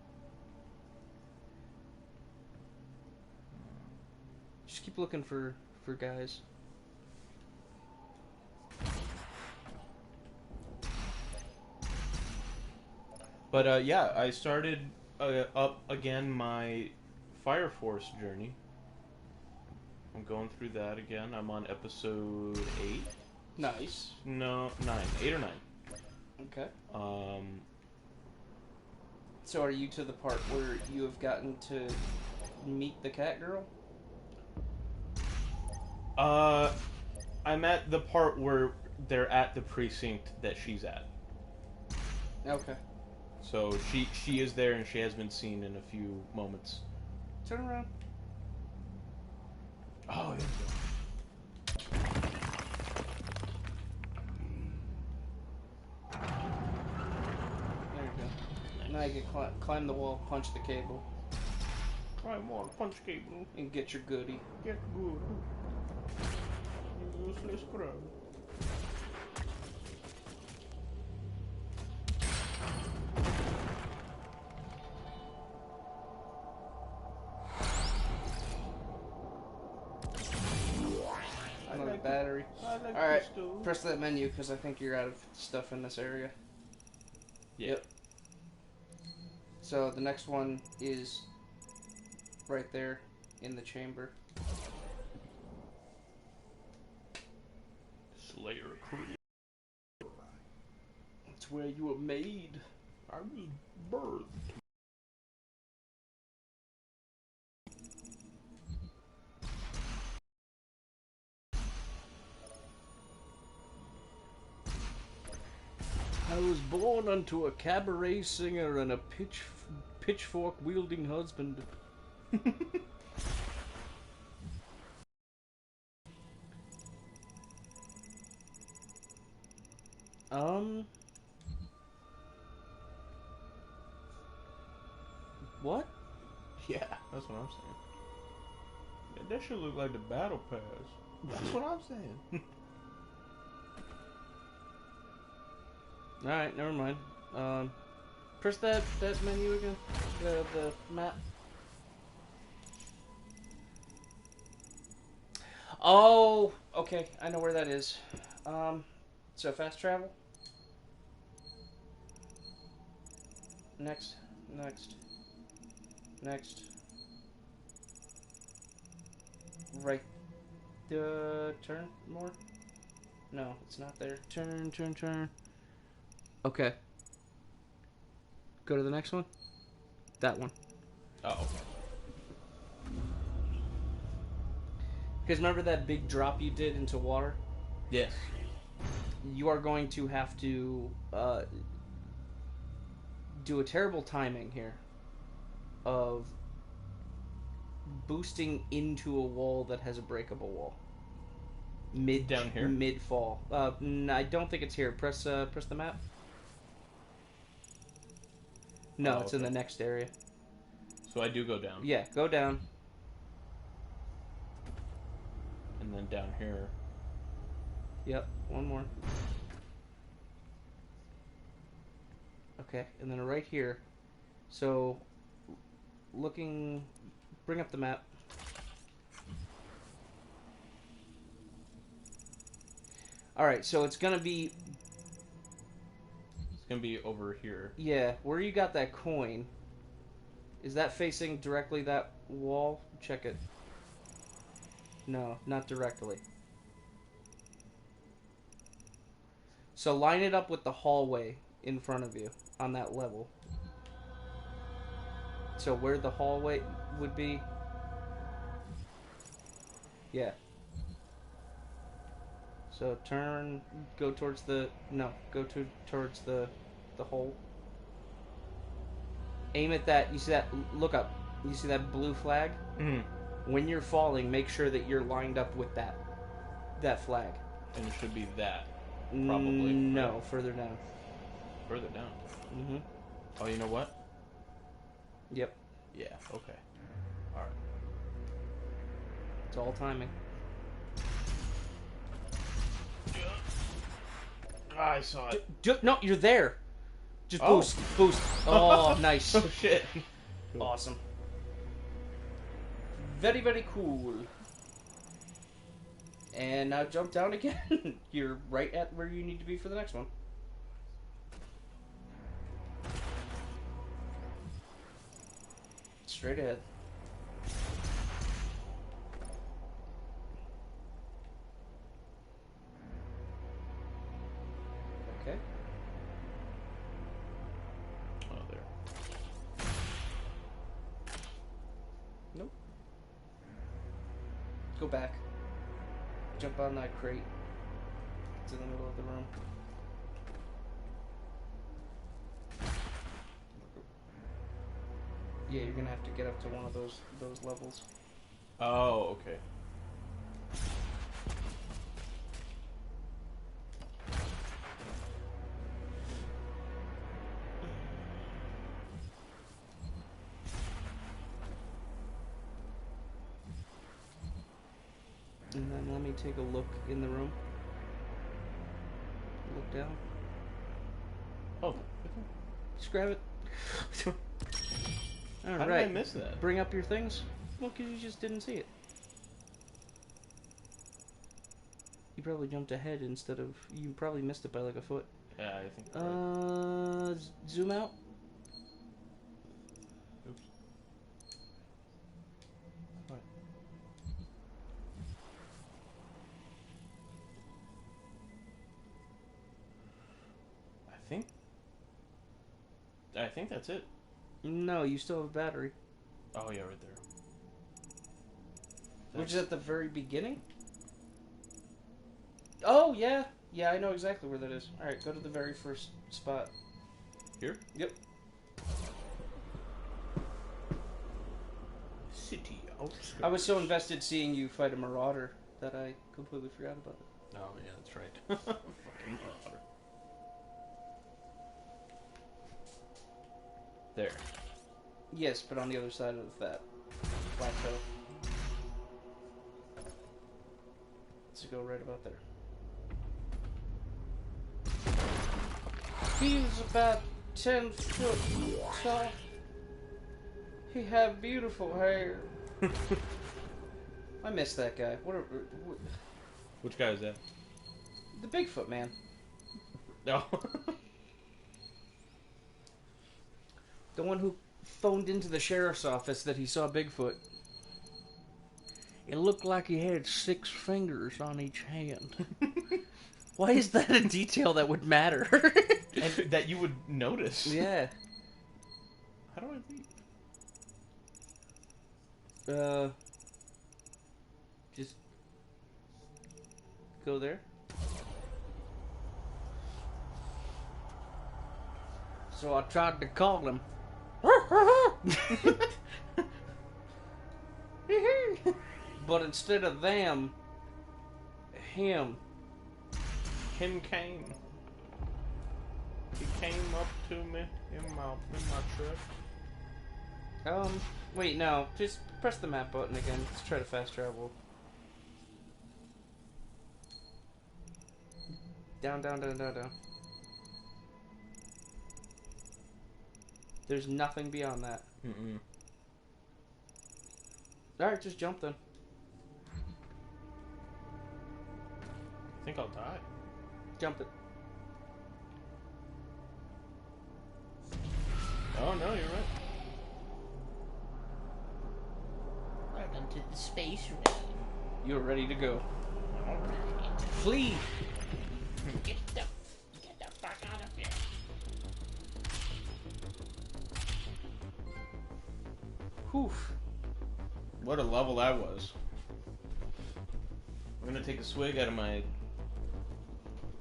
Just keep looking for guys. But yeah, I started up again my Fire Force journey. I'm going through that again. I'm on episode 8. Nice. No, 9. 8 or 9. Okay. Um, So are you to the part where you have gotten to meet the cat girl? I'm at the part where they're at the precinct that she's at. Okay. So she is there and she has been seen in a few moments. Turn around. Oh, yeah. There you go. Now you can climb the wall, punch the cable, Climb on, punch cable, and get your goodie. get good. Useless crowd. Another battery. I like Alright, pistol. press that menu because I think you're out of stuff in this area. Yep. So the next one is right there in the chamber. Slayer Creed. It's where you were made. I was birthed. I was born unto a cabaret singer and a pitchfork wielding husband. What? Yeah, that's what I'm saying. Yeah, that should look like the battle pass. That's what I'm saying. Alright, never mind. Press that menu again. The map. Oh, okay. I know where that is. So fast travel. Next. Right. Turn more? No, it's not there. Turn. Okay. Go to the next one. That one. Oh, okay. Because remember that big drop you did into water? Yes. You are going to have to do a terrible timing here. of boosting into a wall that has a breakable wall. Down here? Mid fall. I don't think it's here. Press the map. No, Oh, it's in okay. the next area. So I do go down. Yeah, go down. And then down here. Yep, one more. Okay, and then right here. So, looking... Bring up the map. Alright, so it's gonna be... It's gonna be over here. Yeah, where you got that coin. Is that facing directly that wall? Check it. No, not directly. So line it up with the hallway in front of you on that level. So where the hallway would be. Yeah. So turn, go towards the, no, go towards the hole. Aim at that, you see that, look up, you see that blue flag? Mm-hmm. When you're falling, make sure that you're lined up with that flag. And it should be that. Probably. No, right? further down. Further down. Mm-hmm. Oh, you know what? Yep. Yeah, okay. Alright. It's all timing. I saw it. No, you're there. Just Oh. boost. Oh, nice. Oh, shit. Cool. Awesome. Very, very cool. And now jump down again. You're right at where you need to be for the next one. Straight ahead. Okay. Oh, there. Nope. Go back. Jump on that crate. It's in the middle of the room. Yeah, you're gonna have to get up to one of those levels. Oh, okay. And then let me take a look in the room. Look down. Oh, Just grab it. how did I Alright. miss that? Bring up your things. Well, because you just didn't see it. You probably jumped ahead instead of... You probably missed it by like a foot. Yeah, I think you're right. Zoom out. Oops. I think that's it. No, you still have a battery. Oh, yeah, right there. Which is at the very beginning? Oh, yeah. Yeah, I know exactly where that is. Alright, go to the very first spot. Here? Yep. City outskirts. I was so invested seeing you fight a marauder that I completely forgot about it. Oh, yeah, that's right. Fucking marauder. There. Yes, but on the other side of that plateau. Let's go right about there. He was about 10 foot tall. He had beautiful hair. I miss that guy. What Which guy is that? the Bigfoot man. No. The one who phoned into the sheriff's office that he saw Bigfoot. It looked like he had 6 fingers on each hand. Why is that a detail that would matter? And that you would notice. Yeah. How do I leave? Just go there. So I tried to call him. But instead of them, him. Him came. He came up to me in my truck. Wait, no. Just press the map button again. Let's try to fast travel. Down, down, down, down, down. There's nothing beyond that. Mm-mm. Alright, just jump then. I think I'll die. Jump it. Oh no, you're right. Welcome to the space raid. You're ready to go. Alright. Flee! Get the fuck out of here. Whew. What a level that was. I'm gonna take a swig out of my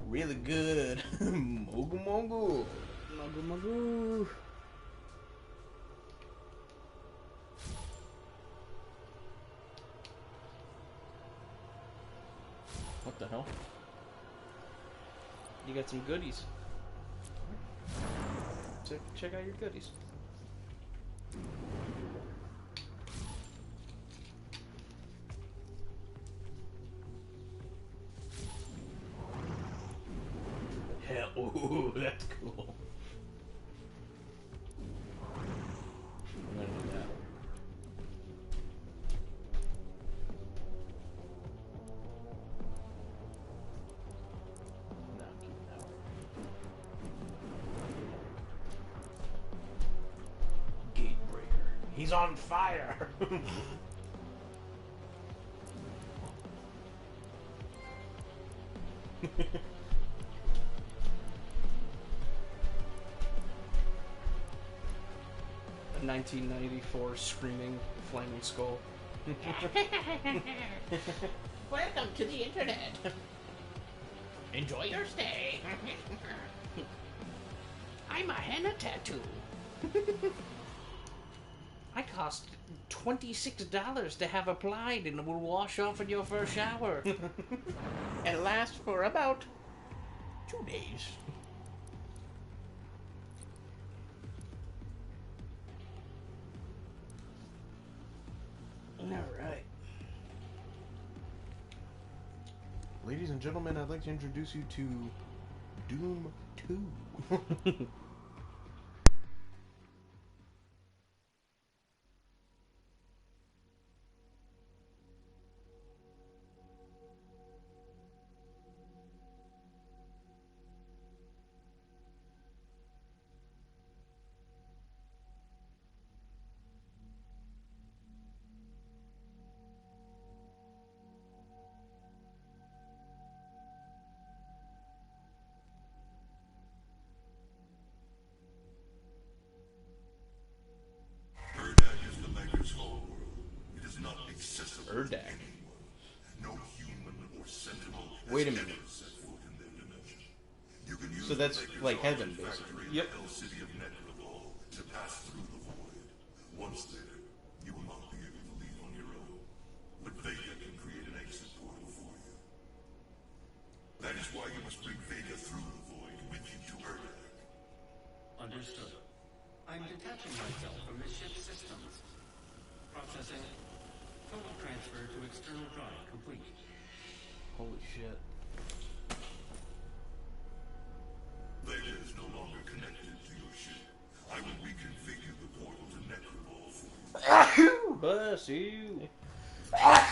really good Mogu Mogu. Magu magu. What the hell? You got some goodies. Check out your goodies. Hell, ooh, that's cool. I'm gonna do that. No, keep it that way. Gatebreaker. He's on fire! 1994 screaming flaming skull. Welcome to the internet. Enjoy your stay. I'm a henna tattoo. I cost $26 to have applied and it will wash off in your first shower. It lasts for about 2 days. Alright. Ladies and gentlemen, I'd like to introduce you to Doom 2. Erdak is the Maker's home world. It is not accessible to Erdak. anyone. No human or sentinel has Wait a minute. ever set foot in their dimension. You can use So that's the Maker's like heaven, artifactory basically. in Yep. the Hell City of Necroball to pass through the void. Once there, you will not be able to leave on your own. But Vega can create an exit portal for you. That is why you must bring Vega through the void with you to Erdak. Understood. I'm detaching myself from the ship's systems. Processing. Total transfer to external drive complete. Holy shit. Vega is no longer connected to your ship. I will reconfigure the portal to Necroball for you. Bless you. Thank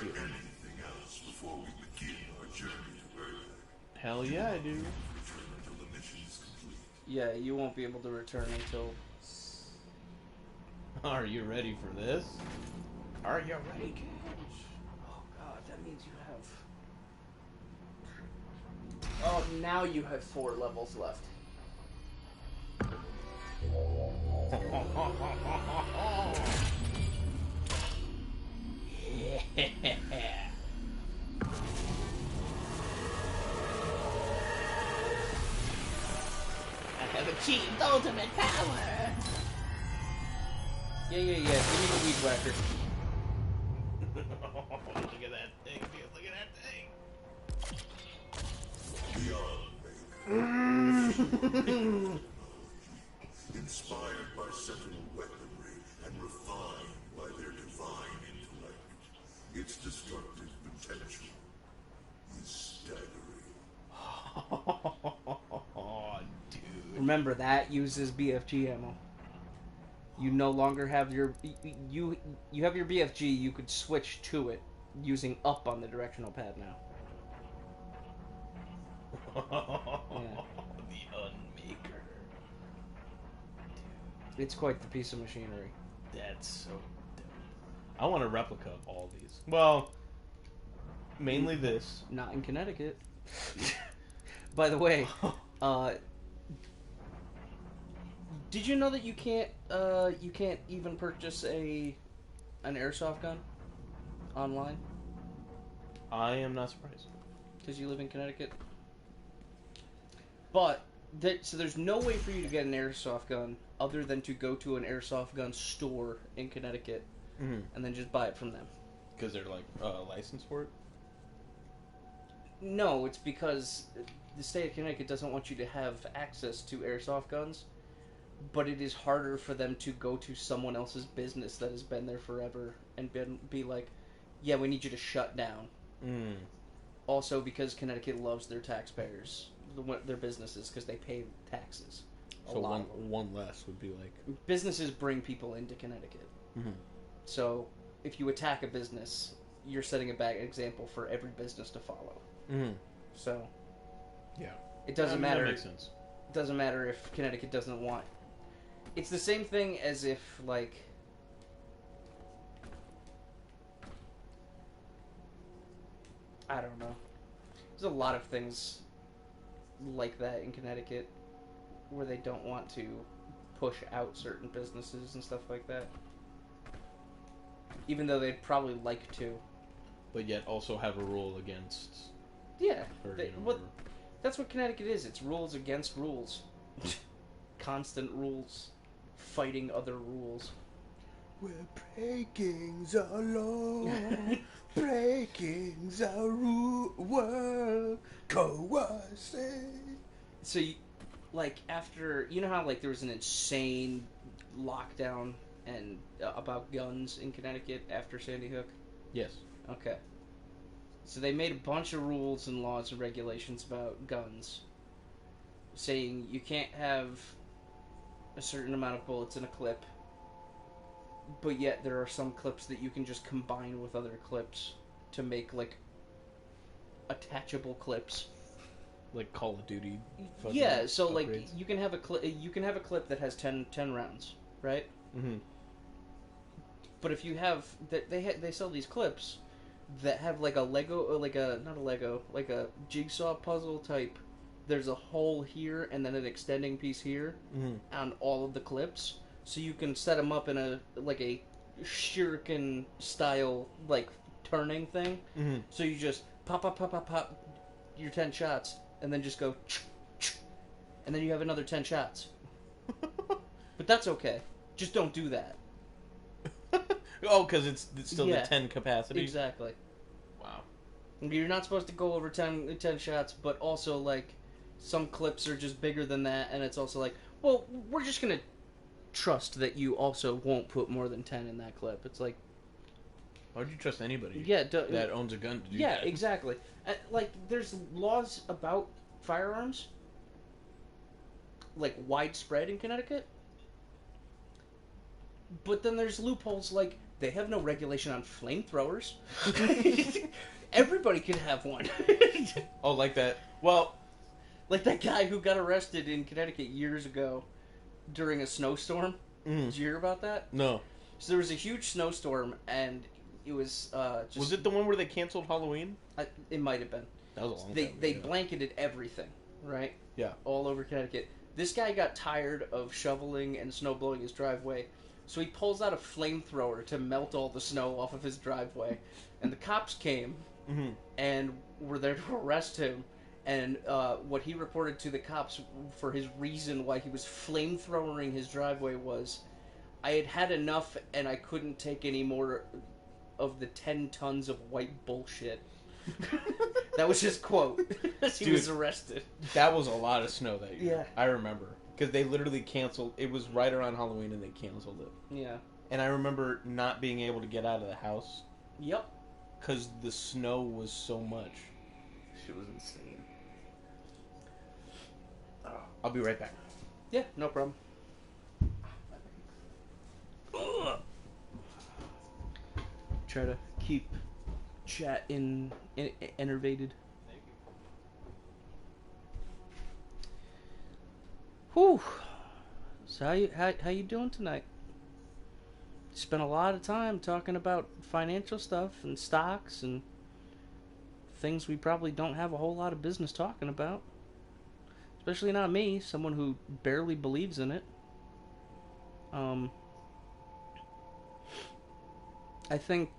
you. Anything else before we begin our journey to Erdak? Hell yeah, I do. Return until the mission is complete. Yeah, you won't be able to return until... Are you ready for this? Are you ready, kids? Oh god, that means you have... Oh, now you have 4 levels left. I have achieved ultimate power. Yeah. Give me the weed whacker. Look at that thing, dude. Look at that thing. Inspired by Sentinel weaponry and refined by their divine intellect, its destructive potential is staggering. Oh, dude. Remember, that uses BFG ammo. You no longer have your you have your BFG. You could switch to it using up on the directional pad now. The Unmaker. It's quite the piece of machinery. That's so dope. I want a replica of all these. Well, mainly this. Not in Connecticut. By the way, did you know that you can't even purchase an airsoft gun online I am not surprised. because you live in Connecticut? But so there's no way for you to get an airsoft gun other than to go to an airsoft gun store in Connecticut Mm-hmm. and then just buy it from them. Because they're like licensed for it. No, it's because the state of Connecticut doesn't want you to have access to airsoft guns, but it is harder for them to go to someone else's business that has been there forever and be like, yeah, we need you to shut down. Mm. Also, because Connecticut loves their taxpayers, their businesses, because they pay taxes. So one less would be like. Businesses bring people into Connecticut. Mm-hmm. So if you attack a business, you're setting a bad example for every business to follow. Mm-hmm. So Yeah. it doesn't That matter. makes sense. It doesn't matter if Connecticut doesn't want. It's the same thing as if, like, I don't know. There's a lot of things like that in Connecticut where they don't want to push out certain businesses and stuff like that. Even though they'd probably like to. But yet also have a rule against. Yeah. Or, They, you know, what, that's what Connecticut is. It's rules against rules. Constant rules. Fighting other rules. We're breaking the law, breaking the world, coercing. So, like, after... You know how, like, there was an insane lockdown and about guns in Connecticut after Sandy Hook? Yes. Okay. So they made a bunch of rules and laws and regulations about guns, saying you can't have a certain amount of bullets in a clip, but yet there are some clips that you can just combine with other clips to make, like, attachable clips. Like Call of Duty. Yeah, so like upgrades. you can have a clip that has 10 rounds, right? Mm-hmm. But if you have they sell these clips that have like a Lego, like a not a Lego, like a jigsaw puzzle type. There's a hole here and then an extending piece here on all of the clips, so you can set them up in a like a shuriken style like turning thing. Mm-hmm. So you just pop your 10 shots and then just go and then you have another 10 shots. But that's okay. Just don't do that. Oh, because it's still Yeah. the 10 capacity? Exactly. Wow. You're not supposed to go over 10 shots, but also, like, some clips are just bigger than that, and it's also like, well, we're just gonna trust that you also won't put more than 10 in that clip. It's like, Why would you trust anybody yeah, that owns a gun to do yeah, that? exactly. Like, there's laws about firearms, like, widespread in Connecticut, but then there's loopholes like, they have no regulation on flamethrowers. Everybody can have one. Oh, like that. Well, Like that guy who got arrested in Connecticut years ago during a snowstorm. Did you hear about that? no. So there was a huge snowstorm, and it was just... Was it the one where they canceled Halloween? It might have been. That was a long They time they ago. blanketed everything, right? Yeah. All over Connecticut. This guy got tired of shoveling and snow blowing his driveway, so he pulls out a flamethrower to melt all the snow off of his driveway. And the cops came and were there to arrest him. And what he reported to the cops for his reason why he was flamethrowering his driveway was, I had had enough, and I couldn't take any more of the 10 tons of white bullshit. That was his quote as he was arrested. That was a lot of snow that year. Yeah. I remember. Because they literally canceled. It was right around Halloween and they canceled it. Yeah. And I remember not being able to get out of the house. Yep. Because the snow was so much. Shit was insane. I'll be right back. Yeah, no problem. Try to keep chat enervated. Whew. So how you doing tonight? Spent a lot of time talking about financial stuff and stocks and things we probably don't have a whole lot of business talking about. Especially not me, someone who barely believes in it. I think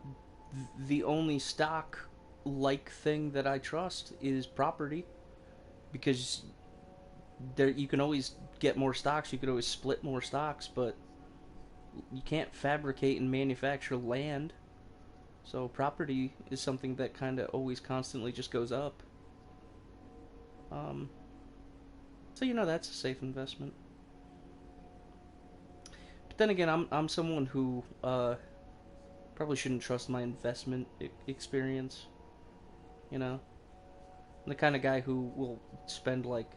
the only stock-like thing that I trust is property, because there you can always get more stocks, you could always split more stocks, but you can't fabricate and manufacture land. So property is something that kind of always constantly just goes up. So that's a safe investment. But then again, I'm someone who probably shouldn't trust my investment experience. I'm the kind of guy who will spend like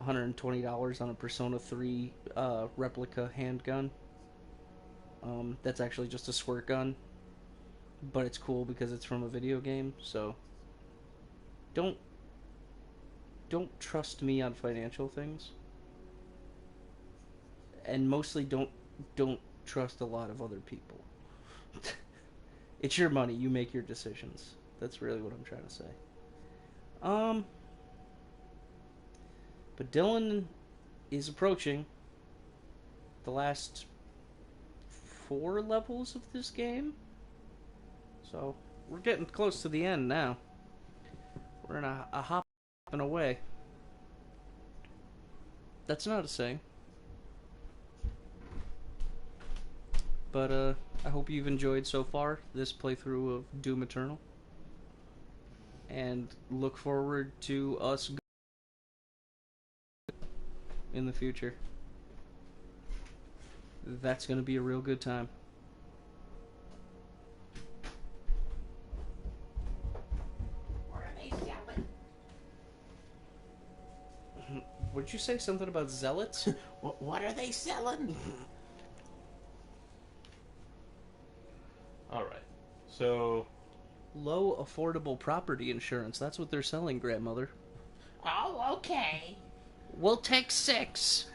$120 on a Persona 3 replica handgun. That's actually just a squirt gun, but it's cool because it's from a video game. So don't trust me on financial things, and mostly don't trust a lot of other people. It's your money, you make your decisions. That's really what I'm trying to say. But Dylan is approaching the last 4 levels of this game, so we're getting close to the end now. We're in a hop and away. That's not a saying. But I hope you've enjoyed so far this playthrough of Doom Eternal, and look forward to us in the future. That's gonna be a real good time. What are they selling? Would you say something about zealots? What are they selling? Alright. So... Low affordable property insurance. That's what they're selling, grandmother. Oh, okay. We'll take 6.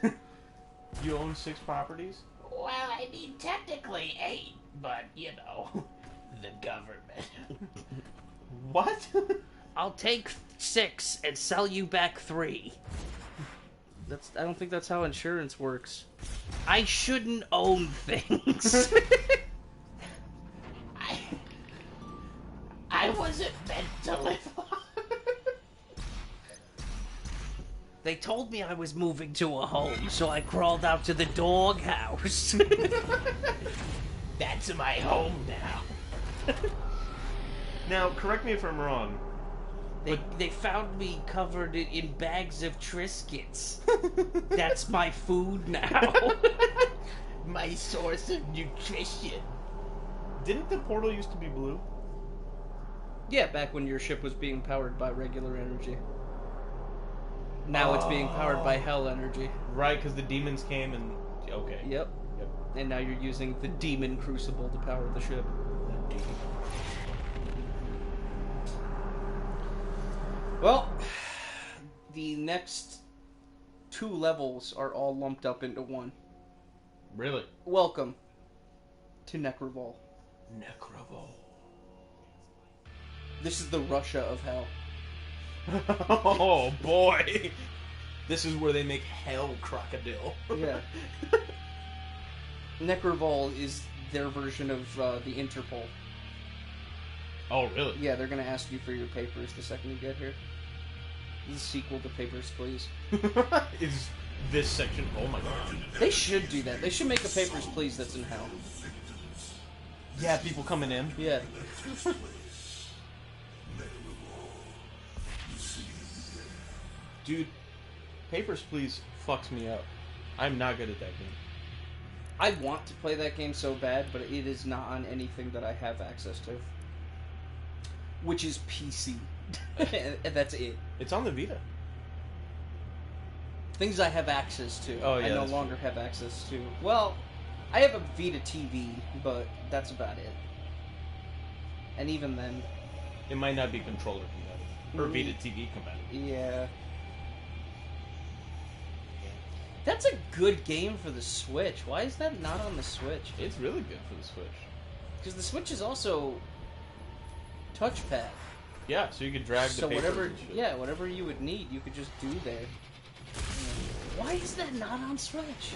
You own 6 properties? Well, I mean, technically 8, but, the government. What? I'll take 6 and sell you back 3. I don't think that's how insurance works. I shouldn't own things. I wasn't meant to live on. They told me I was moving to a home, so I crawled out to the doghouse. That's my home now. Now, correct me if I'm wrong. They found me covered in bags of Triscuits. That's my food now. My source of nutrition. Didn't the portal used to be blue? Yeah, back when your ship was being powered by regular energy. Now it's being powered by hell energy. Right, because the demons came and... Okay. Yep. And now you're using the demon crucible to power the ship. Well, the next 2 levels are all lumped up into one. Really? Welcome to Necrovol. Necrovol. This is the Russia of hell. Oh boy! This is where they make hell crocodile. Yeah. Necrovol is their version of the Interpol. Oh, really? Yeah, they're gonna ask you for your papers the second you get here. This is a sequel to Papers, Please. this section. Oh my god. They should do that. They should make a Papers, Please that's in hell. Yeah, people coming in. Yeah. Dude, Papers, Please fucks me up. I'm not good at that game. I want to play that game so bad, but it is not on anything that I have access to. Which is PC. And that's it. It's on the Vita. Things I have access to, Oh, yeah, I no that's longer have access to. Well, I have a Vita TV, but that's about it. And even then, It might not be controller compatible. Or Vita TV compatible. yeah. That's a good game for the Switch. Why is that not on the Switch? It's really good for the Switch. Because the Switch is also touchpad. Yeah, so you could drag the So papers whatever, and shit. yeah, whatever you would need, you could just do there. Why is that not on Switch?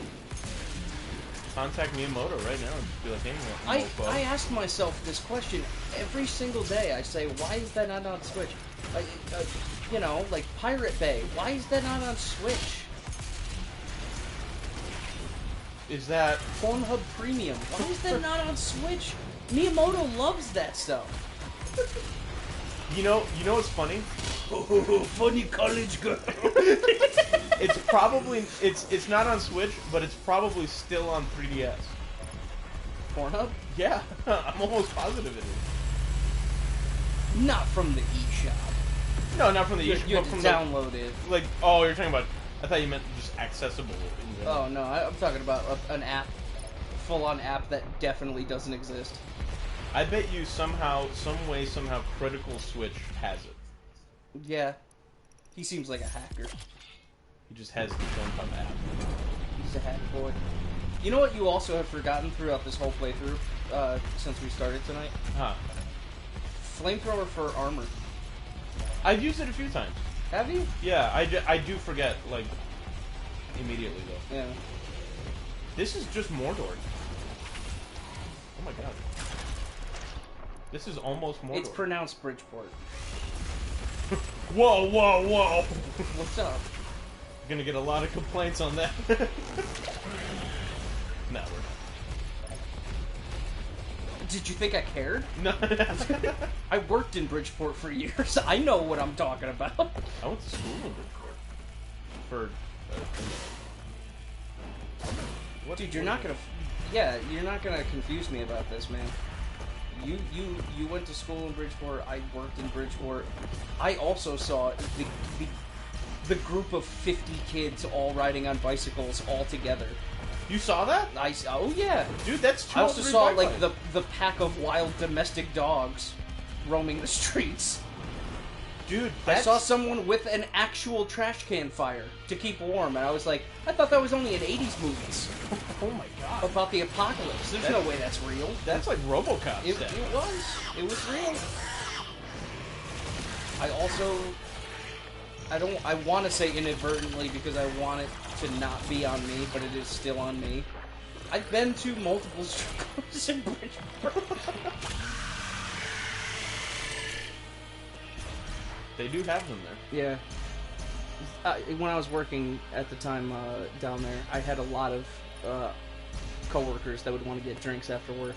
Contact Miyamoto right now and just be like, hey, I ask myself this question every single day. I say, why is that not on Switch? Like, you know, like Pirate Bay. Why is that not on Switch? Is that... Pornhub Premium. Why is that not on Switch? Miyamoto loves that stuff. You know what's funny? Oh, funny college girl. It's probably... It's not on Switch, but it's probably still on 3DS. Pornhub? Yeah, I'm almost positive it is. Not from the eShop. No, not from the You eShop, had but to from download it. the... Like, oh, you're talking about... I thought you meant just accessible in general. Oh no, I'm talking about an app, full-on app that definitely doesn't exist. I bet you somehow, somehow, Critical Switch has it. Yeah, he seems like a hacker. He just has the Pornhub app. He's a hack boy. You know what you also have forgotten throughout this whole playthrough, since we started tonight? Huh. Flamethrower for armor. I've used it a few times. Have you? Yeah, I do forget, like, immediately, though. Yeah. This is just Mordor. Oh my god. This is almost Mordor. It's pronounced Bridgeport. Whoa, whoa, whoa! What's up? You're gonna get a lot of complaints on that. No, we're Did you think I cared? not. No. I worked in Bridgeport for years. I know what I'm talking about. I went to school in Bridgeport. For... what Dude, you're not gonna... Yeah, you're not gonna confuse me about this, man. You went to school in Bridgeport. I worked in Bridgeport. I also saw the group of 50 kids all riding on bicycles all together. You saw that? Oh yeah, Dude, that's I also 203 saw bike like lanes. the pack of wild domestic dogs roaming the streets. Dude, I that's... saw someone with an actual trash can fire to keep warm, and I was like, I thought that was only in 80s movies Oh my god. about the apocalypse. There's no way that's real. That's like RoboCop It stuff. was. It was real. I also... I want to say inadvertently because I want it to not be on me, but it is still on me. I've been to multiple strip clubs in Bridgeport. They do have them there. Yeah. When I was working at the time down there, I had a lot of coworkers that would want to get drinks after work,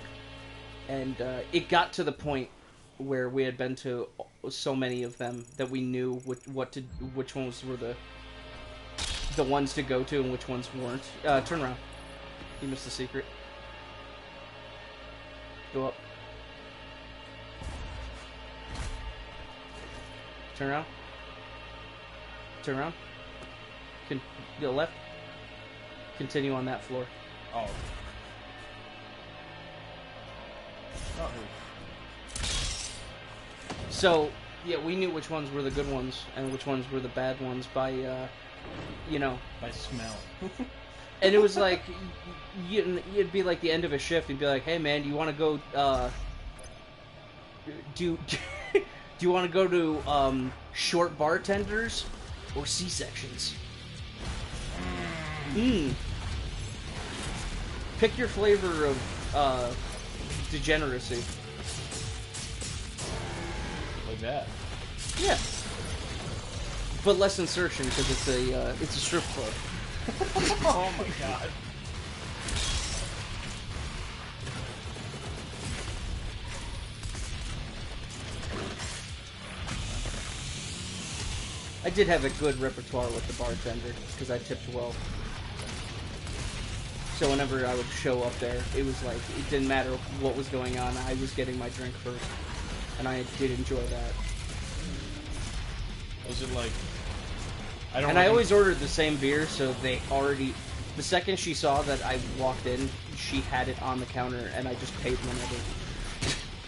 and it got to the point where we had been to so many of them that we knew which ones were the ones to go to and which ones weren't. Turn around. You missed the secret. Go up. Turn around. Turn around. Go left. Continue on that floor. Oh. So, yeah, we knew which ones were the good ones and which ones were the bad ones by, you know. By smell. And it was like, you'd be like the end of a shift and be like, hey man, do you want to go, do you want to go to, short bartenders or C-sections? Pick your flavor of, degeneracy. Like that. Yeah. But less insertion because it's a strip club. Oh my god. I did have a good repertoire with the bartender, because I tipped well. So whenever I would show up there, it was like, it didn't matter what was going on, I was getting my drink first. And I did enjoy that. Was it like... I don't And know I if always ordered the same beer, so they already... The second she saw that I walked in, she had it on the counter, and I just paid whenever.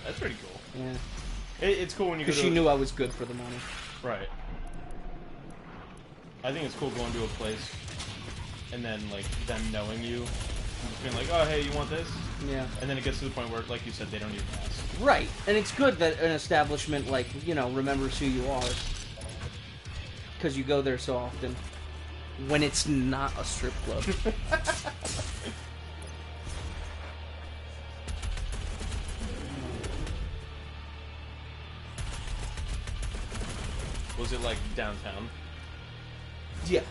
That's pretty cool. Yeah. It's cool when you go Because to... she knew I was good for the money. Right. I think it's cool going to a place and then, like, them knowing you. And just being like, oh, hey, you want this? Yeah. And then it gets to the point where, like you said, they don't even ask. Right. And it's good that an establishment, like, you know, remembers who you are. Because you go there so often. When it's not a strip club. Was it, like, downtown? Yeah.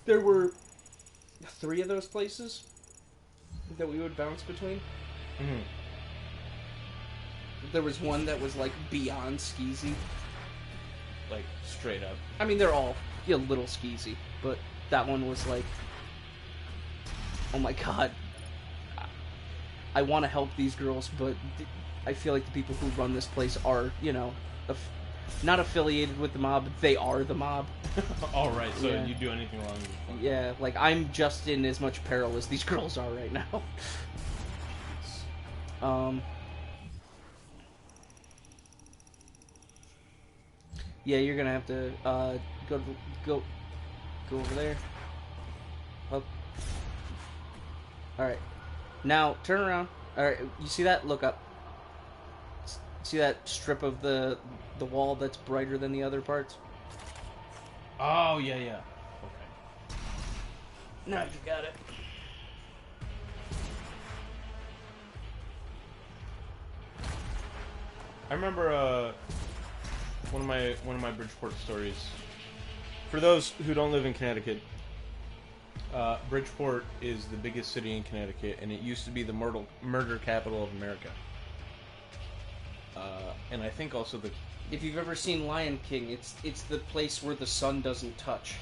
There were 3 of those places that we would bounce between. Mm-hmm. There was one that was, like, beyond skeezy. Like, straight up. I mean, they're all a little skeezy, but that one was like, oh my god, I want to help these girls, but I feel like the people who run this place are, you know, not affiliated with the mob, they are the mob. Alright, so Yeah. you do anything wrong. Yeah, like, I'm just in as much peril as these girls are right now. Yeah, you're gonna have to, go over there. Up. Alright. Now, turn around. Alright, you see that? Look up. See that strip of the wall that's brighter than the other parts? Oh, yeah, yeah. Okay. Now you got it. I remember one of my Bridgeport stories. For those who don't live in Connecticut, Bridgeport is the biggest city in Connecticut, and it used to be the murder capital of America. And I think also the... If you've ever seen Lion King, it's the place where the sun doesn't touch.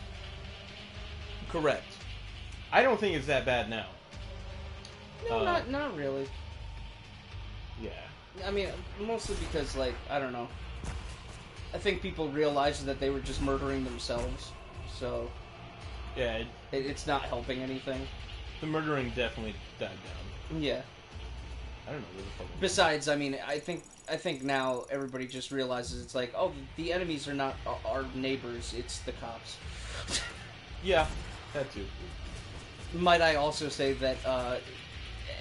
Correct. I don't think it's that bad now. No, not really. Yeah. I mean, mostly because, like, I don't know. I think people realized that they were just murdering themselves, so Yeah, it's not helping anything. the murdering definitely died down. Yeah. I don't know. Where the fuck Besides, I mean, I think now everybody just realizes it's like, oh, the enemies are not our neighbors; it's the cops. Yeah, that too. Might I also say that,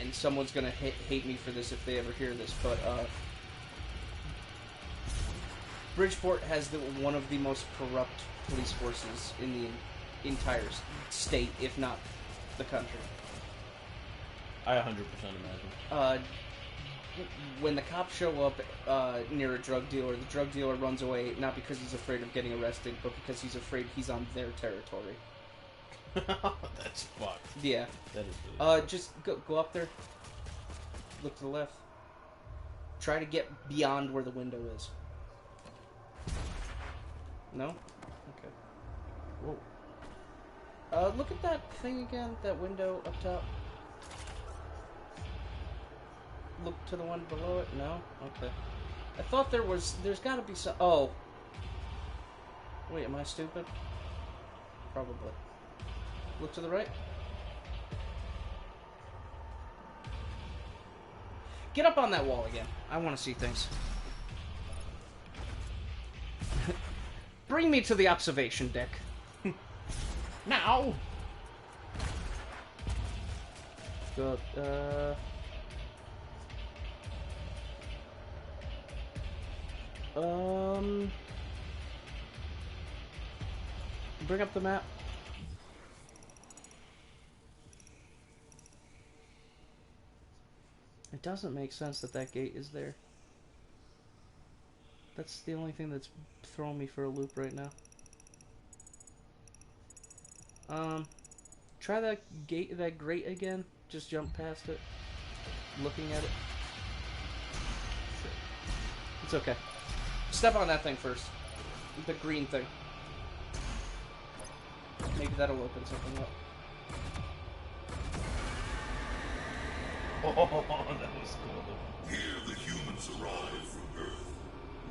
and someone's gonna hate me for this if they ever hear this, but Bridgeport has one of the most corrupt police forces in the entire state, if not the country. I 100% imagine. When the cops show up near a drug dealer, the drug dealer runs away, not because he's afraid of getting arrested, but because he's afraid he's on their territory. That's fucked. Yeah. That is really Just go up there. Look to the left. Try to get beyond where the window is. No? Okay. Whoa. Look at that thing again, that window up top. Look to the one below it? No? Okay. I thought there's gotta be some... Oh. Wait, am I stupid? Probably. Look to the right. Get up on that wall again. I want to see things. Bring me to the observation deck. now. Go, bring up the map. It doesn't make sense that that gate is there. That's the only thing that's throwing me for a loop right now. Try that grate again. Just jump past it. Looking at it. It's okay. Step on that thing first. The green thing. Maybe that'll open something up. Oh, that was cool. Here the humans arrive from Earth,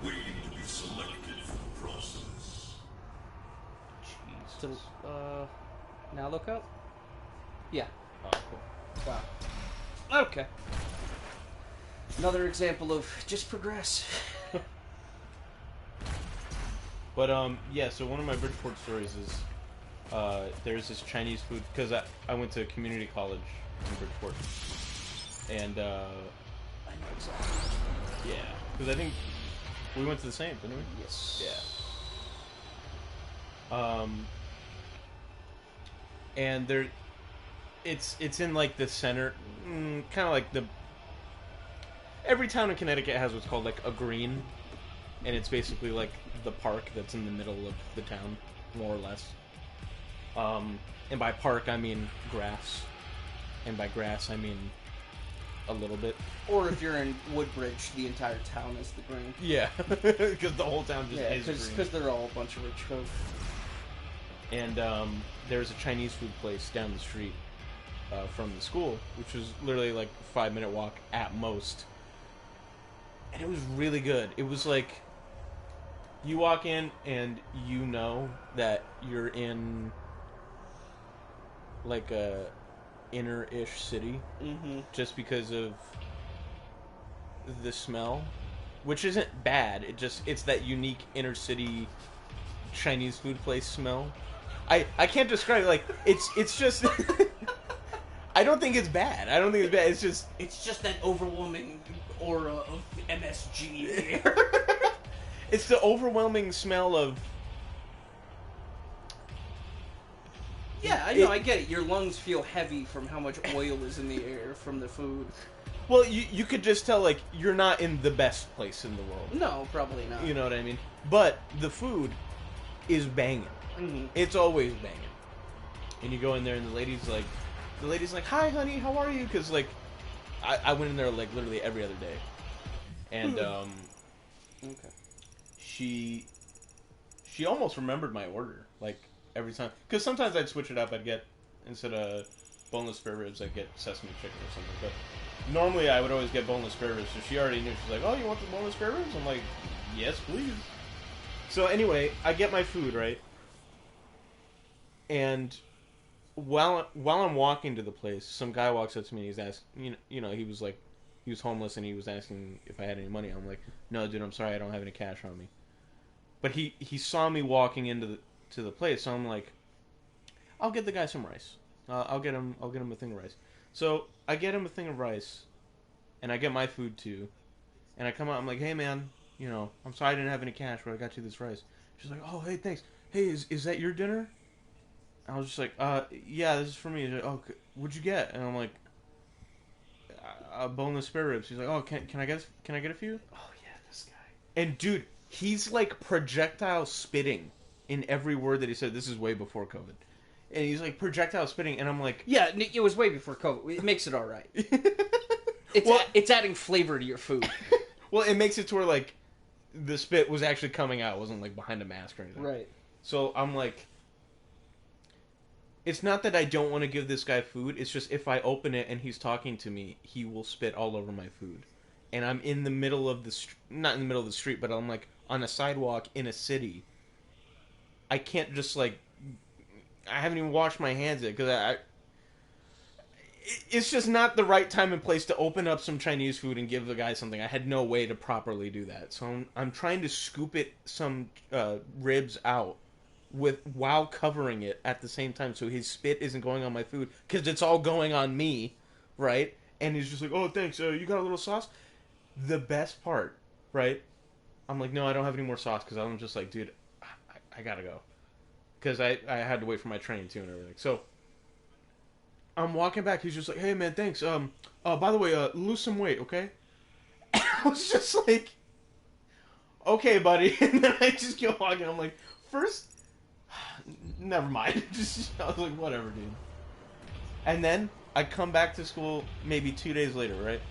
waiting to be selected for the process. Jesus. So, now look up? Yeah. Oh, cool. Wow. Okay. Another example of just progress. But, yeah, so one of my Bridgeport stories is, there's this Chinese food, because I went to community college in Bridgeport. And, I know exactly. yeah, because I think we went to the same, didn't we? Yes. Yeah. And there, it's in like the center, kind of like every town in Connecticut has what's called like a green, and it's basically like the park that's in the middle of the town, more or less. And by park I mean grass, and by grass I mean a little bit. Or if you're in Woodbridge, the entire town is the green. Yeah, because the whole town just is green. Because they're all a bunch of rich folk. And there's a Chinese food place down the street from the school, which was literally like a 5-minute walk at most. And it was really good. It was like, you walk in and you know that you're in like a inner-ish city, just because of the smell, which isn't bad. It's that unique inner city Chinese food place smell. I can't describe it. Like it's just I don't think it's bad. It's just that overwhelming aura of MSG. it's the overwhelming smell of. Yeah, I know. I get it. Your lungs feel heavy from how much oil is in the air from the food. Well, you could just tell, like, you're not in the best place in the world. No, probably not. You know what I mean? But the food is banging. Mm-hmm. It's always banging. And you go in there and the lady's like, "Hi, honey, how are you?" Because, like, I went in there, like, literally every other day. And, Okay. She almost remembered my order, like, every time. Because sometimes I'd switch it up. I'd get, instead of boneless spare ribs, I'd get sesame chicken or something. But normally I would always get boneless spare ribs, so she already knew. She's like, "Oh, you want the boneless spare ribs?" I'm like, "Yes, please." So anyway, I get my food, right? And while I'm walking to the place, some guy walks up to me and he's asking, you know, he was homeless and he was asking if I had any money. I'm like, "No, dude, I'm sorry, I don't have any cash on me." But he saw me walking into the place, so I'm like, "I'll get the guy some rice. I'll get him a thing of rice." So I get him a thing of rice, and I get my food too, and I come out. I'm like, "Hey, man, you know, I'm sorry I didn't have any cash, but I got you this rice." She's like, "Oh, hey, thanks. Hey, is that your dinner?" I was just like, "Yeah, this is for me." She's like, "Oh, what'd you get?" And I'm like, "Boneless spare ribs." She's like, "Oh, can I get a few?" Oh yeah, this guy. And dude, he's like projectile spitting in every word that he said. This is way before COVID. And he's like projectile spitting, and I'm like, Yeah, it was way before COVID. It makes it all right. It's adding flavor to your food. Well, it makes it to where like the spit was actually coming out. It wasn't like behind a mask or anything. Right. So I'm like, it's not that I don't want to give this guy food. It's just if I open it and he's talking to me, he will spit all over my food. And I'm in the middle of not in the middle of the street, but I'm like on a sidewalk in a city. I can't just like, I haven't even washed my hands yet because it's just not the right time and place to open up some Chinese food and give the guy something. I had no way to properly do that. So I'm trying to scoop some ribs out while covering it at the same time so his spit isn't going on my food because it's all going on me, right? And he's just like, "Oh, thanks. You got a little sauce?" The best part, right? I'm like, "No, I don't have any more sauce," because I'm just like, dude, I gotta go. Because I had to wait for my train, too, and everything. So, I'm walking back. He's just like, "Hey, man, thanks. By the way, lose some weight, okay?" And I was just like, okay, buddy. And then I just keep walking. I'm like, first, never mind. Just I was like, whatever, dude. And then I come back to school maybe 2 days later, right?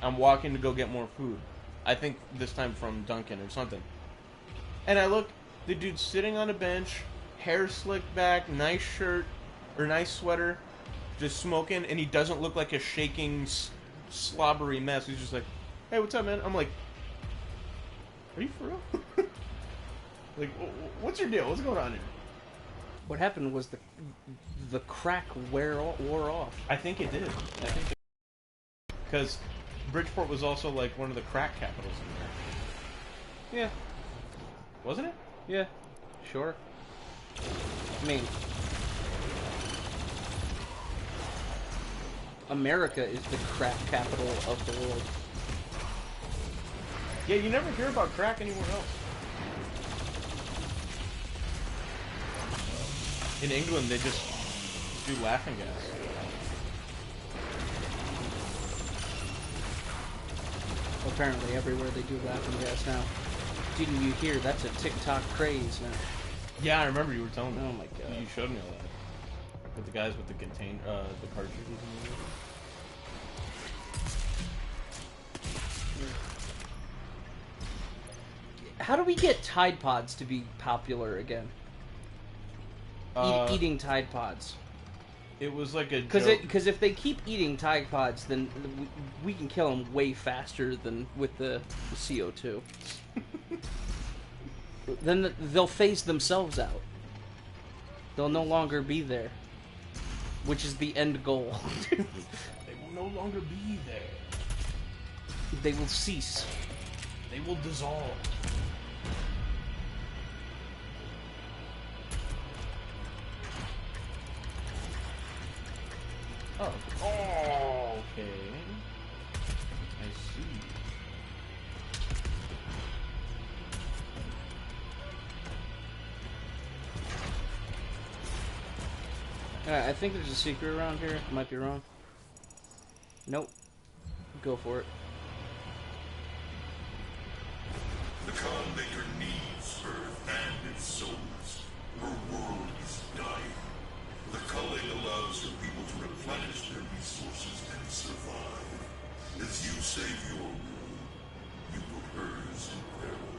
I'm walking to go get more food. I think this time from Dunkin' or something. And I look, the dude's sitting on a bench, hair slicked back, nice shirt, or nice sweater, just smoking, and he doesn't look like a shaking, slobbery mess. He's just like, hey, what's up, man? I'm like, are you for real? Like, what's your deal? What's going on here? What happened was the crack wore off. I think it did. I think because Bridgeport was also like one of the crack capitals in there. Yeah. Wasn't it? Yeah. Sure. I mean, America is the crack capital of the world. Yeah, you never hear about crack anywhere else. In England, they just do laughing gas. Apparently, everywhere they do laughing gas now. Didn't you hear? That's a TikTok craze now. Yeah, I remember you were telling me. Oh my god! You showed me all that. With the guys with the the cartridges in How do we get Tide Pods to be popular again? Eating Tide Pods. It was like a joke. Because if they keep eating Tide Pods, then we can kill them way faster than with the CO2. Then they'll phase themselves out. They'll no longer be there, which is the end goal. They will no longer be there. They will cease. They will dissolve. Oh. Oh, okay. I see. I think there's a secret around here. I might be wrong. Nope. Go for it. The Khan Maker needs Earth and its souls. Her world is dying. The culling allows her people to replenish their resources and survive. As you save your world, you put hers in peril.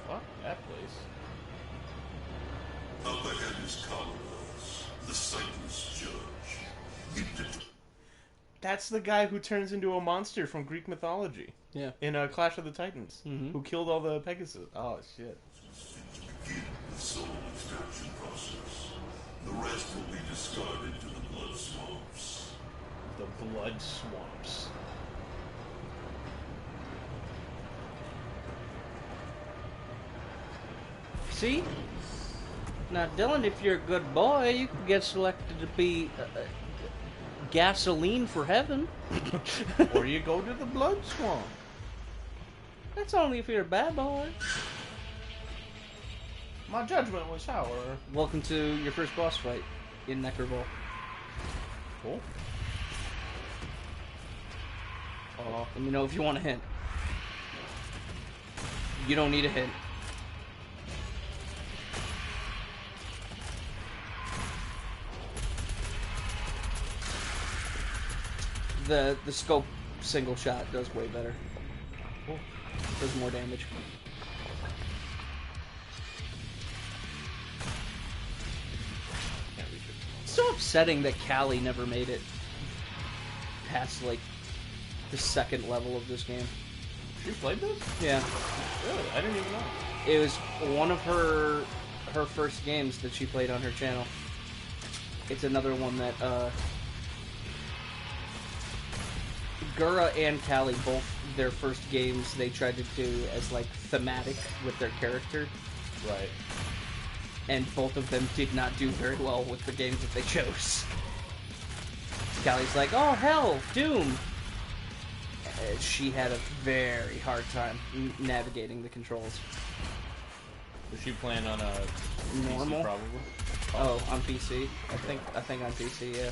Fuck that place. Up ahead is Kalaros, the sightless judge. That's the guy who turns into a monster from Greek mythology. Yeah. In Clash of the Titans. Mhm. Who killed all the Pegasus. Oh, shit. To begin the soul extraction process. The rest will be discarded to the blood swamps. The blood swamps. See? Now, Dylan, if you're a good boy, you can get selected to be gasoline for heaven. Or you go to the blood swamp. That's only if you're a bad boy. My judgment was sour. Welcome to your first boss fight in Necroball. Cool. Let me know if you want a hint. You don't need a hint. The scope single shot does way better. Cool. Does more damage. Can't reach it. It's so upsetting that Callie never made it past like the second level of this game. She played this? Yeah, Really? I didn't even know. it was one of her first games that she played on her channel. It's another one that Gura and Callie, both their first games, they tried to do as like thematic with their character, Right. and both of them did not do very well with the games that they chose. Callie's like, oh hell, Doom! She had a very hard time navigating the controls. Was she playing on a Normal? PC probably? Oh, on PC? I think on PC, yeah.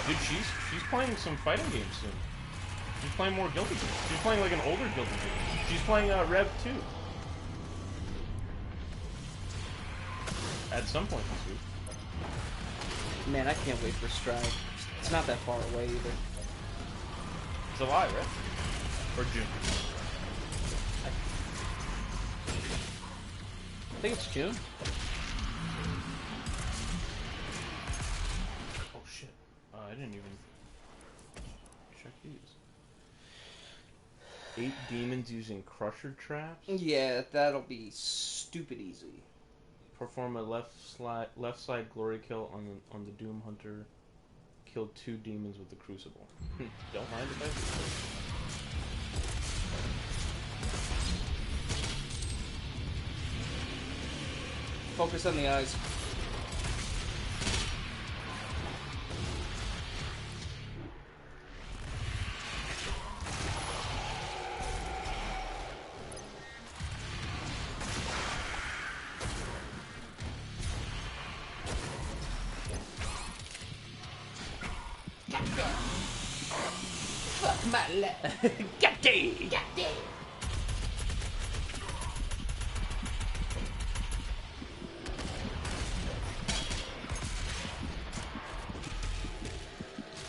Dude, she's playing some fighting games soon. She's playing more Guilty Gear. She's playing like an older Guilty Gear. She's playing Rev 2. At some point this week. Man, I can't wait for Stride. It's not that far away either. July, right? Or June? I think it's June. Oh shit. I didn't even check these. 8 demons using crusher traps. Yeah, that'll be stupid easy. Perform a left side glory kill on the Doom Hunter. Kill 2 demons with the crucible. Don't mind if I do. Focus on the eyes. Fuck my life. Got it. Got it.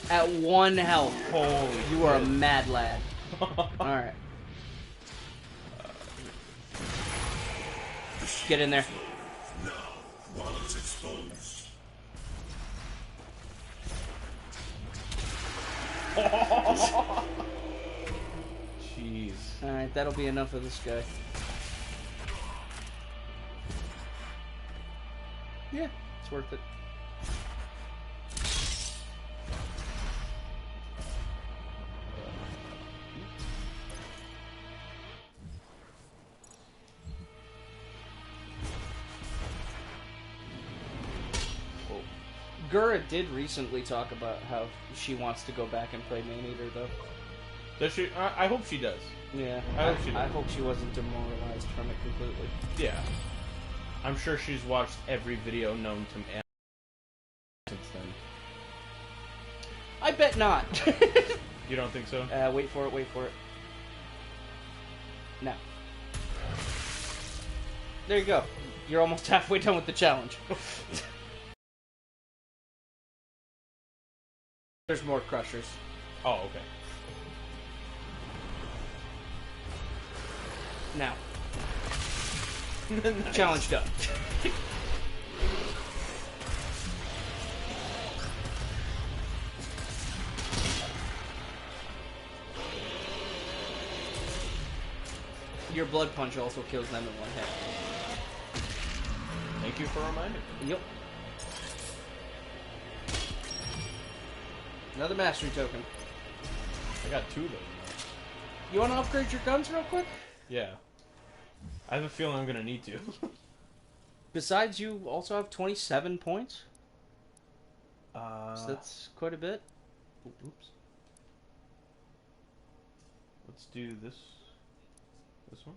At 1 health. Holy You are a mad lad. Alright. Get in there. Now, while it's exposed. Jeez. Alright, that'll be enough of this guy. Yeah, it's worth it. Gura did recently talk about how she wants to go back and play Maneater, though. Does she? I hope she does. Yeah, I hope she does. I hope she wasn't demoralized from it completely. Yeah. I'm sure she's watched every video known to man since then. I bet not. You don't think so? Wait for it, wait for it. No. There you go. You're almost halfway done with the challenge. There's more crushers. Oh, okay. Now. Nice. Challenge done. Your blood punch also kills them in 1 hit. Thank you for reminding me. Yep. Another mastery token. I got 2 of those. You want to upgrade your guns real quick? Yeah. I have a feeling I'm gonna need to. Besides, you also have 27 points. So So that's quite a bit. Oops. let's do this one.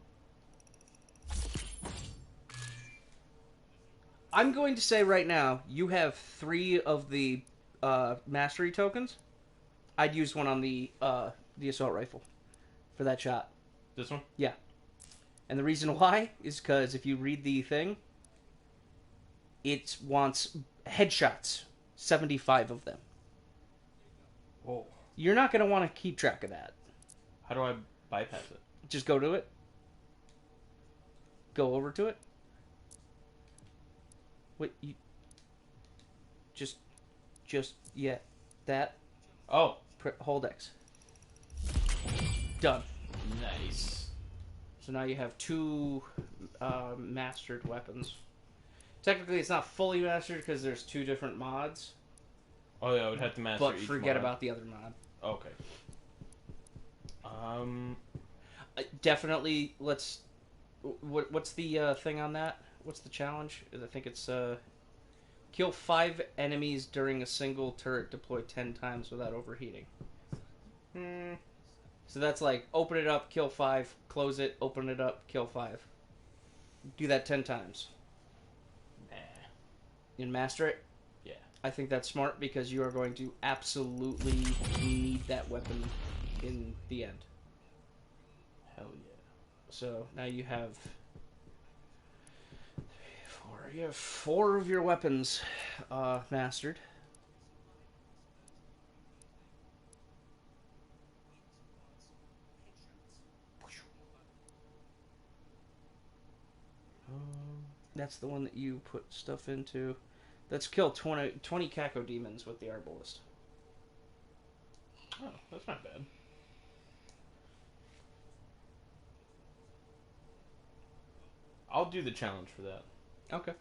I'm going to say right now, you have 3 of the mastery tokens. I'd use one on the assault rifle for that shot. This one? Yeah. And the reason why is because if you read the thing, it wants headshots. 75 of them. Whoa. You're not going to want to keep track of that. How do I bypass it? Just go to it. Go over to it. Wait, you... Just, yeah, that. Oh. Hold X. Done. Nice. So now you have 2 mastered weapons. Technically, it's not fully mastered because there's 2 different mods. Oh yeah, I would have to master But each forget mod. about the other mod. Okay. Definitely, let's... What's the thing on that? What's the challenge? I think it's... Kill 5 enemies during a single turret deployed 10 times without overheating. So that's like, open it up, kill 5, close it, open it up, kill 5. Do that 10 times. Nah. You can master it? Yeah. I think that's smart because you are going to absolutely need that weapon in the end. Hell yeah. So now you have four. You have 4 of your weapons mastered. That's the one that you put stuff into. Let's kill 20 Caco demons with the Arbalist. Oh, that's not bad. I'll do the challenge for that. Okay.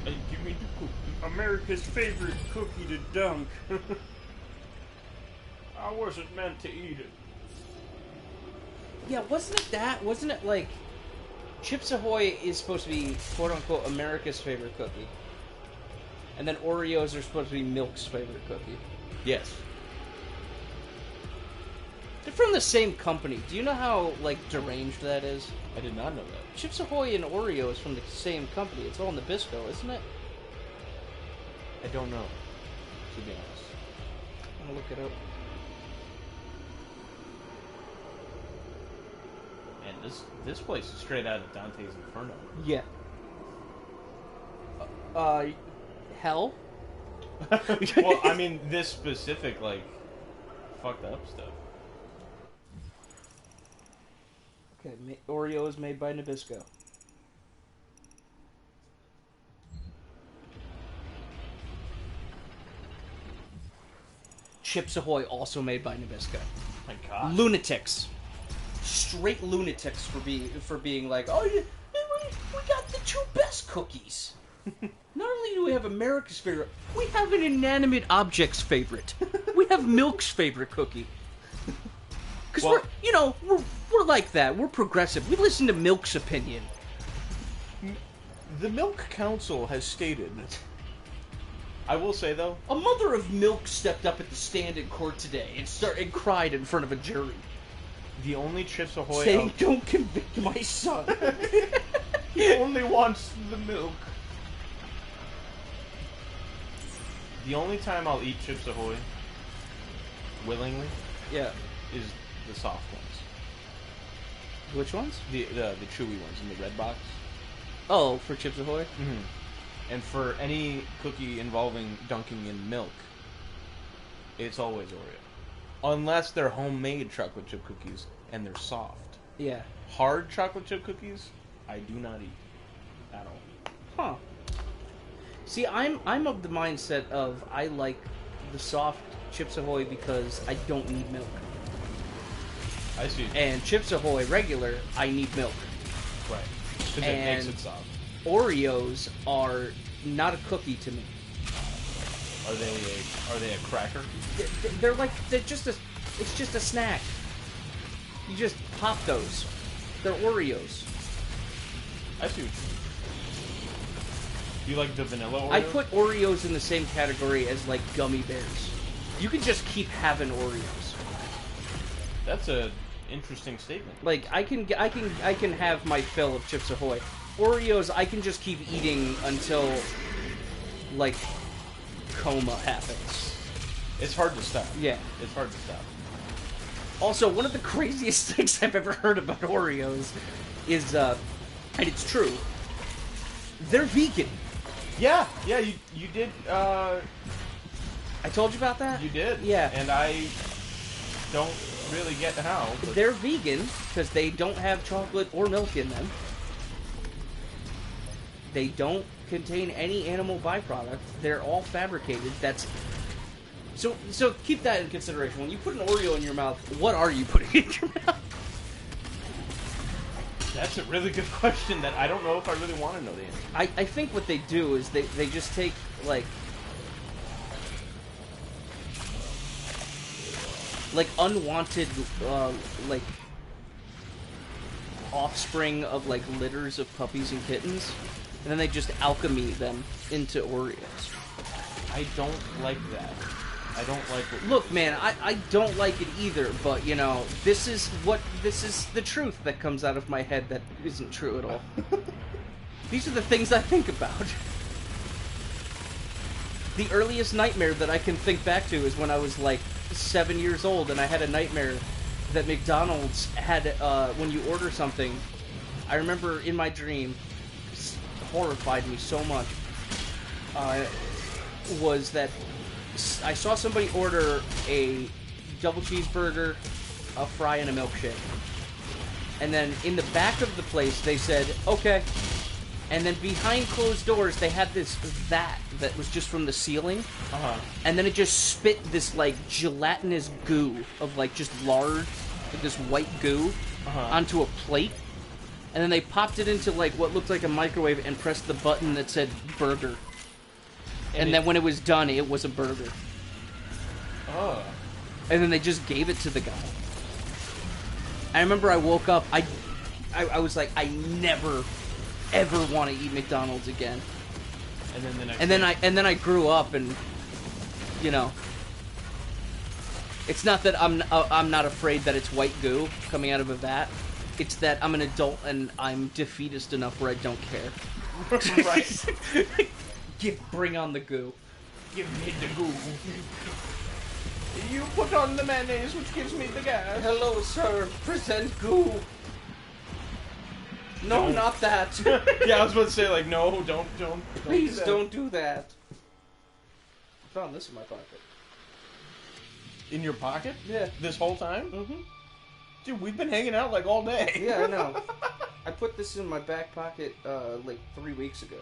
Hey, give me the cookie. America's favorite cookie to dunk. I wasn't meant to eat it. Yeah, wasn't it that? Wasn't it like Chips Ahoy is supposed to be quote unquote America's favorite cookie, and then Oreos are supposed to be Milk's favorite cookie. Yes. They're from the same company. Do you know how like deranged that is? I did not know that. Chips Ahoy and Oreo is from the same company. It's all Nabisco, isn't it? I don't know, to be honest. I'm gonna look it up. And this place is straight out of Dante's Inferno. Yeah. Hell? Well, I mean, this specific, like, fucked up stuff. Okay, Oreo is made by Nabisco. Chips Ahoy also made by Nabisco. My God. Lunatics. Straight lunatics for being like, oh, we got the 2 best cookies. Not only do we have America's favorite, we have an inanimate object's favorite. We have Milk's favorite cookie. Because we're like that. We're progressive. We listen to Milk's opinion. The Milk Council has stated... I will say, though... A mother of Milk stepped up at the stand in court today and cried in front of a jury. The only Chips Ahoy... Saying, don't convict my son. He only wants the milk. The only time I'll eat Chips Ahoy, willingly, Yeah. is the soft ones. Which ones? The chewy ones in the red box. Oh, for Chips Ahoy? Mm-hmm. And for any cookie involving dunking in milk, it's always Oreo. Unless they're homemade chocolate chip cookies and they're soft. Yeah. Hard chocolate chip cookies, I do not eat at all. Huh. See, I'm of the mindset of I like the soft Chips Ahoy because I don't need milk. I see. And Chips Ahoy regular, I need milk. Right. Because it makes it soft. Oreos are not a cookie to me. Are they a cracker? They're just a snack. You just pop those. They're Oreos. I see what you mean. Do you like the vanilla Oreo? I put Oreos in the same category as like gummy bears. You can just keep having Oreos. That's a interesting statement. Like I can have my fill of Chips Ahoy. Oreos I can just keep eating until like coma happens. It's hard to stop. Yeah. It's hard to stop. Also, one of the craziest things I've ever heard about Oreos is, and it's true, they're vegan. Yeah, you did, I told you about that? you did. Yeah. And I don't really get how, but They're vegan because they don't have chocolate or milk in them. They don't contain any animal byproduct. They're all fabricated. That's so keep that in consideration. When you put an Oreo in your mouth, what are you putting in your mouth? that's a really good question that I don't know if I really want to know the answer. I think what they do is they just take like unwanted like offspring of like litters of puppies and kittens, and then they just alchemy them into Oreos. I don't like that. I don't like what. Look, man, I don't like it either, but, you know, this is the truth that comes out of my head that isn't true at all. These are the things I think about. The earliest nightmare that I can think back to is when I was, like, 7 years old, and I had a nightmare that McDonald's had, when you order something, I remember in my dream, horrified me so much, was that I saw somebody order a double cheeseburger, a fry, and a milkshake. And then in the back of the place, they said, okay. And then behind closed doors, they had this vat that was just from the ceiling. Uh-huh. And then it just spit this, like, gelatinous goo of, like, just lard, like this white goo, onto a plate. And then they popped it into, like, what looked like a microwave and pressed the button that said burger. And then when it was done, it was a burger. Oh. And then they just gave it to the guy. I remember I woke up, I was like, I never, ever want to eat McDonald's again. And then the next. And then I grew up, and you know, it's not that I'm not afraid that it's white goo coming out of a vat. It's that I'm an adult and I'm defeatist enough where I don't care. Right. Bring on the goo. Give me the goo. You put on the mayonnaise, which gives me the gas. Hello, sir. Present goo. No, Don't. not that. Yeah, I was about to say, like, no, don't. Please that. don't do that. I found this in my pocket. In your pocket? Yeah. This whole time? Mm-hmm. Dude, we've been hanging out, like, all day. Yeah, I know. I put this in my back pocket, like 3 weeks ago.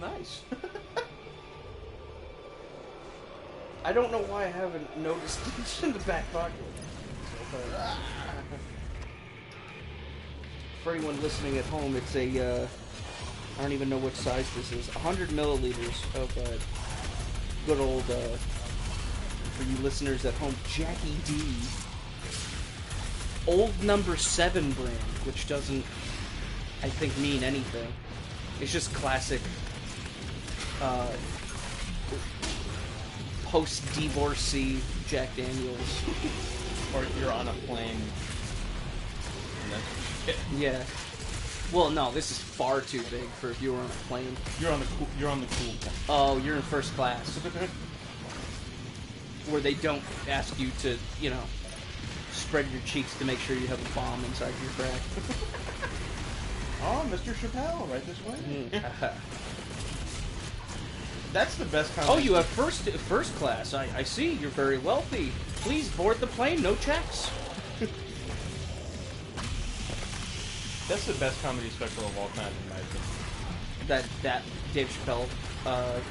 Nice. I don't know why I haven't noticed it in the back pocket. For anyone listening at home, it's a, I don't even know what size this is. 100 milliliters of good old, for you listeners at home, Jackie D. Old number 7 brand, which doesn't, I think, mean anything. It's just classic, post-divorcee Jack Daniels. Or you're on a plane. And that's shit. Yeah. Well, no, this is far too big for if you were on a plane. You're on the cool plane. Oh, you're in first class. Where they don't ask you to, you know, spread your cheeks to make sure you have a bomb inside your crack. Oh, Mr. Chappelle, right this way. Mm. That's the best kind. Oh, you have first class. I see. You're very wealthy. Please board the plane. No checks. That's the best comedy special of all time, in my opinion. That Dave Chappelle,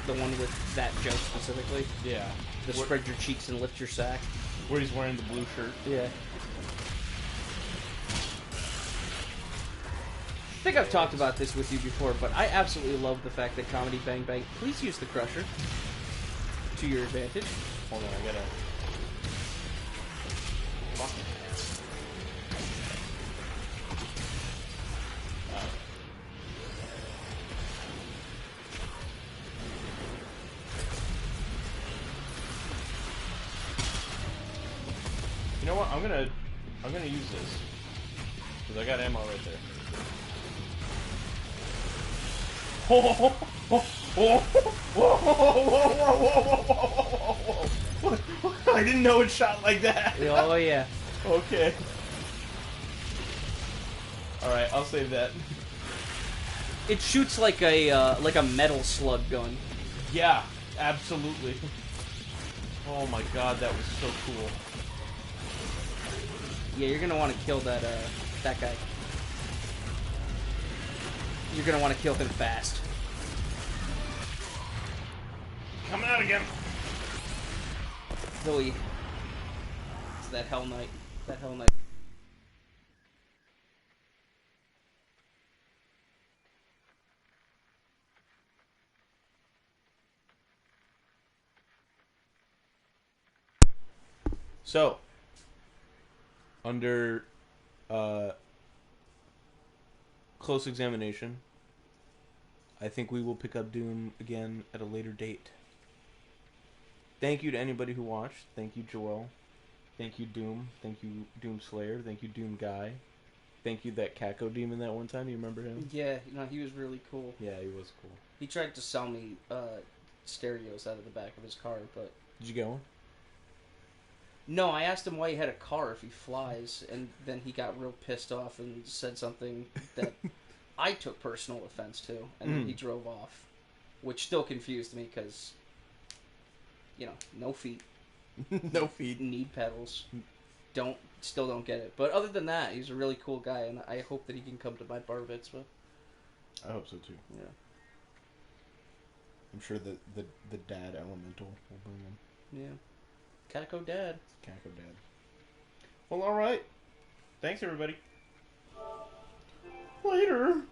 the one with that joke specifically. Yeah. The spread your cheeks and lift your sack. Where he's wearing the blue shirt. Yeah. I think I've talked about this with you before, but I absolutely love the fact that Comedy Bang Bang, please use the Crusher to your advantage. Hold on, I gotta... Fuck. You know what? I'm gonna use this because I got ammo right there. Oh, oh, oh, oh, oh, oh, I didn't know it shot like that. Oh yeah. Okay. All right, I'll save that. It shoots like a metal slug gun. Yeah, absolutely. Oh my god, that was so cool. Yeah, you're gonna want to kill that guy. You're gonna want to kill him fast. Coming out again. Really, it's that Hell Knight. That Hell Knight. So, under close examination, I think we will pick up Doom again at a later date. Thank you to anybody who watched. Thank you, Joel. Thank you, Doom. Thank you, Doom Slayer. Thank you, Doom Guy. Thank you, that Kako demon that one time. You remember him? Yeah, no, he was really cool. Yeah, he was cool. He tried to sell me stereos out of the back of his car, but Did you get one? no, I asked him why he had a car if he flies, and then he got real pissed off and said something that I took personal offense to, and then he drove off, which still confused me because, you know, no feet, No feet. need pedals. Still don't get it. But other than that, he's a really cool guy, and I hope that he can come to my bar mitzvah. I hope so too. Yeah. I'm sure that the dad elemental will bring him. Yeah. Kako Dad. Kako dad. Well, all right. Thanks, everybody. Later.